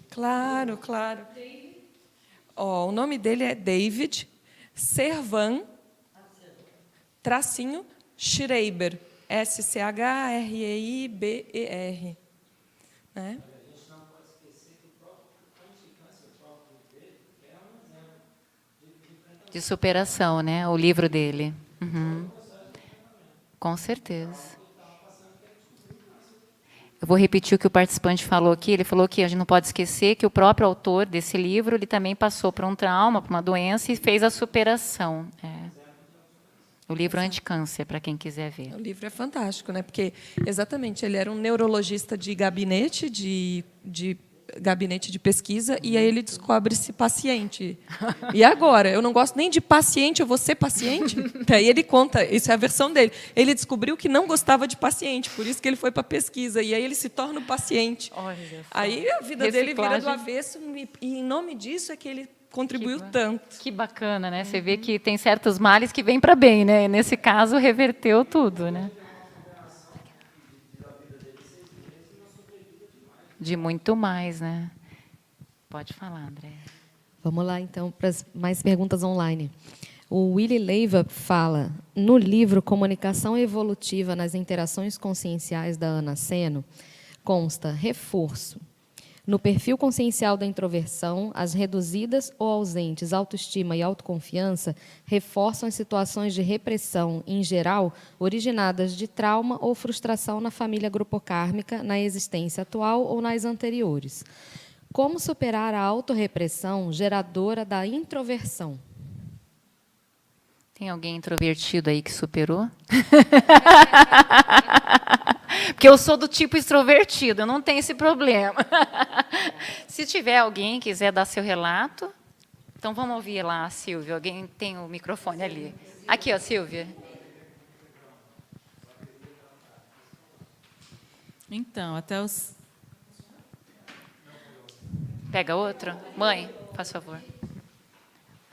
Claro, claro. O nome dele é David Servan Schreiber, Schreiber, né? De superação, né? O livro dele. Com certeza. Eu vou repetir o que o participante falou aqui. Ele falou que a gente não pode esquecer que o próprio autor desse livro, ele também passou por um trauma, por uma doença e fez a superação. O livro Anticâncer, para quem quiser ver. O livro é fantástico, né? Porque, exatamente, ele era um neurologista de gabinete de pesquisa, e aí ele descobre-se paciente. E agora? Eu não gosto nem de paciente, eu vou ser paciente? Aí ele conta, isso é a versão dele. Ele descobriu que não gostava de paciente, por isso que ele foi para a pesquisa, e aí ele se torna o paciente. Aí a vida dele vira do avesso, e em nome disso é que ele contribuiu tanto. Que bacana, né? Você vê que tem certos males que vêm para bem, né? Nesse caso, reverteu tudo, né? De muito mais, né? Pode falar, André. Vamos lá, então, para as mais perguntas online. O Willy Leiva fala, no livro Comunicação Evolutiva nas Interações Conscienciais da Ana Seno, consta reforço. No perfil consciencial da introversão, as reduzidas ou ausentes autoestima e autoconfiança reforçam as situações de repressão, em geral, originadas de trauma ou frustração na família grupocármica, na existência atual ou nas anteriores. Como superar a autorrepressão geradora da introversão? Tem alguém introvertido aí que superou? Porque eu sou do tipo extrovertido, eu não tenho esse problema. Se tiver alguém que quiser dar seu relato, então vamos ouvir lá a Silvia. Alguém tem o microfone ali. Aqui, ó, Silvia. Então, até os... Pega outro? Mãe, faz favor.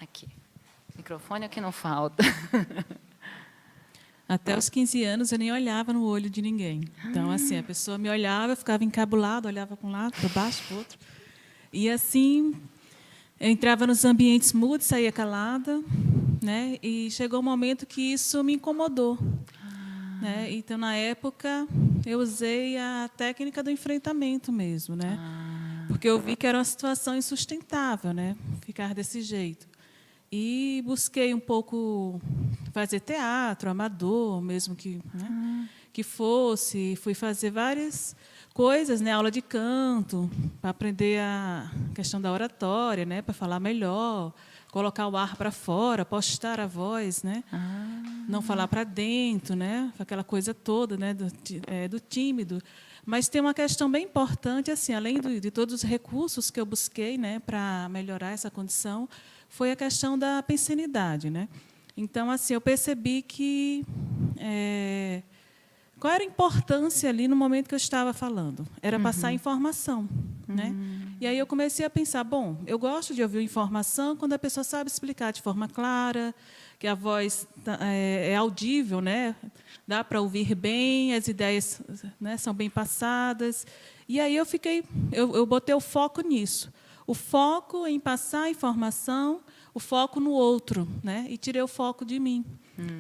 Aqui. Microfone é o que não falta. Até os 15 anos eu nem olhava no olho de ninguém. Então, assim, a pessoa me olhava, eu ficava encabulada, olhava para um lado, para baixo, para o outro. E, assim, eu entrava nos ambientes mudos, saía calada, né? E chegou um momento que isso me incomodou. Né? Então, na época, eu usei a técnica do enfrentamento mesmo, né? Porque eu vi que era uma situação insustentável, né? Ficar desse jeito. E busquei um pouco fazer teatro, amador, mesmo que, né, que fosse. Fui fazer várias coisas, né, aula de canto, para aprender a questão da oratória, né, para falar melhor, colocar o ar para fora, postar a voz, né, não falar para dentro, né, aquela coisa toda, né, do tímido. Mas tem uma questão bem importante, assim, além de todos os recursos que eu busquei, né, para melhorar essa condição, foi a questão da pensenidade, né? Então, assim, eu percebi que, qual era a importância ali no momento que eu estava falando? Era passar informação, né? E aí eu comecei a pensar, bom, eu gosto de ouvir informação quando a pessoa sabe explicar de forma clara, que a voz é audível, né? Dá para ouvir bem, as ideias, né, são bem passadas. E aí eu botei o foco nisso. O foco em passar a informação, o foco no outro, né? E tirei o foco de mim.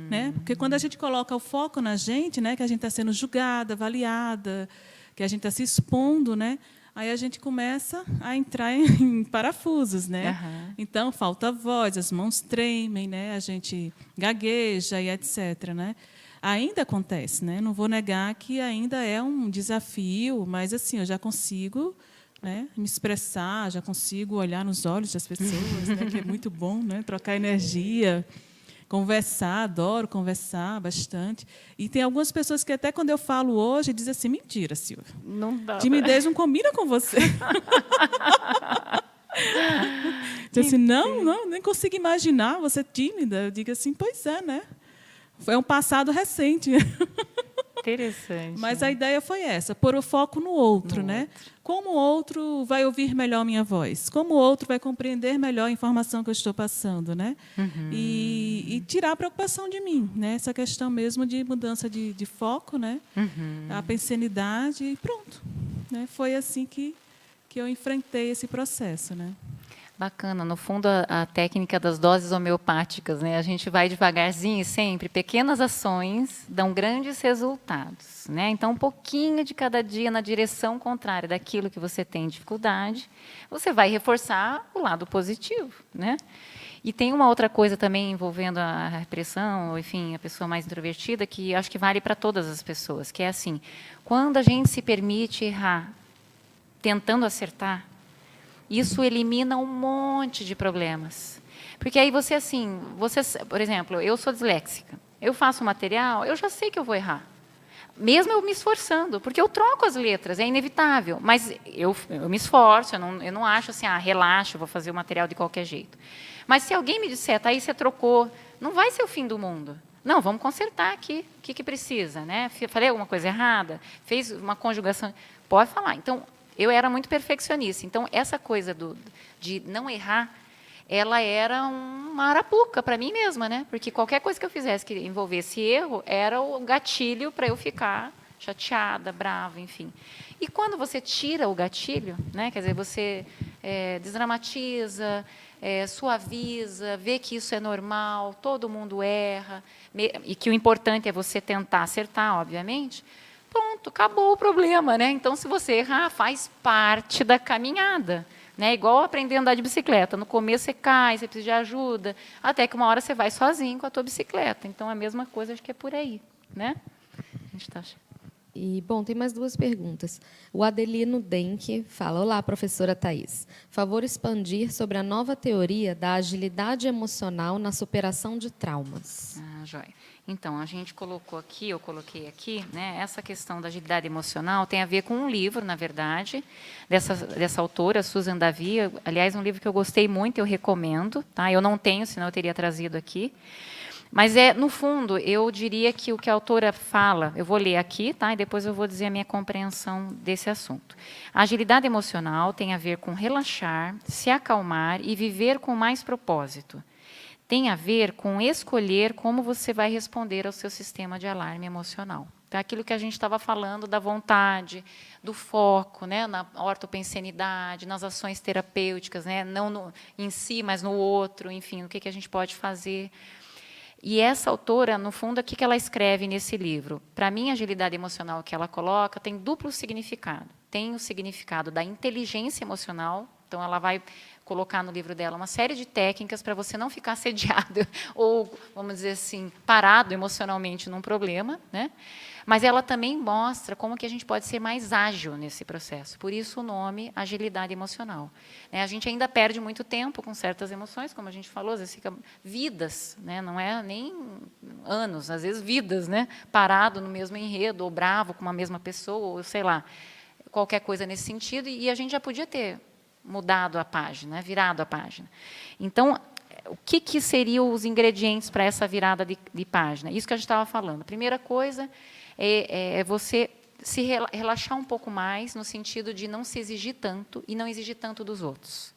Né? Porque quando a gente coloca o foco na gente, né, que a gente está sendo julgada, avaliada, que a gente está se expondo, né, aí a gente começa a entrar em parafusos, né? Então falta voz, as mãos tremem, né, a gente gagueja e etc, né? Ainda acontece, né? Não vou negar que ainda é um desafio, mas assim eu já consigo, né, me expressar, já consigo olhar nos olhos das pessoas, né, que é muito bom, né, trocar energia. Conversar, adoro conversar bastante. E tem algumas pessoas que até quando eu falo hoje, dizem assim, mentira, Silvia. Não dá. Timidez não combina com você. Diz assim, não, nem consigo imaginar você tímida. Eu digo assim, pois é, né? Foi um passado recente. Interessante. Mas a ideia foi essa, pôr o foco no outro, né? Como o outro vai ouvir melhor minha voz? Como o outro vai compreender melhor a informação que eu estou passando, né? E tirar a preocupação de mim, né? Essa questão mesmo de mudança de foco, né? A pensenidade e pronto, né? Foi assim que eu enfrentei esse processo, né? Bacana. No fundo, a técnica das doses homeopáticas, né? A gente vai devagarzinho e sempre. Pequenas ações dão grandes resultados, né? Então, um pouquinho de cada dia na direção contrária daquilo que você tem dificuldade, você vai reforçar o lado positivo, né? E tem uma outra coisa também envolvendo a repressão, ou, enfim, a pessoa mais introvertida, que acho que vale para todas as pessoas, que é assim, quando a gente se permite errar, tentando acertar, isso elimina um monte de problemas. Porque aí você, assim, por exemplo, eu sou disléxica, eu faço material, eu já sei que eu vou errar. Mesmo eu me esforçando, porque eu troco as letras, é inevitável. Mas eu me esforço, eu não acho assim, relaxa, vou fazer o material de qualquer jeito. Mas se alguém me disser, tá aí, você trocou, não vai ser o fim do mundo. Não, vamos consertar aqui, o que precisa, né? Falei alguma coisa errada? Fez uma conjugação? Pode falar. Então, eu era muito perfeccionista. Então, essa coisa de não errar, ela era uma arapuca para mim mesma, né? Porque qualquer coisa que eu fizesse que envolvesse erro, era o gatilho para eu ficar chateada, brava, enfim. E quando você tira o gatilho, né? Quer dizer, você desdramatiza, suaviza, vê que isso é normal, todo mundo erra, e que o importante é você tentar acertar, obviamente. Pronto, acabou o problema, né? Então, se você errar, faz parte da caminhada, né? Igual aprender a andar de bicicleta. No começo você cai, você precisa de ajuda, até que uma hora você vai sozinho com a tua bicicleta. Então, a mesma coisa, acho que é por aí, né? A gente tá... E, bom, tem mais duas perguntas. O Adelino Denk fala, olá, professora Thais. Favor expandir sobre a nova teoria da agilidade emocional na superação de traumas. Joia. Então, a gente colocou aqui, eu coloquei aqui, né, essa questão da agilidade emocional tem a ver com um livro, na verdade, dessa autora, Susan Davy. Aliás, um livro que eu gostei muito, eu recomendo. Tá? Eu não tenho, senão eu teria trazido aqui. Mas, no fundo, eu diria que o que a autora fala, eu vou ler aqui, tá? E depois eu vou dizer a minha compreensão desse assunto. A agilidade emocional tem a ver com relaxar, se acalmar e viver com mais propósito. Tem a ver com escolher como você vai responder ao seu sistema de alarme emocional. Então, aquilo que a gente estava falando da vontade, do foco, né, na ortopensenidade, nas ações terapêuticas, né, não em si, mas no outro, enfim, o que a gente pode fazer. E essa autora, no fundo, o que ela escreve nesse livro? Para mim, a agilidade emocional que ela coloca tem duplo significado. Tem o significado da inteligência emocional, então ela vai colocar no livro dela uma série de técnicas para você não ficar assediado ou, vamos dizer assim, parado emocionalmente num problema, né? Mas ela também mostra como que a gente pode ser mais ágil nesse processo. Por isso o nome agilidade emocional. A gente ainda perde muito tempo com certas emoções, como a gente falou, às vezes fica vidas, né? Não é nem anos, às vezes vidas, né? Parado no mesmo enredo, ou bravo com uma mesma pessoa, ou sei lá, qualquer coisa nesse sentido, e a gente já podia ter mudado a página, virado a página. Então, o que seriam os ingredientes para essa virada de página? Isso que a gente estava falando. A primeira coisa é você se relaxar um pouco mais, no sentido de não se exigir tanto e não exigir tanto dos outros.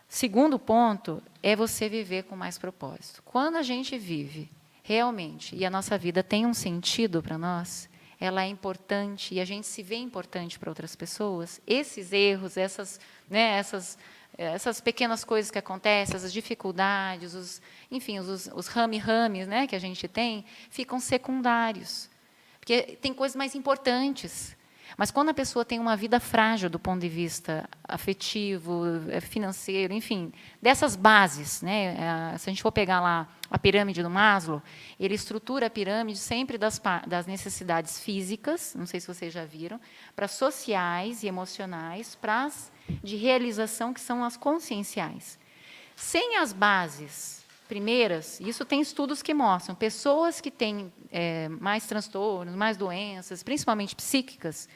Segundo ponto é você viver com mais propósito. Quando a gente vive realmente, e a nossa vida tem um sentido para nós, ela é importante, e a gente se vê importante para outras pessoas, esses erros, essas pequenas coisas que acontecem, essas dificuldades, enfim, os rame-rames, né, que a gente tem, ficam secundários. Porque tem coisas mais importantes. Mas quando a pessoa tem uma vida frágil do ponto de vista afetivo, financeiro, enfim, dessas bases, né? Se a gente for pegar lá a pirâmide do Maslow, ele estrutura a pirâmide sempre das necessidades físicas, não sei se vocês já viram, para as sociais e emocionais, para as de realização, que são as conscienciais. Sem as bases primeiras, isso tem estudos que mostram, pessoas que têm mais transtornos, mais doenças, principalmente psíquicas,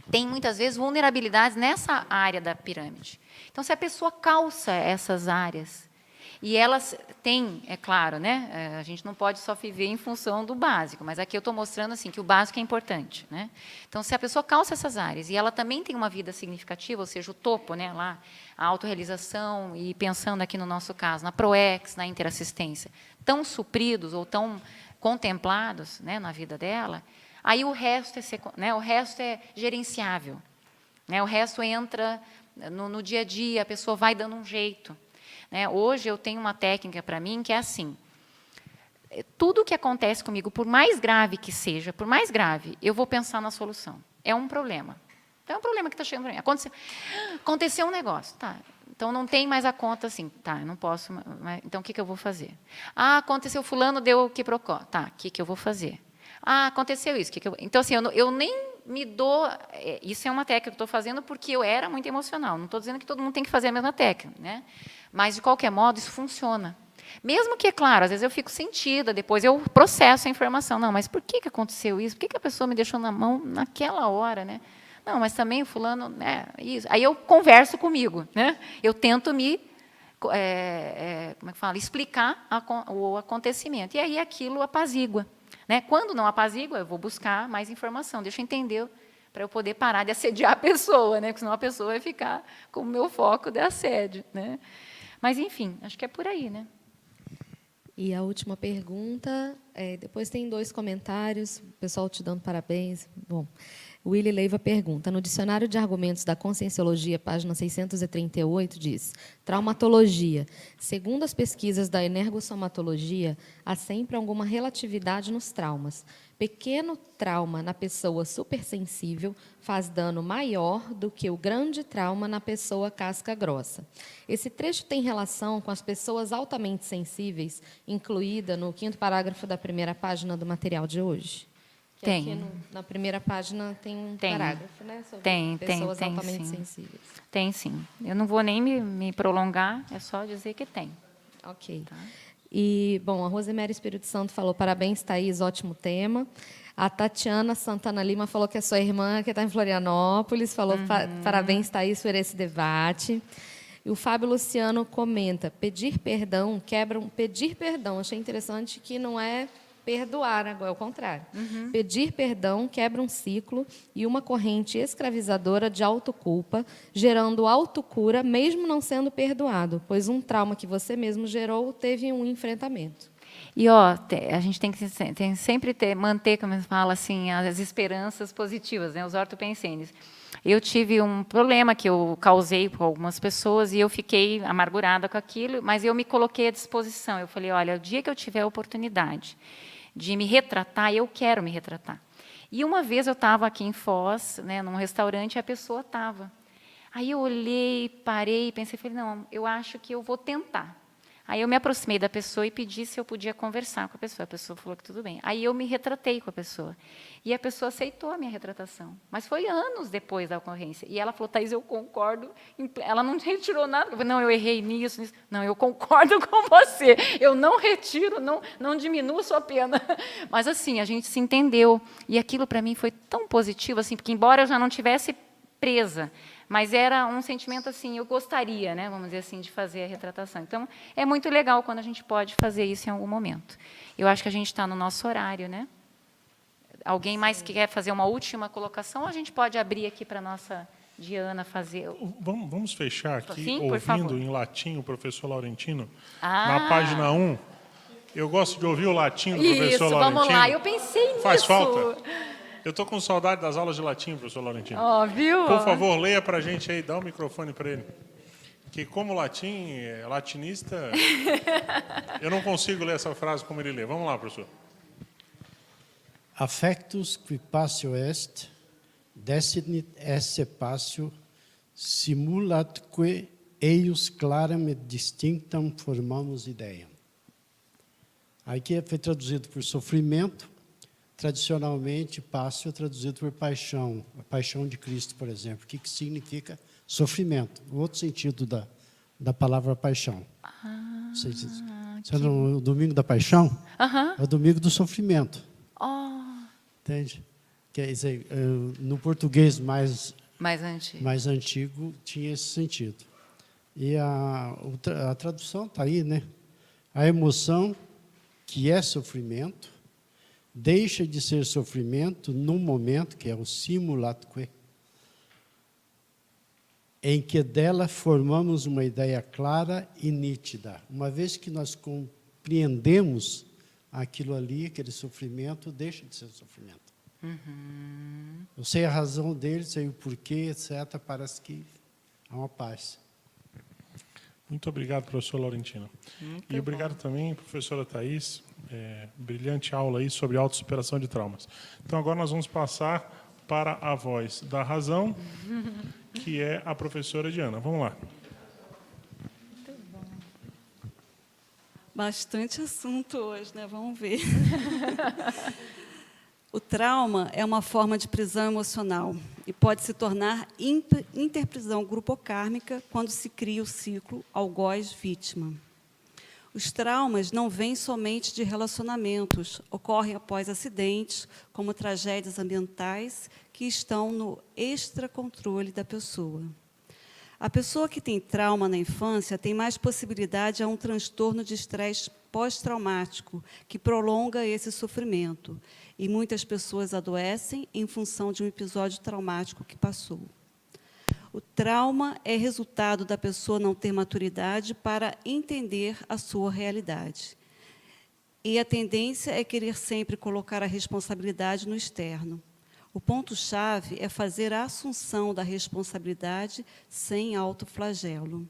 têm muitas vezes vulnerabilidades nessa área da pirâmide. Então, se a pessoa calça essas áreas, e elas têm, é claro, né, a gente não pode só viver em função do básico, mas aqui eu estou mostrando assim, que o básico é importante. Né? Então, se a pessoa calça essas áreas e ela também tem uma vida significativa, ou seja, o topo, né, lá, a autorrealização, e pensando aqui no nosso caso, na ProEx, na interassistência, tão supridos ou tão contemplados, né, na vida dela, aí o resto é gerenciável. Né? O resto entra no dia a dia, a pessoa vai dando um jeito. Né? Hoje eu tenho uma técnica para mim que é assim, tudo que acontece comigo, por mais grave que seja, por mais grave, eu vou pensar na solução. É um problema. É um problema que está chegando para mim. Aconteceu um negócio. Tá, então, não tem mais a conta assim. Tá, eu não posso. Então, o que eu vou fazer? Ah, aconteceu, fulano deu o quiprocó. Tá, o que eu vou fazer? Ah, aconteceu isso. Então, assim, eu nem me dou... Isso é uma técnica que eu estou fazendo porque eu era muito emocional. Não estou dizendo que todo mundo tem que fazer a mesma técnica. Né? Mas, de qualquer modo, isso funciona. Mesmo que, é claro, às vezes eu fico sentida, depois eu processo a informação. Não, mas por que aconteceu isso? Por que a pessoa me deixou na mão naquela hora? Né? Não, mas também o fulano... Né, isso. Aí eu converso comigo. Né? Eu tento me... como é que fala? Explicar o acontecimento. E aí aquilo apazigua. Né? Quando não apazigua, eu vou buscar mais informação. Deixa eu entender, para eu poder parar de assediar a pessoa, né? Porque senão a pessoa vai ficar com o meu foco de assédio. Né? Mas, enfim, acho que é por aí. Né? E a última pergunta, depois tem 2 comentários, o pessoal te dando parabéns. Bom, o Willy Leiva pergunta, no Dicionário de Argumentos da Conscienciologia, página 638, diz, traumatologia. Segundo as pesquisas da energossomatologia, há sempre alguma relatividade nos traumas. Pequeno trauma na pessoa supersensível faz dano maior do que o grande trauma na pessoa casca grossa. Esse trecho tem relação com as pessoas altamente sensíveis, incluída no 5º parágrafo da primeira página do material de hoje? Tem. Aqui na primeira página tem um parágrafo, né? Sobre pessoas altamente sensíveis. Tem, sim. Eu não vou nem me prolongar, é só dizer que tem. Ok. Tá? E, bom, a Rosemary Espírito Santo falou, parabéns, Thaís, ótimo tema. A Tatiana Santana Lima falou que é sua irmã, que está em Florianópolis, falou, parabéns, Thaís, por esse debate. E o Fábio Luciano comenta, pedir perdão, achei interessante que não é perdoar, agora é o contrário. Pedir perdão quebra um ciclo e uma corrente escravizadora de autoculpa, gerando autocura, mesmo não sendo perdoado, pois um trauma que você mesmo gerou teve um enfrentamento. E a gente tem que sempre manter, como se fala assim, as esperanças positivas, né, os ortopensenes. Eu tive um problema que eu causei com algumas pessoas e eu fiquei amargurada com aquilo, mas eu me coloquei à disposição. Eu falei, olha, o dia que eu tiver a oportunidade de me retratar, eu quero me retratar. E uma vez eu estava aqui em Foz, né, num restaurante, e a pessoa estava. Aí eu olhei, parei, pensei, falei, não, eu acho que eu vou tentar. Aí eu me aproximei da pessoa e pedi se eu podia conversar com a pessoa falou que tudo bem. Aí eu me retratei com a pessoa. E a pessoa aceitou a minha retratação. Mas foi anos depois da ocorrência. E ela falou, Thaís, eu concordo. Ela não retirou nada. Eu falei, não, eu errei nisso. Não, eu concordo com você. Eu não retiro, não diminuo a sua pena. Mas, assim, a gente se entendeu. E aquilo, para mim, foi tão positivo, assim, porque, embora eu já não tivesse presa, mas era um sentimento assim, eu gostaria, né, vamos dizer assim, de fazer a retratação. Então, é muito legal quando a gente pode fazer isso em algum momento. Eu acho que a gente está no nosso horário, né? alguém mais que quer fazer uma última colocação, ou a gente pode abrir aqui para a nossa Diana fazer... Vamos fechar aqui, Sim, por favor. ouvindo em latim o professor Laurentino. Ah. Na página 1, eu gosto de ouvir o latim do professor Isso, Laurentino. vamos lá. Eu pensei nisso. Faz falta? Eu estou com saudade das aulas de latim, professor Laurentino. Ó, viu? Por favor, leia para a gente aí, dá o microfone para ele. Que como latinista, eu não consigo ler essa frase como ele lê. Vamos lá, professor. Affectus qui passio est, desinit esse passio, simulatque eius claram et distinctam formamos ideia. Aqui foi traduzido por sofrimento, tradicionalmente, passio é traduzido por paixão, a paixão de Cristo, por exemplo. O que significa sofrimento? O outro sentido da palavra paixão. O domingo da paixão é o domingo do sofrimento. Entende? Quer dizer, no português mais antigo tinha esse sentido. E a tradução está aí, né? A emoção, que é sofrimento, deixa de ser sofrimento num momento, que é o simulatque, em que dela formamos uma ideia clara e nítida. Uma vez que nós compreendemos aquilo ali, aquele sofrimento, deixa de ser sofrimento. Eu sei a razão dele, sei o porquê, etc. Parece que há uma paz. Muito obrigado, professor Laurentino. E obrigado também, professora Thais. Brilhante aula aí sobre autossuperação de traumas. Então, agora nós vamos passar para a voz da razão, que é a professora Diana. Vamos lá. Muito bom. Bastante assunto hoje, né? Vamos ver. O trauma é uma forma de prisão emocional e pode se tornar interprisão grupocármica quando se cria o ciclo algoz-vítima. Os traumas não vêm somente de relacionamentos, ocorrem após acidentes, como tragédias ambientais, que estão no extracontrole da pessoa. A pessoa que tem trauma na infância tem mais possibilidade a um transtorno de estresse pós-traumático, que prolonga esse sofrimento. E muitas pessoas adoecem em função de um episódio traumático que passou. O trauma é resultado da pessoa não ter maturidade para entender a sua realidade. E a tendência é querer sempre colocar a responsabilidade no externo. O ponto-chave é fazer a assunção da responsabilidade sem autoflagelo.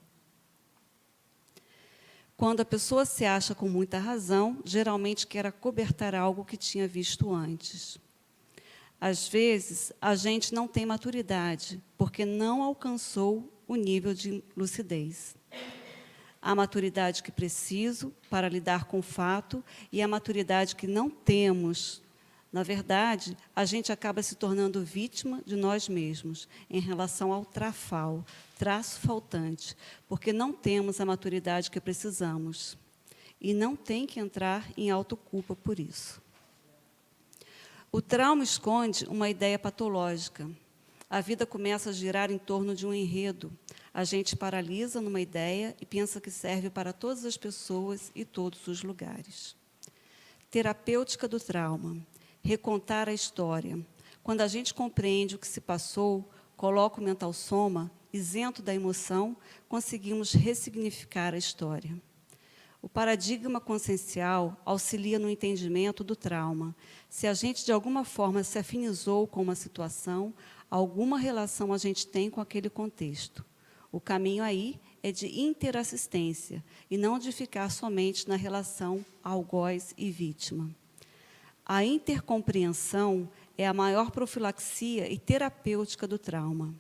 Quando a pessoa se acha com muita razão, geralmente quer acobertar algo que tinha visto antes. Às vezes, a gente não tem maturidade, porque não alcançou o nível de lucidez. A maturidade que preciso para lidar com o fato e a maturidade que não temos. Na verdade, a gente acaba se tornando vítima de nós mesmos em relação ao trafal, traço faltante, porque não temos a maturidade que precisamos. E não tem que entrar em autoculpa por isso. O trauma esconde uma ideia patológica. A vida começa a girar em torno de um enredo. A gente paralisa numa ideia e pensa que serve para todas as pessoas e todos os lugares. Terapêutica do trauma. Recontar a história. Quando a gente compreende o que se passou, coloca o mental soma, isento da emoção, conseguimos ressignificar a história. O paradigma consciencial auxilia no entendimento do trauma. Se a gente, de alguma forma, se afinizou com uma situação, alguma relação a gente tem com aquele contexto. O caminho aí é de interassistência, e não de ficar somente na relação algoz e vítima. A intercompreensão é a maior profilaxia e terapêutica do trauma.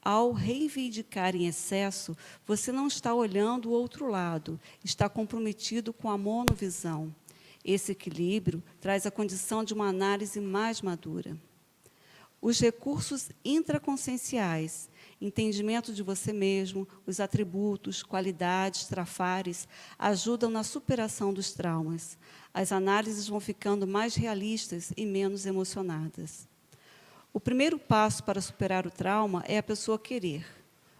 Ao reivindicar em excesso, você não está olhando o outro lado, está comprometido com a monovisão. Esse equilíbrio traz a condição de uma análise mais madura. Os recursos intraconscienciais, entendimento de você mesmo, os atributos, qualidades, trafares, ajudam na superação dos traumas. As análises vão ficando mais realistas e menos emocionadas. O primeiro passo para superar o trauma é a pessoa querer.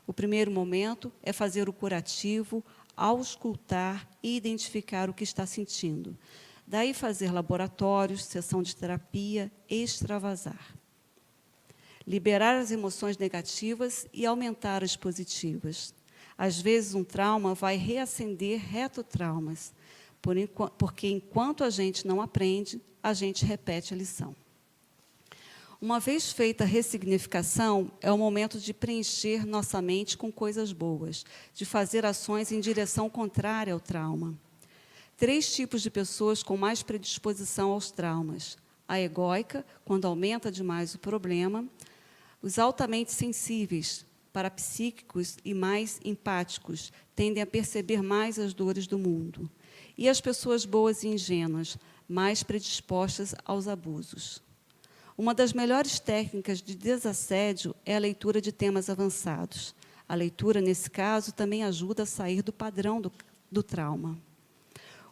O primeiro momento é fazer o curativo, auscultar e identificar o que está sentindo. Daí fazer laboratórios, sessão de terapia, extravasar. Liberar as emoções negativas e aumentar as positivas. Às vezes, um trauma vai reacender retrotraumas, porque enquanto a gente não aprende, a gente repete a lição. Uma vez feita a ressignificação, é o momento de preencher nossa mente com coisas boas, de fazer ações em direção contrária ao trauma. 3 tipos de pessoas com mais predisposição aos traumas. A egóica, quando aumenta demais o problema. Os altamente sensíveis, parapsíquicos e mais empáticos, tendem a perceber mais as dores do mundo. E as pessoas boas e ingênuas, mais predispostas aos abusos. Uma das melhores técnicas de desassédio é a leitura de temas avançados. A leitura, nesse caso, também ajuda a sair do padrão do trauma.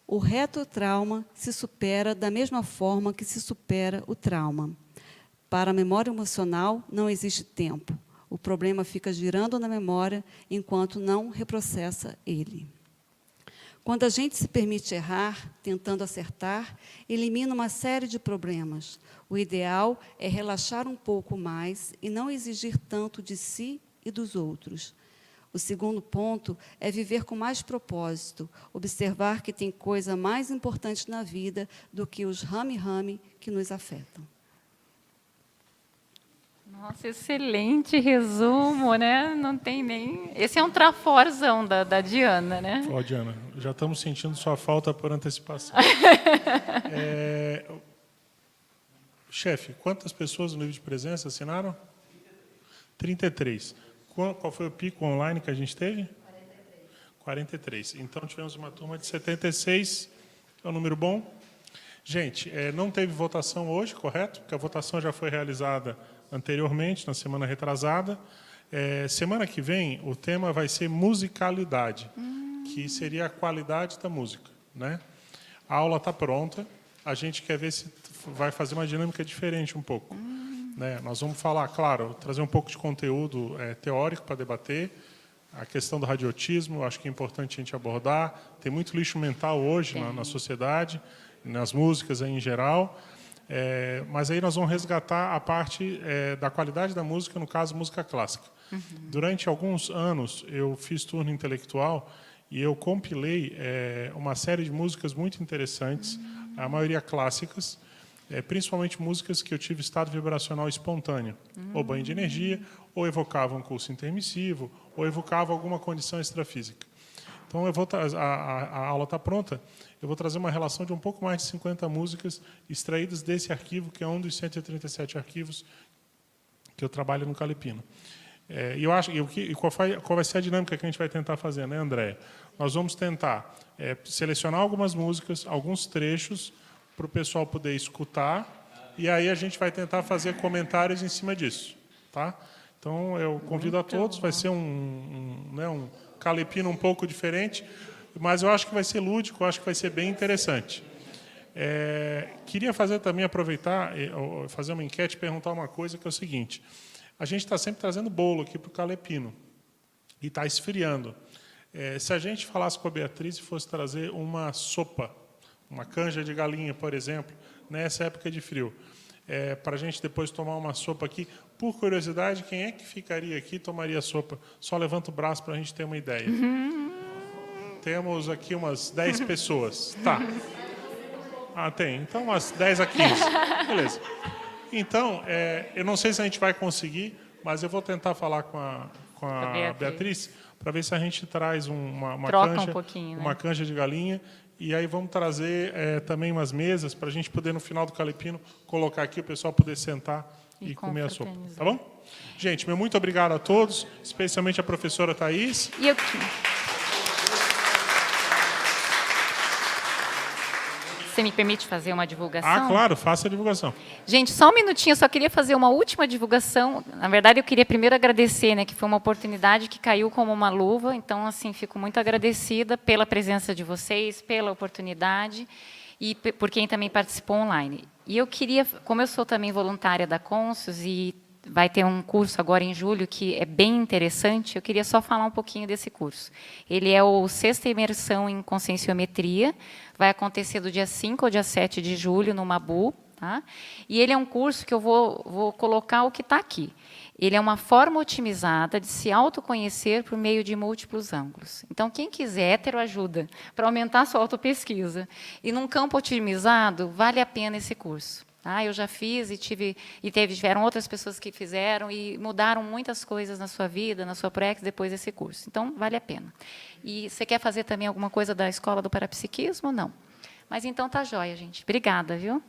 O retrotrauma se supera da mesma forma que se supera o trauma. Para a memória emocional, não existe tempo. O problema fica girando na memória enquanto não reprocessa ele. Quando a gente se permite errar, tentando acertar, elimina uma série de problemas. O ideal é relaxar um pouco mais e não exigir tanto de si e dos outros. O segundo ponto é viver com mais propósito, observar que tem coisa mais importante na vida do que os rame-rame que nos afetam. Nossa, excelente resumo, né? Não tem nem... Esse é um traforzão da Diana, né? Ó, Diana, já estamos sentindo sua falta por antecipação. Chefe, quantas pessoas no nível de presença assinaram? 33. Qual foi o pico online que a gente teve? 43. Então, tivemos uma turma de 76. É um número bom. Gente, não teve votação hoje, correto? Porque a votação já foi realizada anteriormente, na semana retrasada. Semana que vem, o tema vai ser musicalidade, que seria a qualidade da música, né? A aula está pronta. A gente quer ver se vai fazer uma dinâmica diferente um pouco. Né? Nós vamos falar, claro, trazer um pouco de conteúdo teórico para debater. A questão do radiotismo, acho que é importante a gente abordar. Tem muito lixo mental hoje na sociedade, nas músicas em geral. Mas aí nós vamos resgatar a parte da qualidade da música, no caso, música clássica. Durante alguns anos, eu fiz turno intelectual e eu compilei uma série de músicas muito interessantes, a maioria clássicas, principalmente músicas que eu tive estado vibracional espontâneo, ou banho de energia, ou evocavam um curso intermissivo, ou evocavam alguma condição extrafísica. Então, a aula está pronta. Eu vou trazer uma relação de um pouco mais de 50 músicas extraídas desse arquivo, que é um dos 137 arquivos que eu trabalho no Calepino. E eu acho, qual vai ser a dinâmica que a gente vai tentar fazer, né, Andréia? Nós vamos tentar selecionar algumas músicas, alguns trechos, para o pessoal poder escutar, e aí a gente vai tentar fazer comentários em cima disso. Tá? Então, eu convido a todos, vai ser um Calepino um pouco diferente, mas eu acho que vai ser lúdico, eu acho que vai ser bem interessante. Queria também aproveitar, fazer uma enquete e perguntar uma coisa, que é o seguinte: a gente está sempre trazendo bolo aqui para o Calepino, e está esfriando. Se a gente falasse com a Beatriz e fosse trazer uma sopa, uma canja de galinha, por exemplo, nessa época de frio, para a gente depois tomar uma sopa aqui, por curiosidade, quem é que ficaria aqui e tomaria sopa? Só levanta o braço para a gente ter uma ideia. Temos aqui umas 10 pessoas. Tá. Tem. Então, umas 10 a 15. Beleza. Então, eu não sei se a gente vai conseguir, mas eu vou tentar falar com a Beatriz para ver se a gente traz uma canja de galinha. E aí vamos trazer também umas mesas para a gente poder, no final do Calepino, colocar aqui, o pessoal poder sentar e comer a sopa. Tá bom? Gente, meu muito obrigado a todos, especialmente a professora Thaís. Você me permite fazer uma divulgação? Claro, faça a divulgação. Gente, só um minutinho, eu só queria fazer uma última divulgação. Na verdade, eu queria primeiro agradecer, né, que foi uma oportunidade que caiu como uma luva. Então, assim, fico muito agradecida pela presença de vocês, pela oportunidade e por quem também participou online. E eu queria, como eu sou também voluntária da Conscius e vai ter um curso agora em julho que é bem interessante. Eu queria só falar um pouquinho desse curso. Ele é o 6ª imersão em conscienciometria, vai acontecer do dia 5 ao dia 7 de julho, no Mabu. Tá? E ele é um curso que eu vou colocar o que está aqui. Ele é uma forma otimizada de se autoconhecer por meio de múltiplos ângulos. Então, quem quiser ter ajuda para aumentar a sua autopesquisa e num campo otimizado, vale a pena esse curso. Tá? Eu já fiz tiveram outras pessoas que fizeram e mudaram muitas coisas na sua vida, na sua praxis, depois desse curso. Então, vale a pena. E você quer fazer também alguma coisa da Escola do Parapsiquismo? Não. Mas então tá joia, gente. Obrigada, viu?